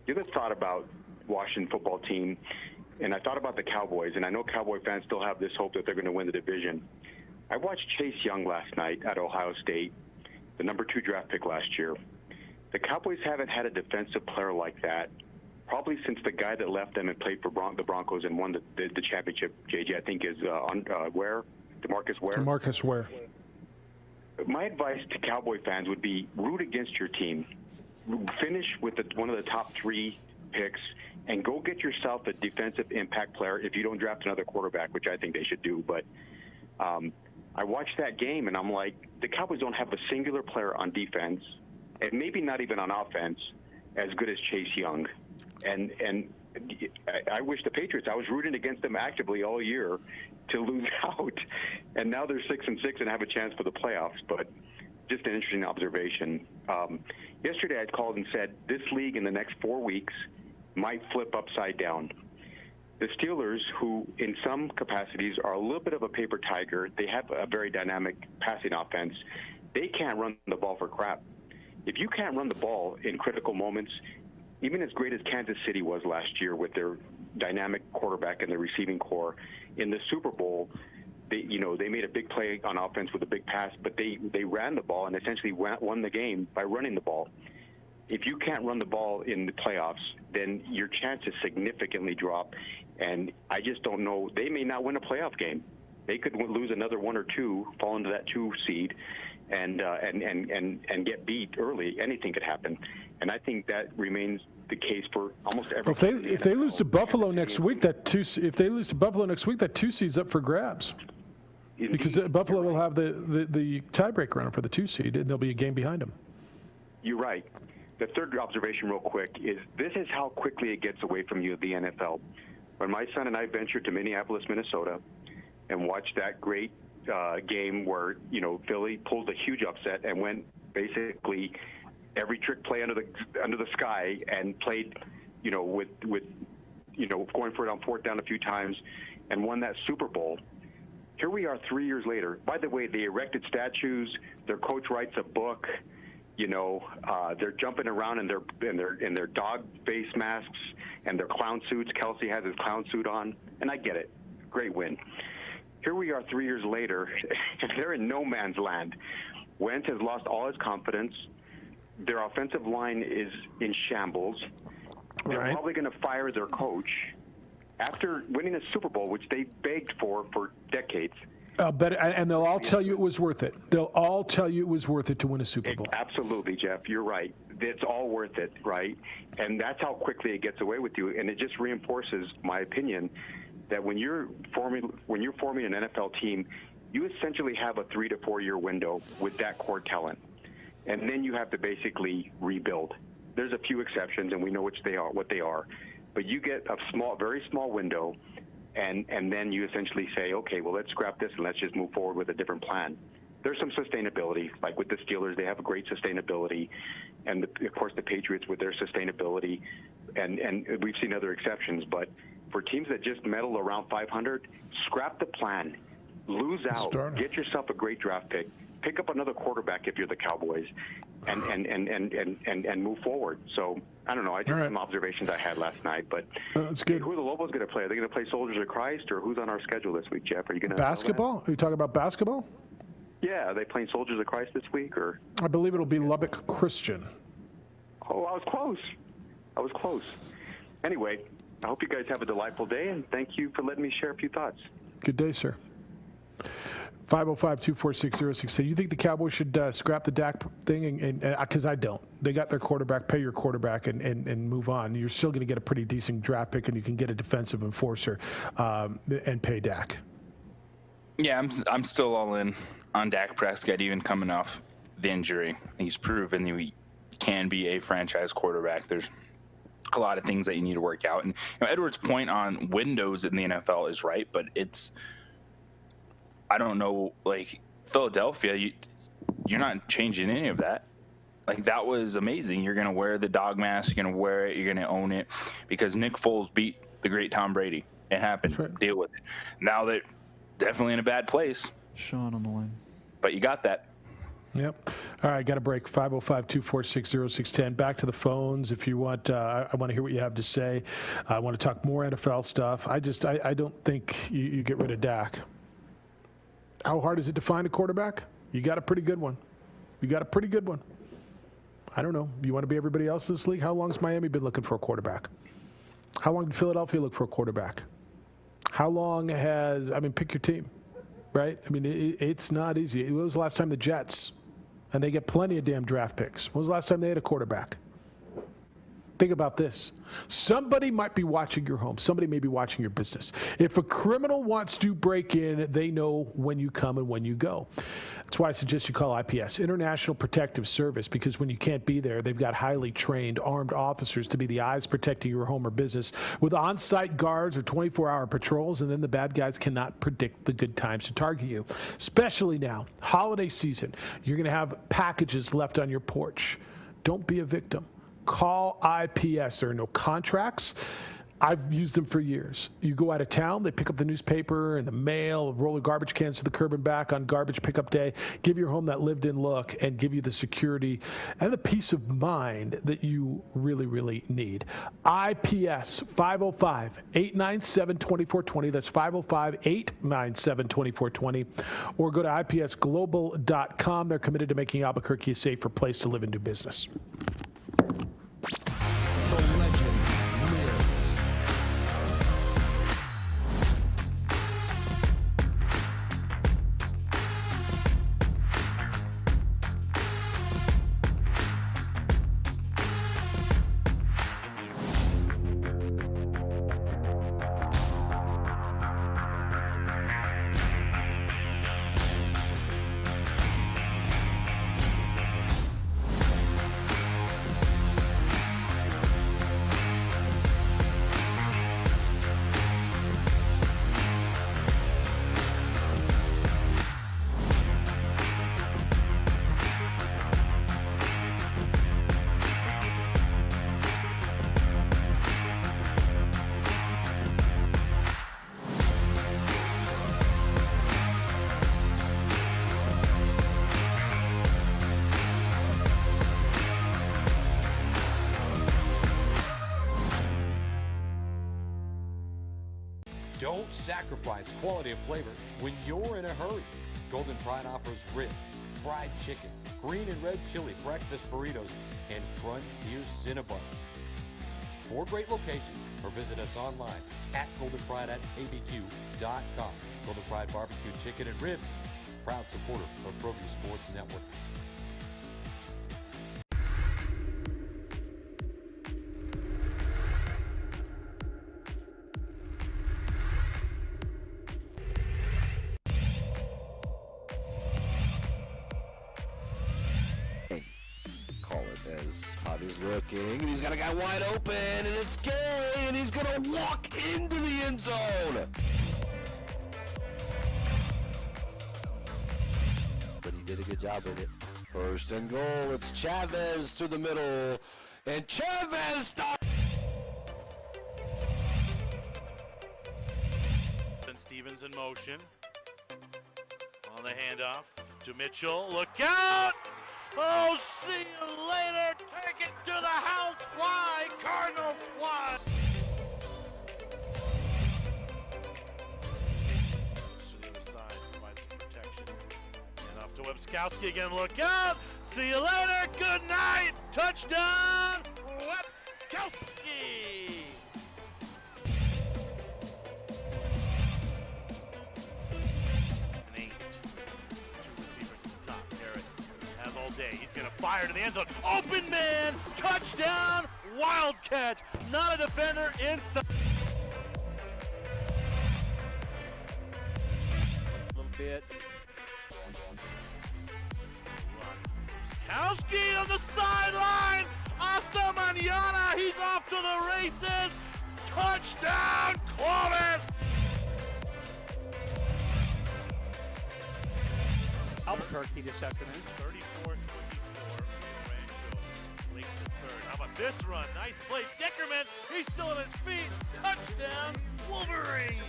The other thought about Washington football team, and I thought about the Cowboys, and I know Cowboy fans still have this hope that they're going to win the division. I watched Chase Young last night at Ohio State, the number 2 draft pick last year. The Cowboys haven't had a defensive player like that probably since the guy that left them and played for the Broncos and won the championship, JJ, I think is Ware, DeMarcus Ware. DeMarcus Ware. My advice to Cowboy fans would be root against your team. Finish with one of the top 3 picks and go get yourself a defensive impact player if you don't draft another quarterback, which I think they should do. But I watched that game, and I'm like, the Cowboys don't have a singular player on defense, and maybe not even on offense, as good as Chase Young. And I wish the Patriots, I was rooting against them actively all year to lose out. And now they're 6-6 and have a chance for the playoffs. But just an interesting observation. Yesterday I called and said this league in the next 4 weeks might flip upside down. The Steelers, who in some capacities are a little bit of a paper tiger, they have a very dynamic passing offense. They can't run the ball for crap. If you can't run the ball in critical moments, even as great as Kansas City was last year with their dynamic quarterback and their receiving core, in the Super Bowl, they made a big play on offense with a big pass, but they ran the ball and essentially won the game by running the ball. If you can't run the ball in the playoffs, then your chances significantly drop. And I just don't know. They may not win a playoff game. They could lose another 1 or 2, fall into that 2 seed, and get beat early. Anything could happen. And I think that remains the case for almost every. If they lose to Buffalo next week, that 2 seed's up for grabs. Indeed. Because Buffalo will have the tiebreaker round for the 2 seed, and there'll be a game behind them. You're right. The third observation real quick is this is how quickly it gets away from you, the NFL. When my son and I ventured to Minneapolis, Minnesota, and watched that great game where, Philly pulled a huge upset and went basically every trick play under the sky and played, with going for it on 4th down a few times and won that Super Bowl. Here we are 3 years later. By the way, they erected statues. Their coach writes a book. They're jumping around in their dog face masks and their clown suits. Kelsey has his clown suit on, and I get it. Great win. Here we are 3 years later, and they're in no man's land. Wentz has lost all his confidence. Their offensive line is in shambles. They're probably going to fire their coach after winning a Super Bowl, which they begged for decades. And they'll all tell you it was worth it. They'll all tell you it was worth it to win a Super Bowl. Absolutely, Jeff. You're right. It's all worth it, right? And that's how quickly it gets away with you. And it just reinforces my opinion that when you're forming an NFL team, you essentially have a 3 to 4 year window with that core talent, and then you have to basically rebuild. There's a few exceptions, and we know what they are, but you get a very small window. And then you essentially say, okay, well, let's scrap this and let's just move forward with a different plan. There's some sustainability, like with the Steelers, they have a great sustainability, and of course the Patriots with their sustainability, and we've seen other exceptions. But for teams that just medal around 500, scrap the plan, lose out, get yourself a great draft pick up another quarterback if you're the Cowboys, and move forward. So I don't know. I just some observations I had last night, but that's good. Who are the Lobos going to play? Are they going to play Soldiers of Christ, or who's on our schedule this week, Jeff? Are you going to basketball? Are you talking about basketball? Yeah, are they playing Soldiers of Christ this week, or? I believe it'll be Lubbock Christian. Oh, I was close. Anyway, I hope you guys have a delightful day, and thank you for letting me share a few thoughts. Good day, sir. 505-246-0610. You think the Cowboys should scrap the Dak thing? And because I don't. They got their quarterback, pay your quarterback, and move on. You're still going to get a pretty decent draft pick, and you can get a defensive enforcer and pay Dak. Yeah, I'm still all in on Dak Prescott, even coming off the injury. He's proven that he can be a franchise quarterback. There's a lot of things that you need to work out. And Edwards' point on windows in the NFL is right, but it's – I don't know, like Philadelphia, you're not changing any of that. Like, that was amazing. You're going to wear the dog mask. You're going to wear it. You're going to own it because Nick Foles beat the great Tom Brady. It happened. Right. Deal with it. Now they're definitely in a bad place. Sean on the line. But you got that. Yep. All right, got a break. 505-246-0610. Back to the phones if you want. I want to hear what you have to say. I want to talk more NFL stuff. I don't think you get rid of Dak. How hard is it to find a quarterback? You got a pretty good one. I don't know. You want to be everybody else in this league? How long's Miami been looking for a quarterback? How long did Philadelphia look for a quarterback? How long pick your team, right? I mean, it's not easy. When was the last time the Jets, and they get plenty of damn draft picks, when was the last time they had a quarterback? Think about this. Somebody might be watching your home. Somebody may be watching your business. If a criminal wants to break in, they know when you come and when you go. That's why I suggest you call IPS, International Protective Service, because when you can't be there, they've got highly trained armed officers to be the eyes protecting your home or business with on-site guards or 24-hour patrols, and then the bad guys cannot predict the good times to target you. Especially now, holiday season, you're going to have packages left on your porch. Don't be a victim. Call IPS. There are no contracts. I've used them for years. You go out of town, they pick up the newspaper and the mail, roll the garbage cans to the curb and back on garbage pickup day, give your home that lived-in look, and give you the security and the peace of mind that you really, really need. IPS, 505-897-2420. That's 505-897-2420. Or go to ipsglobal.com. They're committed to making Albuquerque a safer place to live and do business. Don't sacrifice quality of flavor when you're in a hurry. Golden Pride offers ribs, fried chicken, green and red chili breakfast burritos, and Frontier Cinnabons. 4 great locations, or visit us online at goldenpride@abq.com. Golden Pride Barbecue Chicken and Ribs, proud supporter of ProView Sports Network. Call it as Javi's looking, and he's got a guy wide open, and it's Gay, and he's gonna walk into the end zone. But he did a good job with it. First and goal, it's Chavez to the middle, and Chavez stops. And Stevens in motion. On the handoff to Mitchell. Look out! Oh, see you later. Take it to the house. Fly. Cardinals fly. To the other side. Provide some protection. And off to Webskowski again. Look out. See you later. Good night. Touchdown. Webskowski. All day. He's going to fire to the end zone. Open man! Touchdown! Wildcat! Not a defender inside. A little bit. Kowski on the sideline! Hasta mañana! He's off to the races! Touchdown! Clovis! Albuquerque this afternoon. 34-24. Rancho late in the third. How about this run? Nice play. Dickerman, he's still on his feet. Touchdown, Wolverine.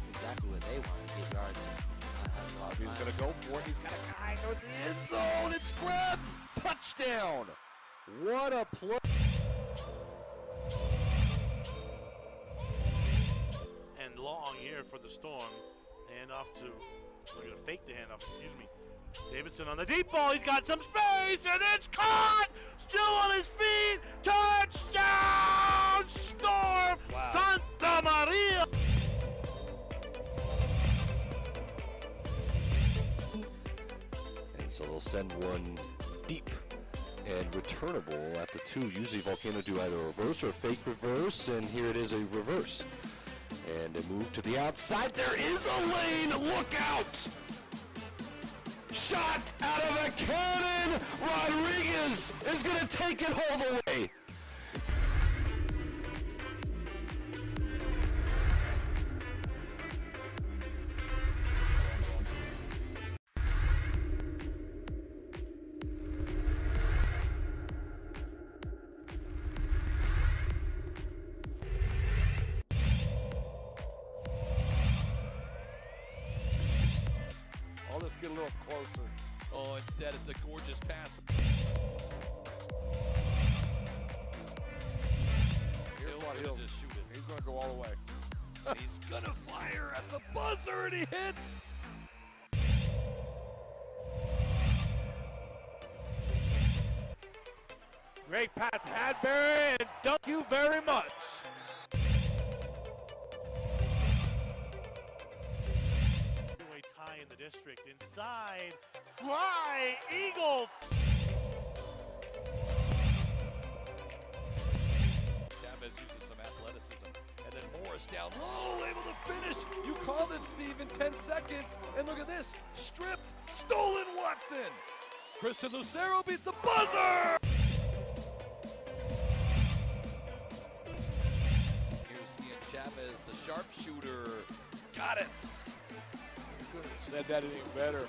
Exactly what they want to get yards. He's going to go for it. He's got a guy towards the end zone. It's Krebs. Touchdown. What a play. And long here for the Storm. Handoff to, we're going to fake the handoff, excuse me. Davidson on the deep ball. He's got some space, and it's caught. Still on his feet. Touchdown, Storm. Wow. Santa Maria. And so they'll send one deep and returnable at the 2. Usually Volcano do either a reverse or a fake reverse, and here it is a reverse. And a move to the outside. There is a lane. Look out! Shot out of a cannon. Rodriguez is going to take it all the way. Let's get a little closer. Oh, instead it's a gorgeous pass. Here's what he'll just shoot it. He's going to go all the way. He's going to fire at the buzzer, and he hits. Great pass, Hadbury, and thank you very much. Tie in the district. Inside. Fly. Eagle. Chavez uses some athleticism. And then Morris down low, able to finish. You called it, Steve, in 10 seconds. And look at this. Stripped. Stolen Watson. Christian Lucero beats the buzzer. Here's Ian Chavez, the sharpshooter. Got it. Said that anything better.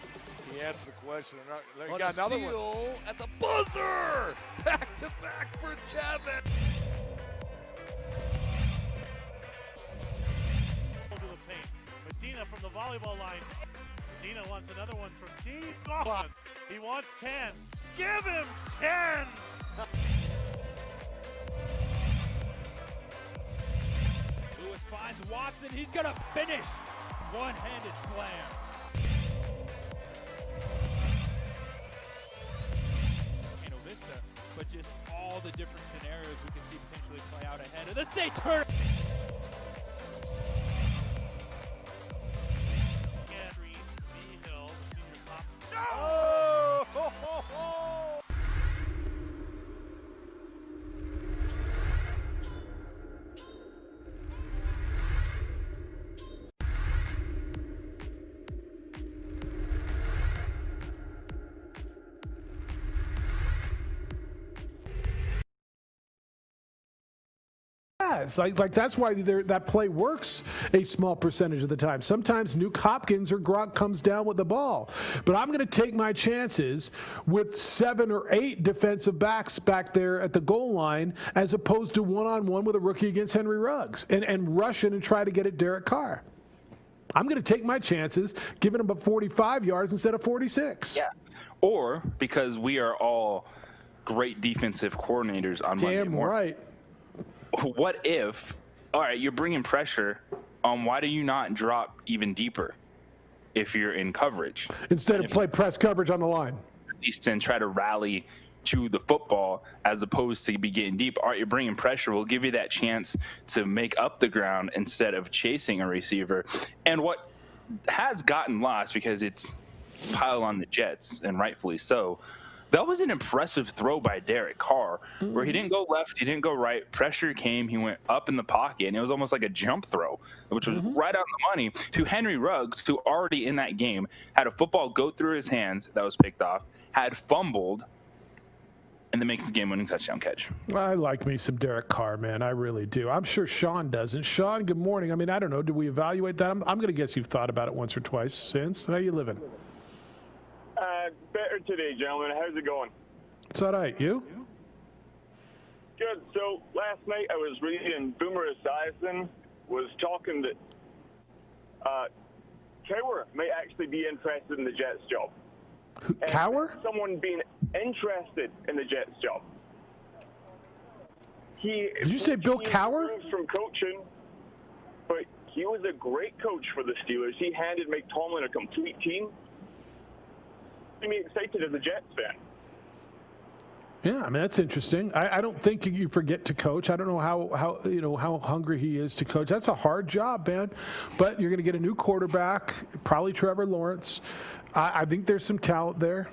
He answered the question. He On got a another steal one. at the buzzer. Back to back for Chavez. To the paint. Medina from the volleyball lines. Medina wants another one from deep. Oh, he wants 10. Give him 10. Watson. He's going to finish. One-handed slam. Vista, but just all the different scenarios we can see potentially play out ahead of the state tournament. It's like that's why that play works a small percentage of the time. Sometimes Nuke Hopkins or Gronk comes down with the ball. But I'm going to take my chances with 7 or 8 defensive backs back there at the goal line as opposed to one-on-one with a rookie against Henry Ruggs and rush in and try to get at Derek Carr. I'm going to take my chances giving him 45 yards instead of 46. Yeah. Or because we are all great defensive coordinators on Monday morning. Damn right. What if, all right, you're bringing pressure, why do you not drop even deeper if you're in coverage? Instead of play press coverage on the line. At least then try to rally to the football as opposed to be getting deep. All right, you're bringing pressure. We'll give you that chance to make up the ground instead of chasing a receiver. And what has gotten lost, because it's piled on the Jets, and rightfully so, that was an impressive throw by Derek Carr, where he didn't go left, he didn't go right. Pressure came, he went up in the pocket, and it was almost like a jump throw, which was right on the money to Henry Ruggs, who already in that game had a football go through his hands that was picked off, had fumbled, and then makes the game-winning touchdown catch. I like me some Derek Carr, man. I really do. I'm sure Sean doesn't. Sean, good morning. I mean, I don't know. Do we evaluate that? I'm going to guess you've thought about it once or twice since. How you living? Better today, gentlemen. How's it going? It's all right. You? Good. So last night I was reading Boomer Esiason was talking that Cowher may actually be interested in the Jets job. Cowher? Someone being interested in the Jets job. Did you say Bill Cowher? From coaching, but he was a great coach for the Steelers. He handed Mike Tomlin a complete team. I'm excited as a Jets fan. Yeah, I mean, that's interesting. I don't think you forget to coach. I don't know how hungry he is to coach. That's a hard job, man. But you're going to get a new quarterback, probably Trevor Lawrence. I think there's some talent there.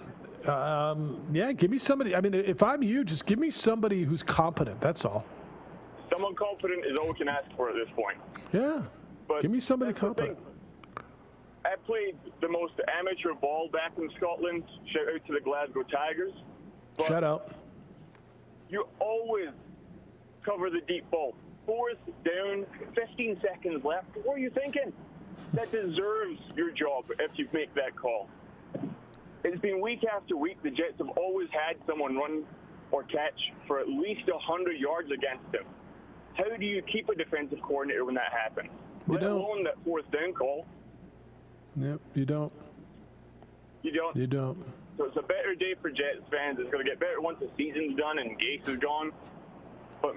Yeah, give me somebody. I mean, if I'm you, just give me somebody who's competent. That's all. Someone competent is all we can ask for at this point. Yeah, but give me somebody competent. I played the most amateur ball back in Scotland. Shout out to the Glasgow Tigers. Shout out. You always cover the deep ball. 4th down, 15 seconds left. What are you thinking? That deserves your job if you make that call. It's been week after week. The Jets have always had someone run or catch for at least 100 yards against them. How do you keep a defensive coordinator when that happens? Let alone that 4th down call. Yep, you don't. You don't? You don't. So it's a better day for Jets fans. It's going to get better once the season's done and Gase is gone. But,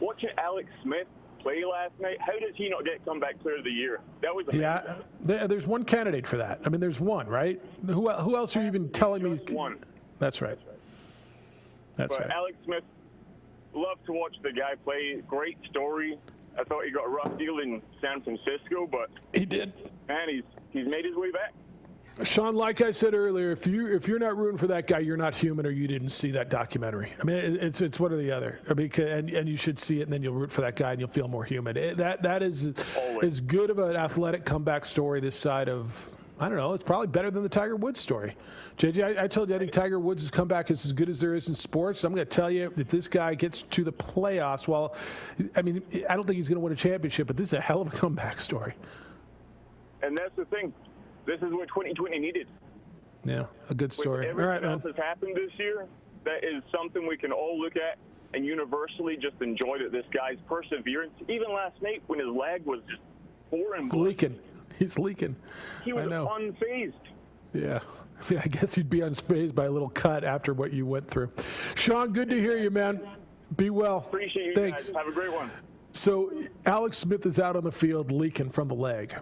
watching Alex Smith play last night, how does he not get comeback player of the year? That was amazing. Yeah, there's one candidate for that. I mean, there's one, right? Who else are you even telling me? One. That's right. That's right. Alex Smith, love to watch the guy play. Great story. I thought he got a rough deal in San Francisco, but he did. Man, he's made his way back. Sean, like I said earlier, if you're not rooting for that guy, you're not human, or you didn't see that documentary. I mean, it's one or the other. I mean, and you should see it, and then you'll root for that guy, and you'll feel more human. That is as good of an athletic comeback story this side of. I don't know. It's probably better than the Tiger Woods story. JJ, I told you I think Tiger Woods' comeback is as good as there is in sports. I'm going to tell you that this guy gets to the playoffs. Well, I mean, I don't think he's going to win a championship, but this is a hell of a comeback story. And that's the thing. This is what 2020 needed. Yeah, a good story. All right, man. Everything else has happened this year, that is something we can all look at and universally just enjoy that this guy's perseverance. Even last night when his leg was just pouring blood. Leaking. He's leaking. He was unfazed. Yeah. I guess you'd be unfazed by a little cut after what you went through. Sean, good to hear you, man. Be well. Appreciate you Thanks. guys. Have a great one. So Alex Smith is out on the field leaking from the leg.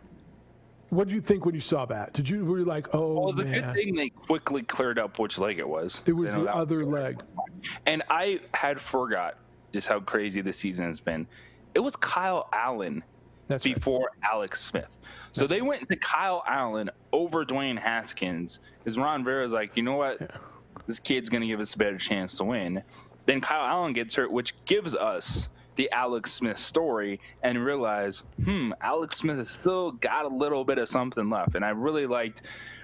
What did you think when you saw that? Were you like, oh, well, it was man. a good thing they quickly cleared up which leg it was. It was the other leg. And I had forgot just how crazy the season has been. It was Kyle Allen before Alex Smith. So they went to Kyle Allen over Dwayne Haskins because Ron Rivera's like, you know what? This kid's going to give us a better chance to win. Then Kyle Allen gets hurt, which gives us the Alex Smith story and realize, Alex Smith has still got a little bit of something left. And I really liked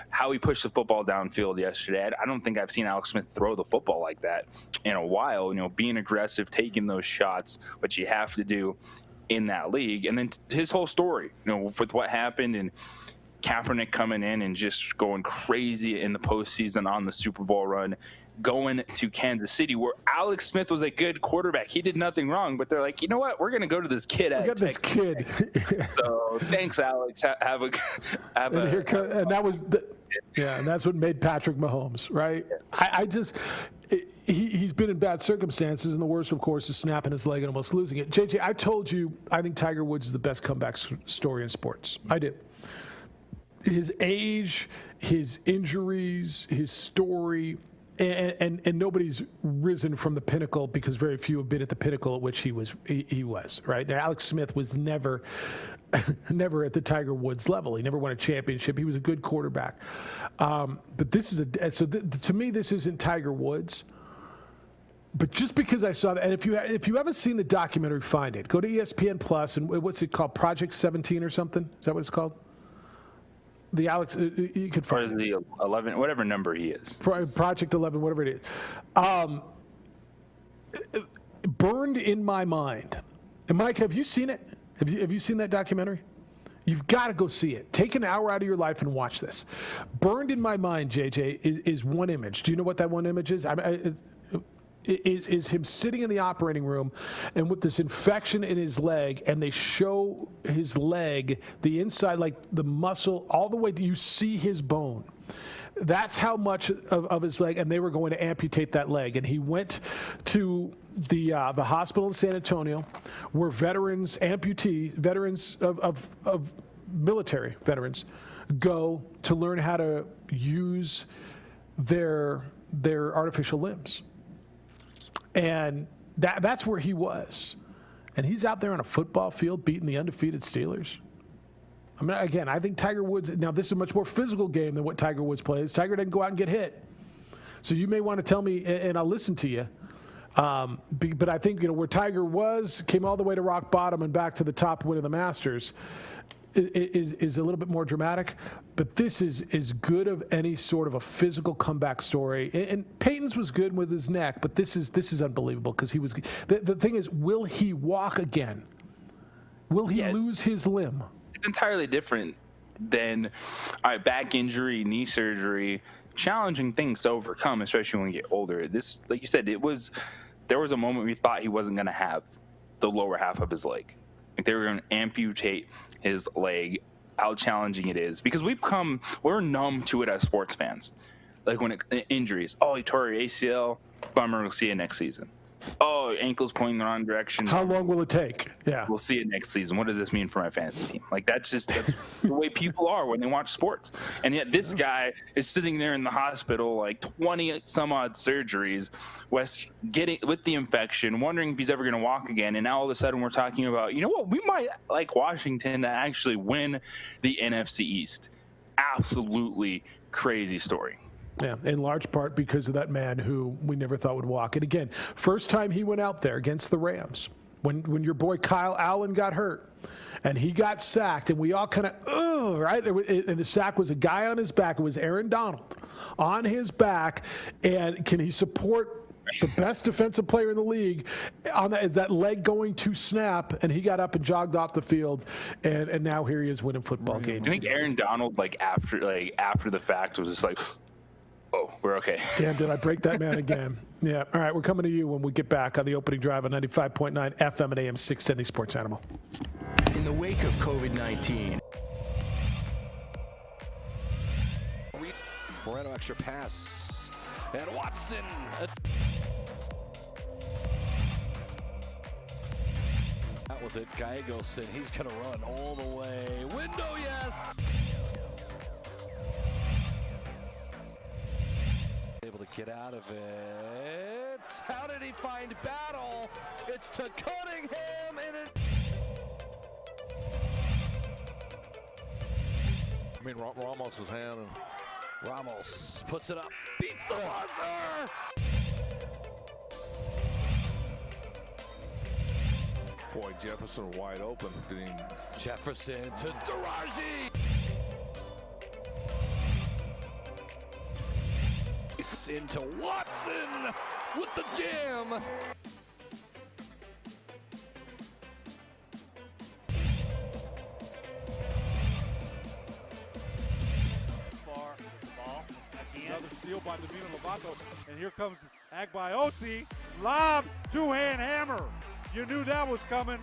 how he pushed the football downfield yesterday. I don't think I've seen Alex Smith throw the football like that in a while, being aggressive, taking those shots, which you have to do in that league. And then his whole story, with what happened and Kaepernick coming in and just going crazy in the postseason on the Super Bowl run, going to Kansas City, where Alex Smith was a good quarterback. He did nothing wrong, but they're like, you know what? We're going to go to this kid. We got this kid. So thanks, Alex. And that's what made Patrick Mahomes, right? He's been in bad circumstances, and the worst, of course, is snapping his leg and almost losing it. JJ, I told you I think Tiger Woods is the best comeback story in sports. I do. His age, his injuries, his story, and nobody's risen from the pinnacle because very few have been at the pinnacle at which he was, right? Now, Alex Smith was never at the Tiger Woods level. He never won a championship. He was a good quarterback. But this is to me, this isn't Tiger Woods. But just because I saw that, and if you haven't seen the documentary, find it. Go to ESPN Plus, and what's it called? Project 17 or something? Is that what it's called? The Alex, you could find it. The 11, whatever number he is. Project 11, whatever it is. Burned in my mind. And Mike, have you seen it? Have you seen that documentary? You've got to go see it. Take an hour out of your life and watch this. Burned in my mind, JJ, is one image. Do you know what that one image is? Is him sitting in the operating room and with this infection in his leg, and they show his leg, the inside, like the muscle, all the way you see his bone. That's how much of his leg, and they were going to amputate that leg. And he went to the hospital in San Antonio where veterans, amputees, veterans of military veterans go to learn how to use their artificial limbs. And that's where he was. And he's out there on a football field beating the undefeated Steelers. I mean, again, I think Tiger Woods, now this is a much more physical game than what Tiger Woods plays. Tiger didn't go out and get hit. So you may want to tell me, and I'll listen to you. But I think, where Tiger came all the way to rock bottom and back to the top win of the Masters is a little bit more dramatic. But this is as good of any sort of a physical comeback story. And Peyton's was good with his neck, but this is unbelievable because he was. The thing is, will he walk again? Will he lose his limb? It's entirely different than back injury, knee surgery, challenging things to overcome, especially when you get older. This, like you said, there was a moment we thought he wasn't going to have the lower half of his leg. Like they were going to amputate his leg. How challenging it is, because we're numb to it as sports fans. Like when injuries, he tore your ACL, bummer, we'll see you next season. Ankle's pointing the wrong direction. How long will it take? Yeah. We'll see it next season. What does this mean for my fantasy team? Like that's the way people are when they watch sports. And yet this guy is sitting there in the hospital, like 20 some odd surgeries, with the infection, wondering if he's ever going to walk again. And now all of a sudden we're talking about, we might like Washington to actually win the NFC East. Absolutely crazy story. Yeah, in large part because of that man who we never thought would walk. And again, first time he went out there against the Rams, when your boy Kyle Allen got hurt and he got sacked, and we all kind of, right? And the sack was a guy on his back. It was Aaron Donald on his back. And can he support the best defensive player in the league is that leg going to snap? And he got up and jogged off the field, and now here he is winning football games. I think Aaron Donald, after the fact, was just like, we're okay. Damn, did I break that man again? Yeah. All right, we're coming to you when we get back on the opening drive on 95.9 FM and AM 610, the Sports Animal. In the wake of COVID-19. Moreno extra pass. And Watson. with it. Gallegos, and he's going to run all the way. Window, yes! Able to get out of it. How did he find Battle? It's to Cunningham, and it... I mean, Ramos' hand. Ramos puts it up, beats the buzzer! Boy, Jefferson wide open. Jefferson to Daraji! Into Watson with the jam! Another steal by Domino Lovato, and here comes Agbaiosi. Lob, two-hand hammer. You knew that was coming.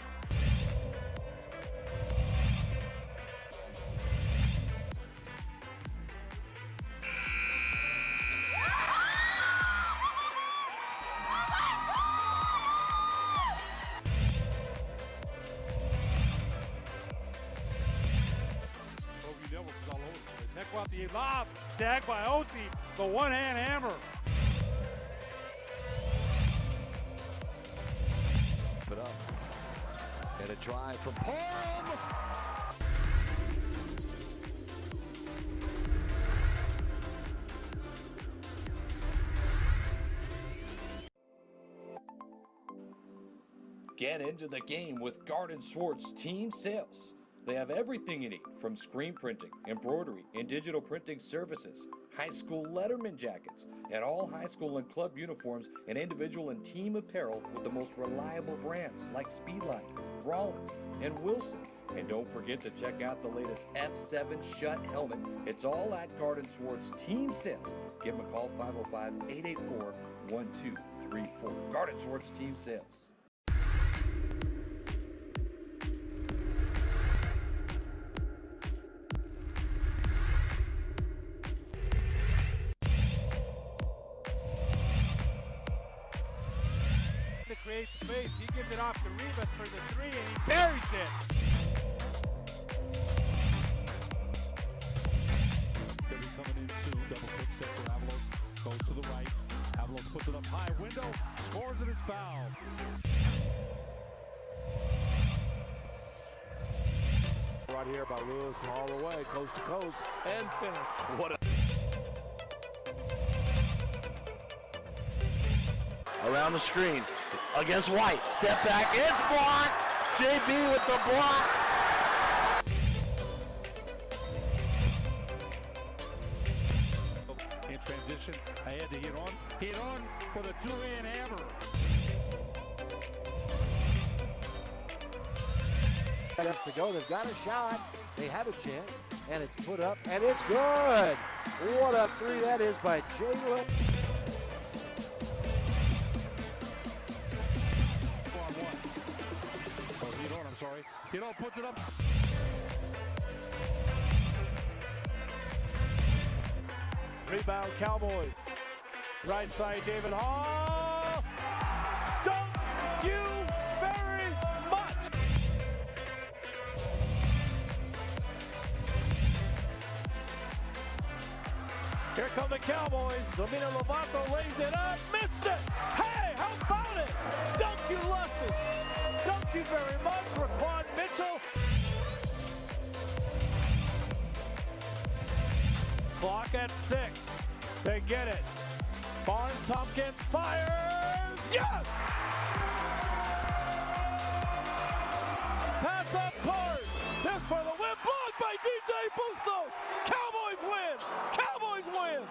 Heck about the lob, tag by Osi, the one-hand hammer. Put up. And a drive from Palm. Get into the game with Garden Swartz Team Sales. They have everything you need, from screen printing, embroidery, and digital printing services, high school letterman jackets, and all high school and club uniforms, and individual and team apparel with the most reliable brands like Speedline, Rawlings, and Wilson. And don't forget to check out the latest F7 Shut helmet. It's all at Garden Swartz Team Sales. Give them a call, 505-884-1234. Garden Swartz Team Sales. Creates space. He gives it off to Rivas for the three, and he buries it. They'll be coming in soon. Double quick set for Avalos. Goes to the right. Avalos puts it up high. Window. Scores it as foul. Right here by Lewis all the way. Coast to coast. And finish. What a... Around the screen. Against White. Step back. It's blocked. JB with the block. In transition. Ahead to hit on. Hit on for the two-hand hammer. Minutes to go. They've got a shot. They have a chance. And it's put up. And it's good. What a three that is by Jalen. Hito puts it up. Rebound Cowboys. Right side David Hall. Thank you very much. Here come the Cowboys. Domino Lovato lays it up. Missed it. Hey, how about it? Thank you, Lusses. Thank you very much, Raquan Mitchell. Clock at 6. They get it. Barnes Tompkins fires. Yes! Pass up court. This for the win. Blocked by DJ Bustos. Cowboys win. Cowboys win.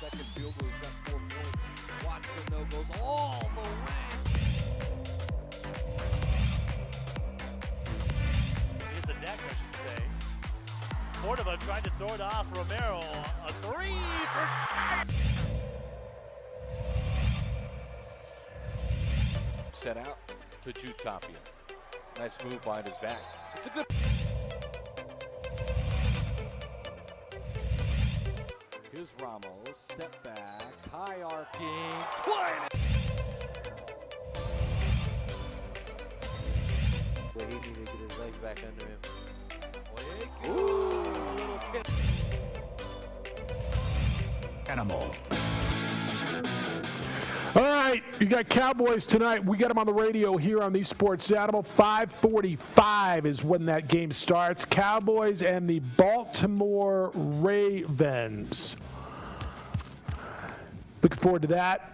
Second field goal, he's got 4 points. Watson, though, goes all the way. Hit the deck, I should say. Cordova tried to throw it off Romero. A three for Set out to Jutapia. Nice move behind his back. It's a good. Here's Ramos. Step back. High arcing. Twine. Well, he needed to get his legs back under him. Ooh, little kick. Animal. All right, you got Cowboys tonight. We got them on the radio here on these Sports Animal. 5:45 is when that game starts. Cowboys and the Baltimore Ravens. Looking forward to that.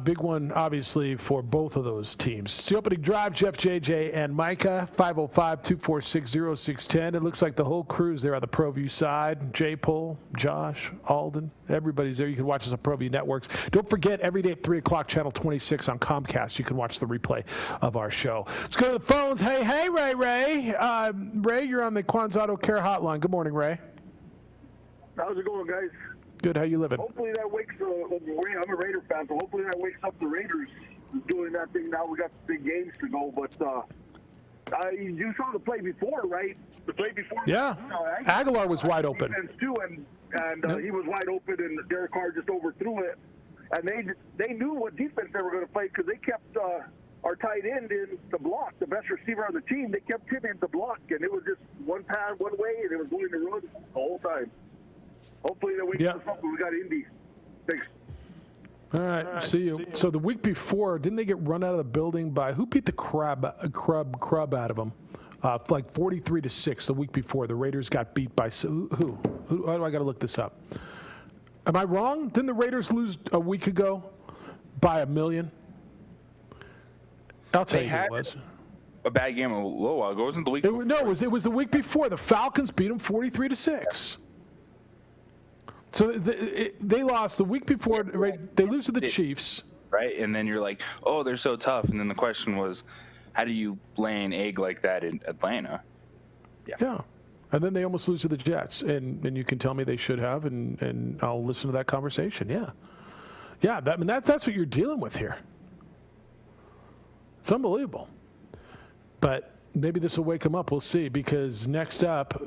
Big one, obviously, for both of those teams. It's the opening drive. Jeff, JJ, and Micah. 505-246-0610. It looks like the whole crew's there on the ProView side. J-Pull, Josh, Alden, everybody's there. You can watch us on ProView Networks. Don't forget, every day at 3 o'clock, Channel 26 on Comcast, you can watch the replay of our show. Let's go to the phones. Hey, Ray. Ray, you're on the Quan's Auto Care Hotline. Good morning, Ray. How's it going, guys? Good. How you living? Hopefully that wakes I'm a Raider fan, so hopefully that wakes up the Raiders doing that thing. Now we got big games to go, but you saw the play before, right? The play before. Yeah. Aguilar was wide open. Too, and he was wide open, and Derek Carr just overthrew it. And they knew what defense they were going to play because they kept our tight end in the block, the best receiver on the team. They kept him in the block, and it was just one pass, one way, and it was going to run the whole time. Hopefully that wakes us up when we got Indy. Thanks. All right, see you. So the week before, didn't they get run out of the building by who beat the crab out of them? Like 43-6 the week before. The Raiders got beat by who? I got to look this up. Am I wrong? Didn't the Raiders lose a week ago by 1 million? I'll tell you who it was. A bad game a little while ago. Wasn't the week? It was the week before. The Falcons beat them 43-6. So they lost the week before. Right, they lose to the Chiefs. Right, and then you're like, oh, they're so tough. And then the question was, how do you lay an egg like that in Atlanta? Yeah. And then they almost lose to the Jets. And you can tell me they should have, and I'll listen to that conversation. Yeah. Yeah, that's what you're dealing with here. It's unbelievable. But maybe this will wake them up. We'll see. Because next up,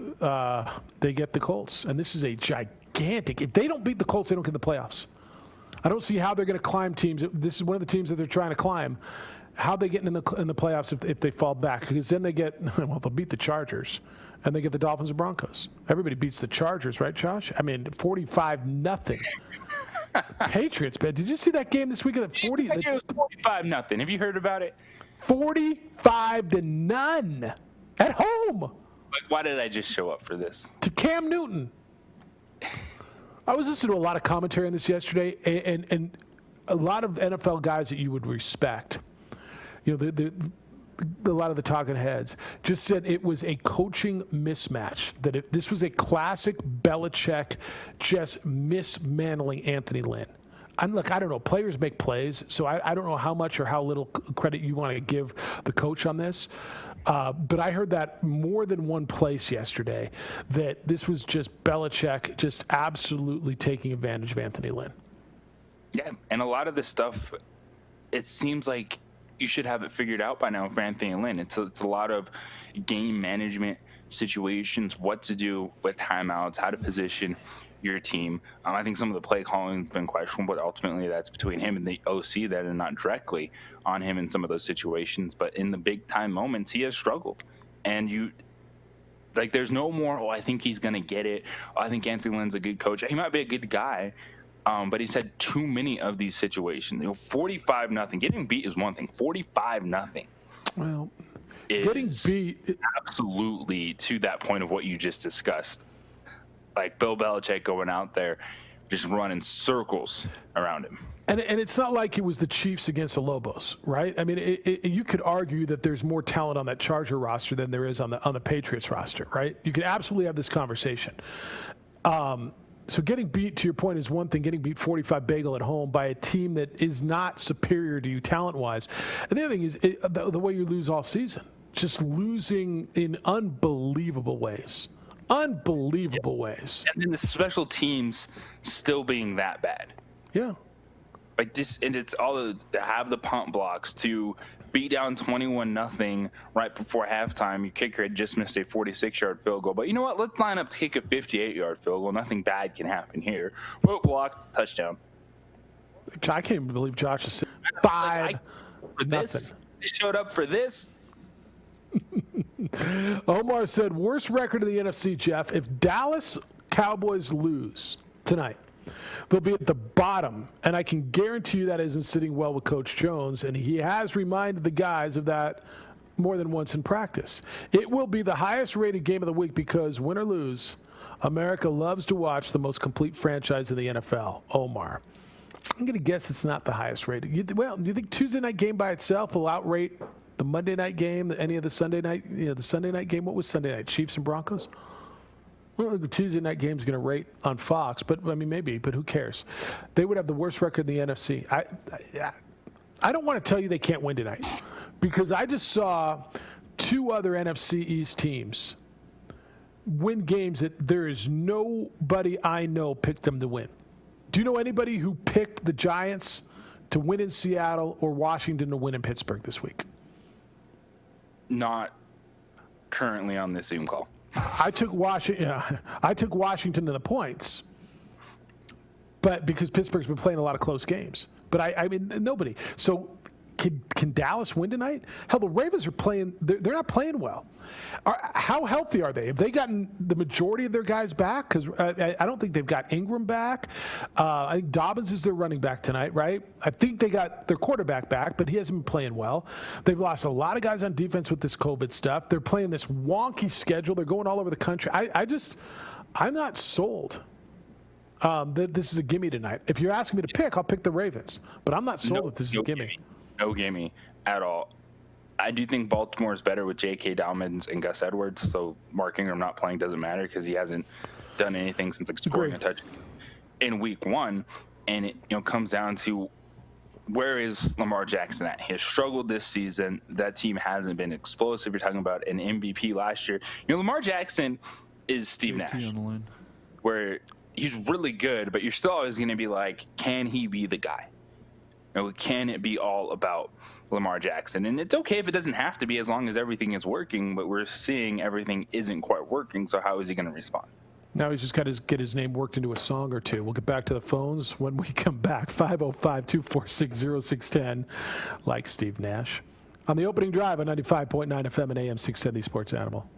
they get the Colts. And this is a gigantic. If they don't beat the Colts, they don't get the playoffs. I don't see how they're going to climb teams. This is one of the teams that they're trying to climb. How they get in the playoffs if they fall back? Because then they get, well, they'll beat the Chargers, and they get the Dolphins and Broncos. Everybody beats the Chargers, right, Josh? I mean, 45-0. Patriots, man. Did you see that game this weekend? It was 45-0. Have you heard about it? 45-0 at home. Like, why did I just show up for this? To Cam Newton. I was listening to a lot of commentary on this yesterday, and a lot of NFL guys that you would respect, you know, a lot of the talking heads just said it was a coaching mismatch, that this was a classic Belichick just mismantling Anthony Lynn. And look, I don't know. Players make plays, so I don't know how much or how little credit you want to give the coach on this. But I heard that more than one place yesterday, that this was just Belichick just absolutely taking advantage of Anthony Lynn. Yeah, and a lot of this stuff, it seems like you should have it figured out by now for Anthony Lynn. It's a lot of game management situations, what to do with timeouts, how to position your team. I think some of the play calling has been questionable, but ultimately that's between him and the OC that, and not directly on him in some of those situations. But in the big time moments, he has struggled. And there's no more, I think he's going to get it. I think Anthony Lynn's a good coach. He might be a good guy, but he's had too many of these situations. 45-0. Getting beat is one thing. 45-0. Well, getting beat absolutely to that point of what you just discussed. Like Bill Belichick going out there, just running circles around him. And it's not like it was the Chiefs against the Lobos, right? I mean, you could argue that there's more talent on that Charger roster than there is on the Patriots roster, right? You could absolutely have this conversation. So getting beat, to your point, is one thing. Getting beat 45-0 at home by a team that is not superior to you talent-wise. And the other thing is the way you lose all season, just losing in unbelievable ways. Unbelievable ways. And then the special teams still being that bad. Yeah. Like this, and it's all to have the punt blocks, to be down 21-0 right before halftime. Your kicker had just missed a 46-yard field goal. But you know what? Let's line up to kick a 58-yard field goal. Nothing bad can happen here. Rope blocked, touchdown. I can't even believe Josh is 5 for this. They showed up for this. Omar said, worst record in the NFC, Jeff. If Dallas Cowboys lose tonight, they'll be at the bottom, and I can guarantee you that isn't sitting well with Coach Jones, and he has reminded the guys of that more than once in practice. It will be the highest-rated game of the week because, win or lose, America loves to watch the most complete franchise in the NFL, Omar. I'm going to guess it's not the highest-rated. Do you think Tuesday night game by itself will outrate the Monday night game, any of the Sunday night, the Sunday night game? What was Sunday night, Chiefs and Broncos? Well, the Tuesday night game is going to rate on Fox, but I mean, maybe, but who cares? They would have the worst record in the NFC. I don't want to tell you they can't win tonight because I just saw 2 other NFC East teams win games that there is nobody I know picked them to win. Do you know anybody who picked the Giants to win in Seattle or Washington to win in Pittsburgh this week? Not currently on this Zoom call. I took Washington to the points, but because Pittsburgh's been playing a lot of close games. But I mean, nobody. So can Dallas win tonight? Hell, the Ravens are playing. They're not playing well. How healthy are they? Have they gotten the majority of their guys back? Because I don't think they've got Ingram back. I think Dobbins is their running back tonight, right? I think they got their quarterback back, but he hasn't been playing well. They've lost a lot of guys on defense with this COVID stuff. They're playing this wonky schedule. They're going all over the country. I'm not sold. This is a gimme tonight. If you're asking me to pick, I'll pick the Ravens. But I'm not sold that this is a gimme. No gimme at all. I do think Baltimore is better with J.K. Dobbins and Gus Edwards, so Mark Ingram not playing doesn't matter because he hasn't done anything since scoring a touchdown in week 1. And it comes down to where is Lamar Jackson at? He has struggled this season. That team hasn't been explosive. You're talking about an MVP last year. Lamar Jackson is Steve Nash, where he's really good, but you're still always going to be like, can he be the guy? Can it be all about Lamar Jackson? And it's okay if it doesn't have to be as long as everything is working, but we're seeing everything isn't quite working, so how is he going to respond? Now he's just got to get his name worked into a song or two. We'll get back to the phones when we come back. 505-246-0610, like Steve Nash. On the opening drive on 95.9 FM and AM 610, the Sports Animal.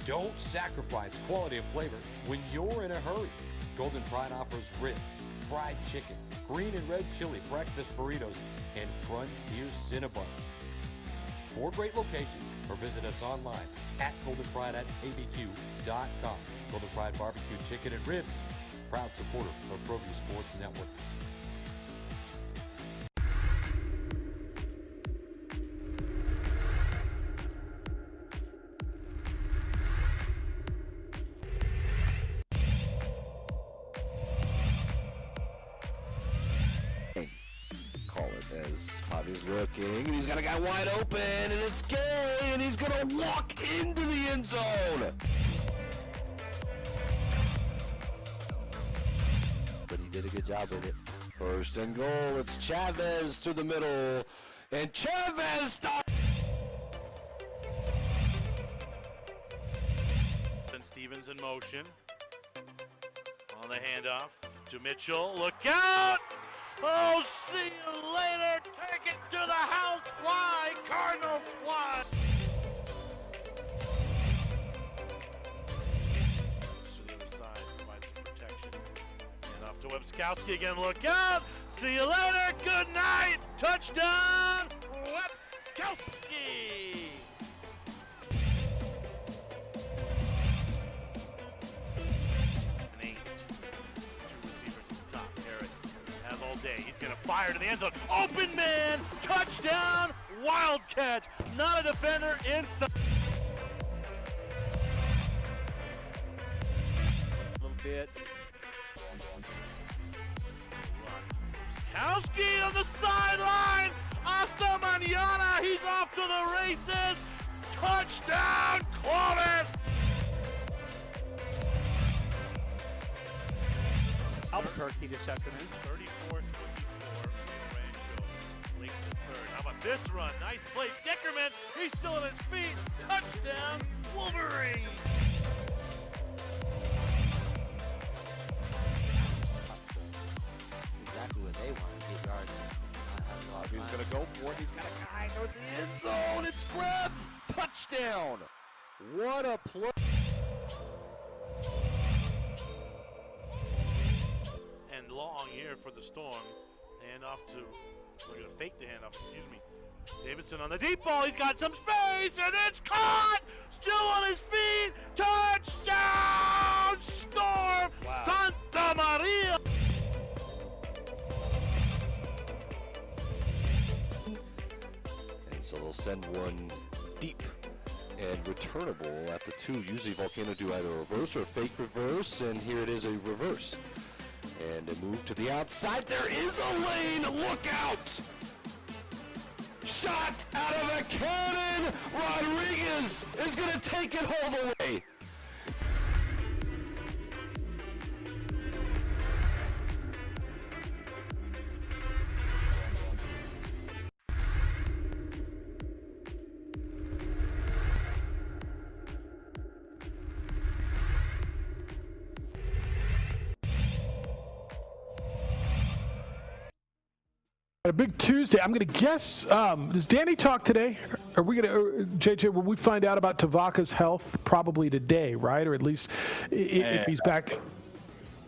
Don't sacrifice quality and flavor when you're in a hurry. Golden Pride offers ribs, fried chicken, green and red chili breakfast burritos, and Frontier Cinnabons. 4 great locations, or visit us online at goldenpride@abq.com. Golden Pride Barbecue Chicken and Ribs, proud supporter of ProView Sports Network. Call it as Javi's looking, and he's got a guy wide open, and it's Gay, and he's gonna walk into the end zone. But he did a good job with it. First and goal. It's Chavez to the middle. And Chavez stops. Stevens in motion. On the handoff to Mitchell. Look out! Oh, see you later. Take it to the house. Fly. Cardinals fly. To the other side. Provide some protection. And off to Webskowski again. Look out! See you later. Good night. Touchdown. Webskowski. He's going to fire to the end zone. Open man! Touchdown! Wildcats! Not a defender inside. A little bit. Kowski on the sideline! Hasta mañana! He's off to the races! Touchdown! Clovis! Albuquerque this afternoon. 34-24. Rancho late in the third. How about this run? Nice play. Dickerman, he's still on his feet. Touchdown, Wolverine. Exactly what they want to get yards. He's going to go for it. He's got a guy towards the end zone. It's grabbed. Touchdown. What a play. Long here for the Storm. Handoff to, we're going to fake the handoff, excuse me. Davidson on the deep ball. He's got some space, and it's caught! Still on his feet. Touchdown, Storm! Wow. Santa Maria! And so they'll send one deep and returnable at the 2. Usually Volcano do either a reverse or a fake reverse, and here it is a reverse. And a move to the outside. There is a lane. Look out! Shot out of a cannon. Rodriguez is going to take it all the way. A big Tuesday. I'm going to guess, does Danny talk today? Are we going to, JJ, will we find out about Tavaka's health probably today, right? Or at least if he's back.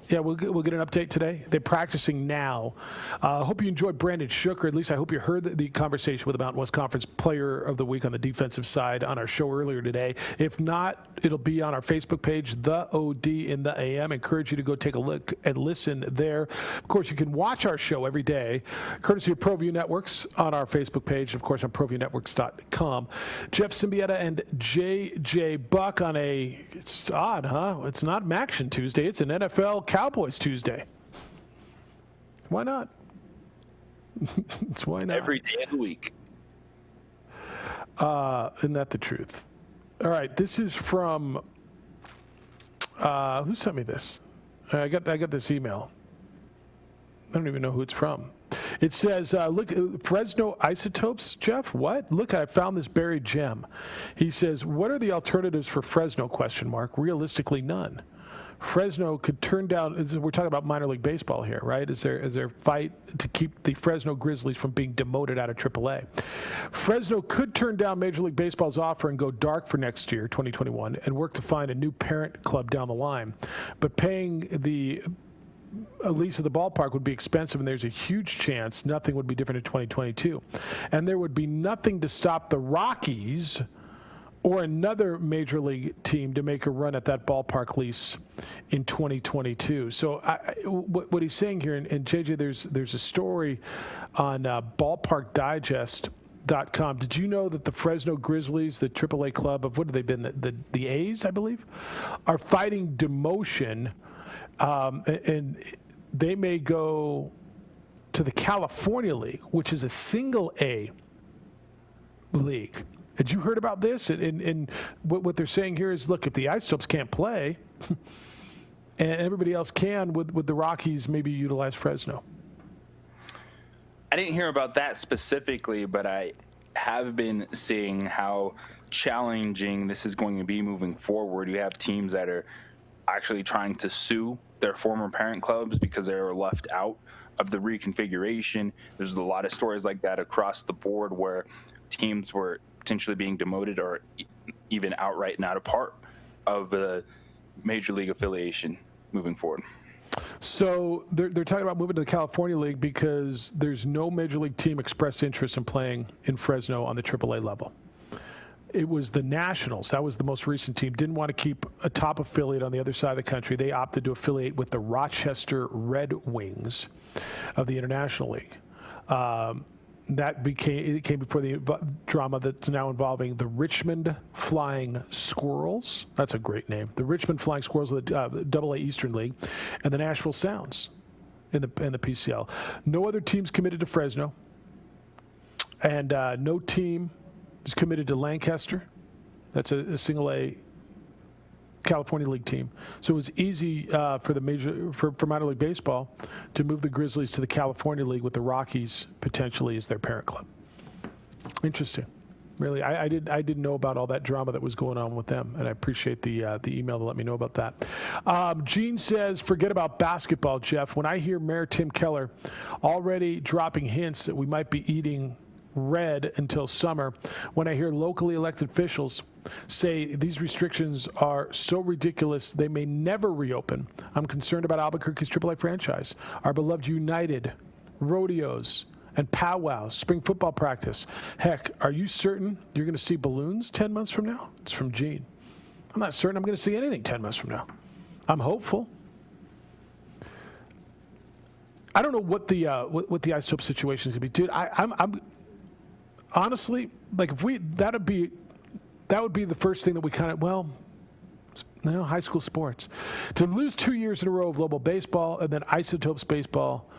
Yeah, we'll get an update today. They're practicing now. I hope you enjoyed Brandon Shook, or at least I hope you heard the conversation with the Mountain West Conference Player of the Week on the defensive side on our show earlier today. If not, it'll be on our Facebook page, The OD in the AM. I encourage you to go take a look and listen there. Of course, you can watch our show every day, courtesy of ProView Networks on our Facebook page, and of course on ProViewNetworks.com. Jeff Siembieda and JJ Buck on it's odd, huh? It's not Maction Tuesday. It's an NFL Cowboys Tuesday. Why not? Why not? Every day of the week. Isn't that the truth? All right, this is from who sent me this? I got this email. I don't even know who it's from. It says, look, Fresno Isotopes, Jeff, what? Look, I found this buried gem. He says, what are the alternatives for Fresno, ? Realistically, none. Fresno could turn down, we're talking about minor league baseball here, right? Is there a fight to keep the Fresno Grizzlies from being demoted out of AAA? Fresno could turn down Major League Baseball's offer and go dark for next year, 2021, and work to find a new parent club down the line. But paying a lease of the ballpark would be expensive, and there's a huge chance nothing would be different in 2022. And there would be nothing to stop the Rockies or another major league team to make a run at that ballpark lease in 2022. So what he's saying here, and JJ, there's a story on ballparkdigest.com. Did you know that the Fresno Grizzlies, the AAA club of, what have they been, the A's, I believe, are fighting demotion, and they may go to the California League, which is a single A league. Had you heard about this? And what they're saying here is, look, if the Isotopes can't play, and everybody else can, with the Rockies maybe utilize Fresno. I didn't hear about that specifically, but I have been seeing how challenging this is going to be moving forward. You have teams that are actually trying to sue their former parent clubs because they were left out of the reconfiguration. There's a lot of stories like that across the board where teams were potentially being demoted or even outright not a part of the Major League affiliation moving forward. So they're talking about moving to the California League because there's no Major League team expressed interest in playing in Fresno on the AAA level. It was the Nationals. That was the most recent team. Didn't want to keep a top affiliate on the other side of the country. They opted to affiliate with the Rochester Red Wings of the International League. It came before the drama that's now involving the Richmond Flying Squirrels. That's a great name. The Richmond Flying Squirrels of the AA Eastern League, and the Nashville Sounds in the PCL. No other teams committed to Fresno, and no team is committed to Lancaster. That's a single A California League team. So it was easy for minor league baseball to move the Grizzlies to the California League with the Rockies potentially as their parent club. Interesting. Really, I didn't know about all that drama that was going on with them, and I appreciate the email to let me know about that. Gene says, forget about basketball, Jeff. When I hear Mayor Tim Keller already dropping hints that we might be eating red until summer, when I hear locally elected officials say these restrictions are so ridiculous they may never reopen, I'm concerned about Albuquerque's AAA franchise, our beloved United, rodeos, and powwows, spring football practice. Heck, are you certain you're going to see balloons 10 months from now? It's from Gene. I'm not certain I'm going to see anything 10 months from now. I'm hopeful. I don't know what the isotope situation is going to be, dude. I'm honestly, like, if that would be the first thing that we kind of, high school sports. To lose 2 years in a row of global baseball and then isotopes baseball,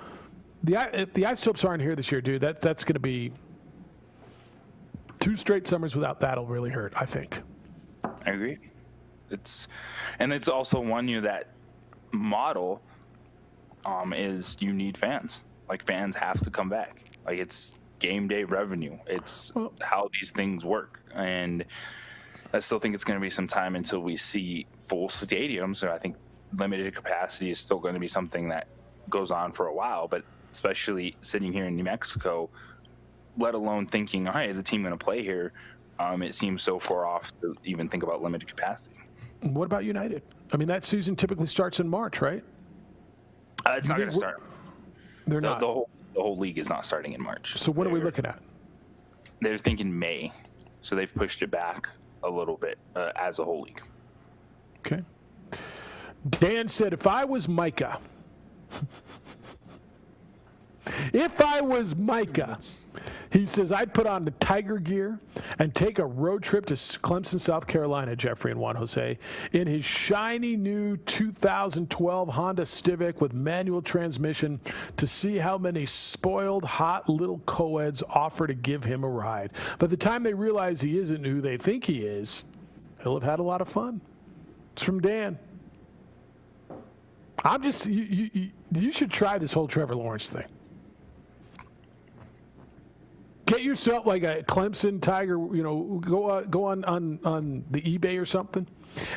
the isotopes aren't here this year, dude. That's going to be 2 straight summers without that'll really hurt, I think. I agree. It's also one that model is you need fans. Like, fans have to come back. Like, it's game day revenue. It's how these things work. And I still think it's going to be some time until we see full stadiums. So I think limited capacity is still going to be something that goes on for a while, but especially sitting here in New Mexico, let alone thinking, hey, is a team going to play here? It seems so far off to even think about limited capacity. What about United? I mean, that season typically starts in March, right? It's not going to start. They're not. The whole league is not starting in March. So what are we looking at? They're thinking May. So they've pushed it back a little bit as a whole league. Okay. Dan said, if I was Micah, he says, I'd put on the Tiger gear and take a road trip to Clemson, South Carolina, Jeffrey and Juan Jose, in his shiny new 2012 Honda Civic with manual transmission to see how many spoiled, hot little co-eds offer to give him a ride. By the time they realize he isn't who they think he is, he'll have had a lot of fun. It's from Dan. I'm just, you should try this whole Trevor Lawrence thing. Get yourself like a Clemson Tiger, go on the eBay or something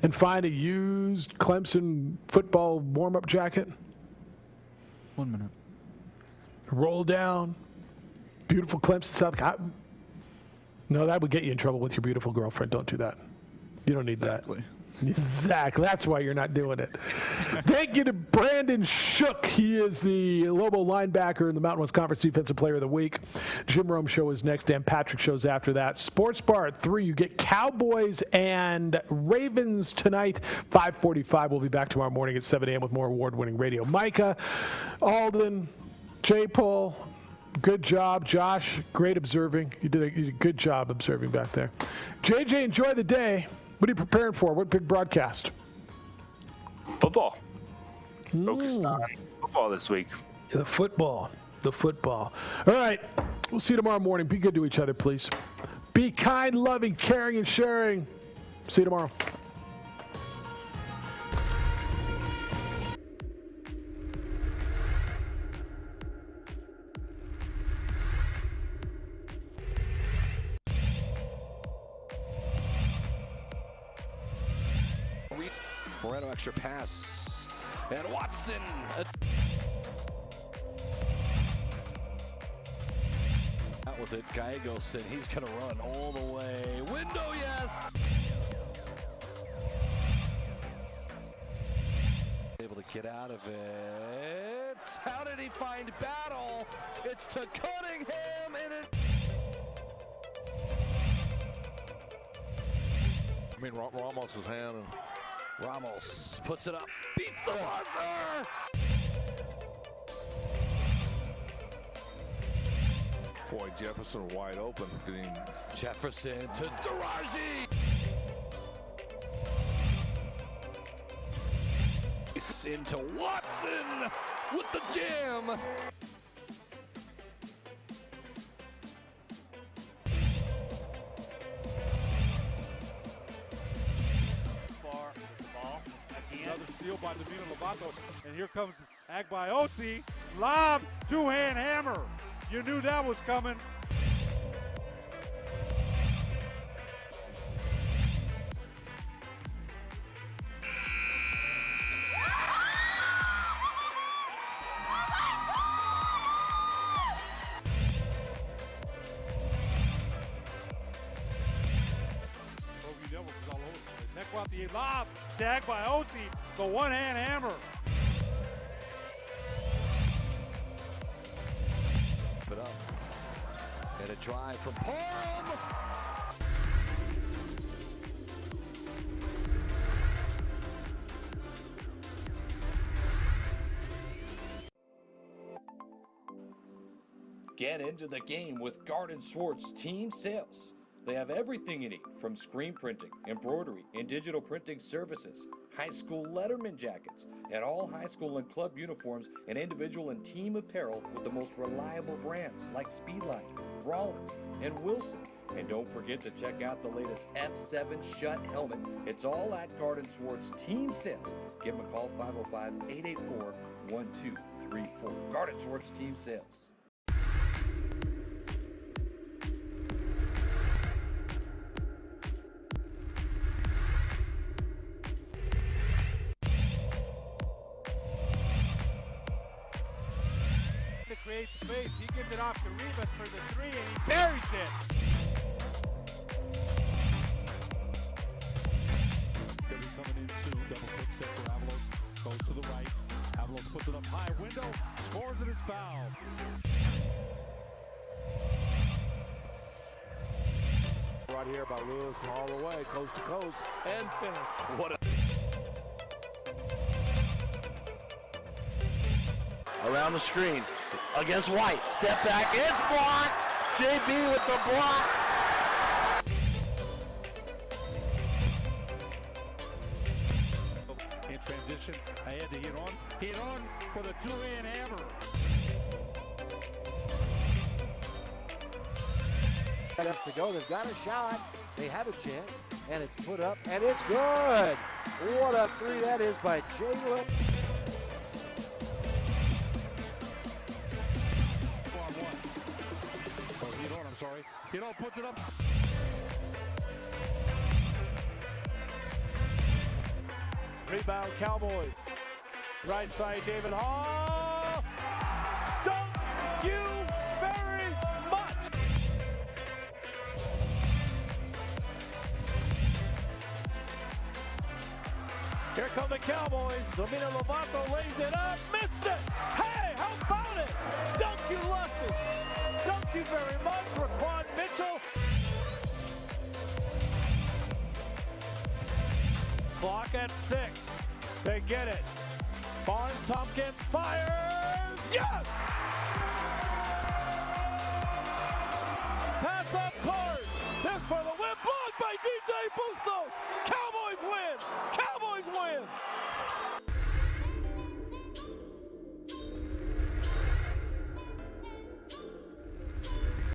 and find a used Clemson football warm-up jacket. 1 minute. Roll down. Beautiful Clemson, South Carolina. No, that would get you in trouble with your beautiful girlfriend. Don't do that. You don't need that. Exactly. That's why you're not doing it. Thank you to Brandon Shook. He is the Lobo linebacker in the Mountain West Conference Defensive Player of the Week. Jim Rome show is next, Dan Patrick show's after that. Sports Bar at 3. You get Cowboys and Ravens tonight. 5:45. We'll be back tomorrow morning at 7 a.m. with more award-winning radio. Micah, Alden, J. Paul, good job. Josh, great observing. You did a good job observing back there. JJ, enjoy the day. What are you preparing for? What big broadcast? Football. Focused on football this week. The football. All right. We'll see you tomorrow morning. Be good to each other, please. Be kind, loving, caring, and sharing. See you tomorrow. Moreno extra pass. And Watson. Out with it, Gallegos, and he's going to run all the way. Window, yes! Able to get out of it. How did he find Battle? It's to Cunningham, and it... I mean, Ramos' hand. Ramos puts it up, beats the buzzer! Boy, Jefferson wide open. Jefferson to Daraji! Into Watson with the jam! Another steal by Domino Lovato, and here comes Agbaiosi. Lob, two-hand hammer. You knew that was coming. Devils is all over the place. Heck out the lob, tagged by Osi, the one-hand hammer. Put up. And a drive from Parham. Get into the game with Garden Swartz Team Sales. They have everything you need from screen printing, embroidery, and digital printing services, high school letterman jackets, and all high school and club uniforms and individual and team apparel with the most reliable brands like Speedline, Rawlings, and Wilson. And don't forget to check out the latest F7 Shut helmet. It's all at Garden Swartz Team Sales. Give them a call, 505-884-1234. Garden Swartz Team Sales. Creates space. He gives it off to Rivas for the three, and he buries it. Gonna be coming in soon. Double pick set for Avalos. Goes to the right. Avalos puts it up high. Window. Scores it as foul. Right here by Lewis all the way, coast to coast, and finish. What a... Around the screen. Against White. Step back. It's blocked. JB with the block. In transition. Ahead to hit on. Hit on for the two-hand hammer. Minutes to go. They've got a shot. They have a chance. And it's put up. And it's good. What a three that is by Jalen. Hito puts it up. Rebound Cowboys. Right side David Hall. Thank you very much. Here come the Cowboys. Domino Lovato lays it up. Missed it. Hey, how about it? Thank you, Lusses. Thank you very much, Raquan Mitchell. Clock at 6. They get it. Barnes Tompkins fires. Yes!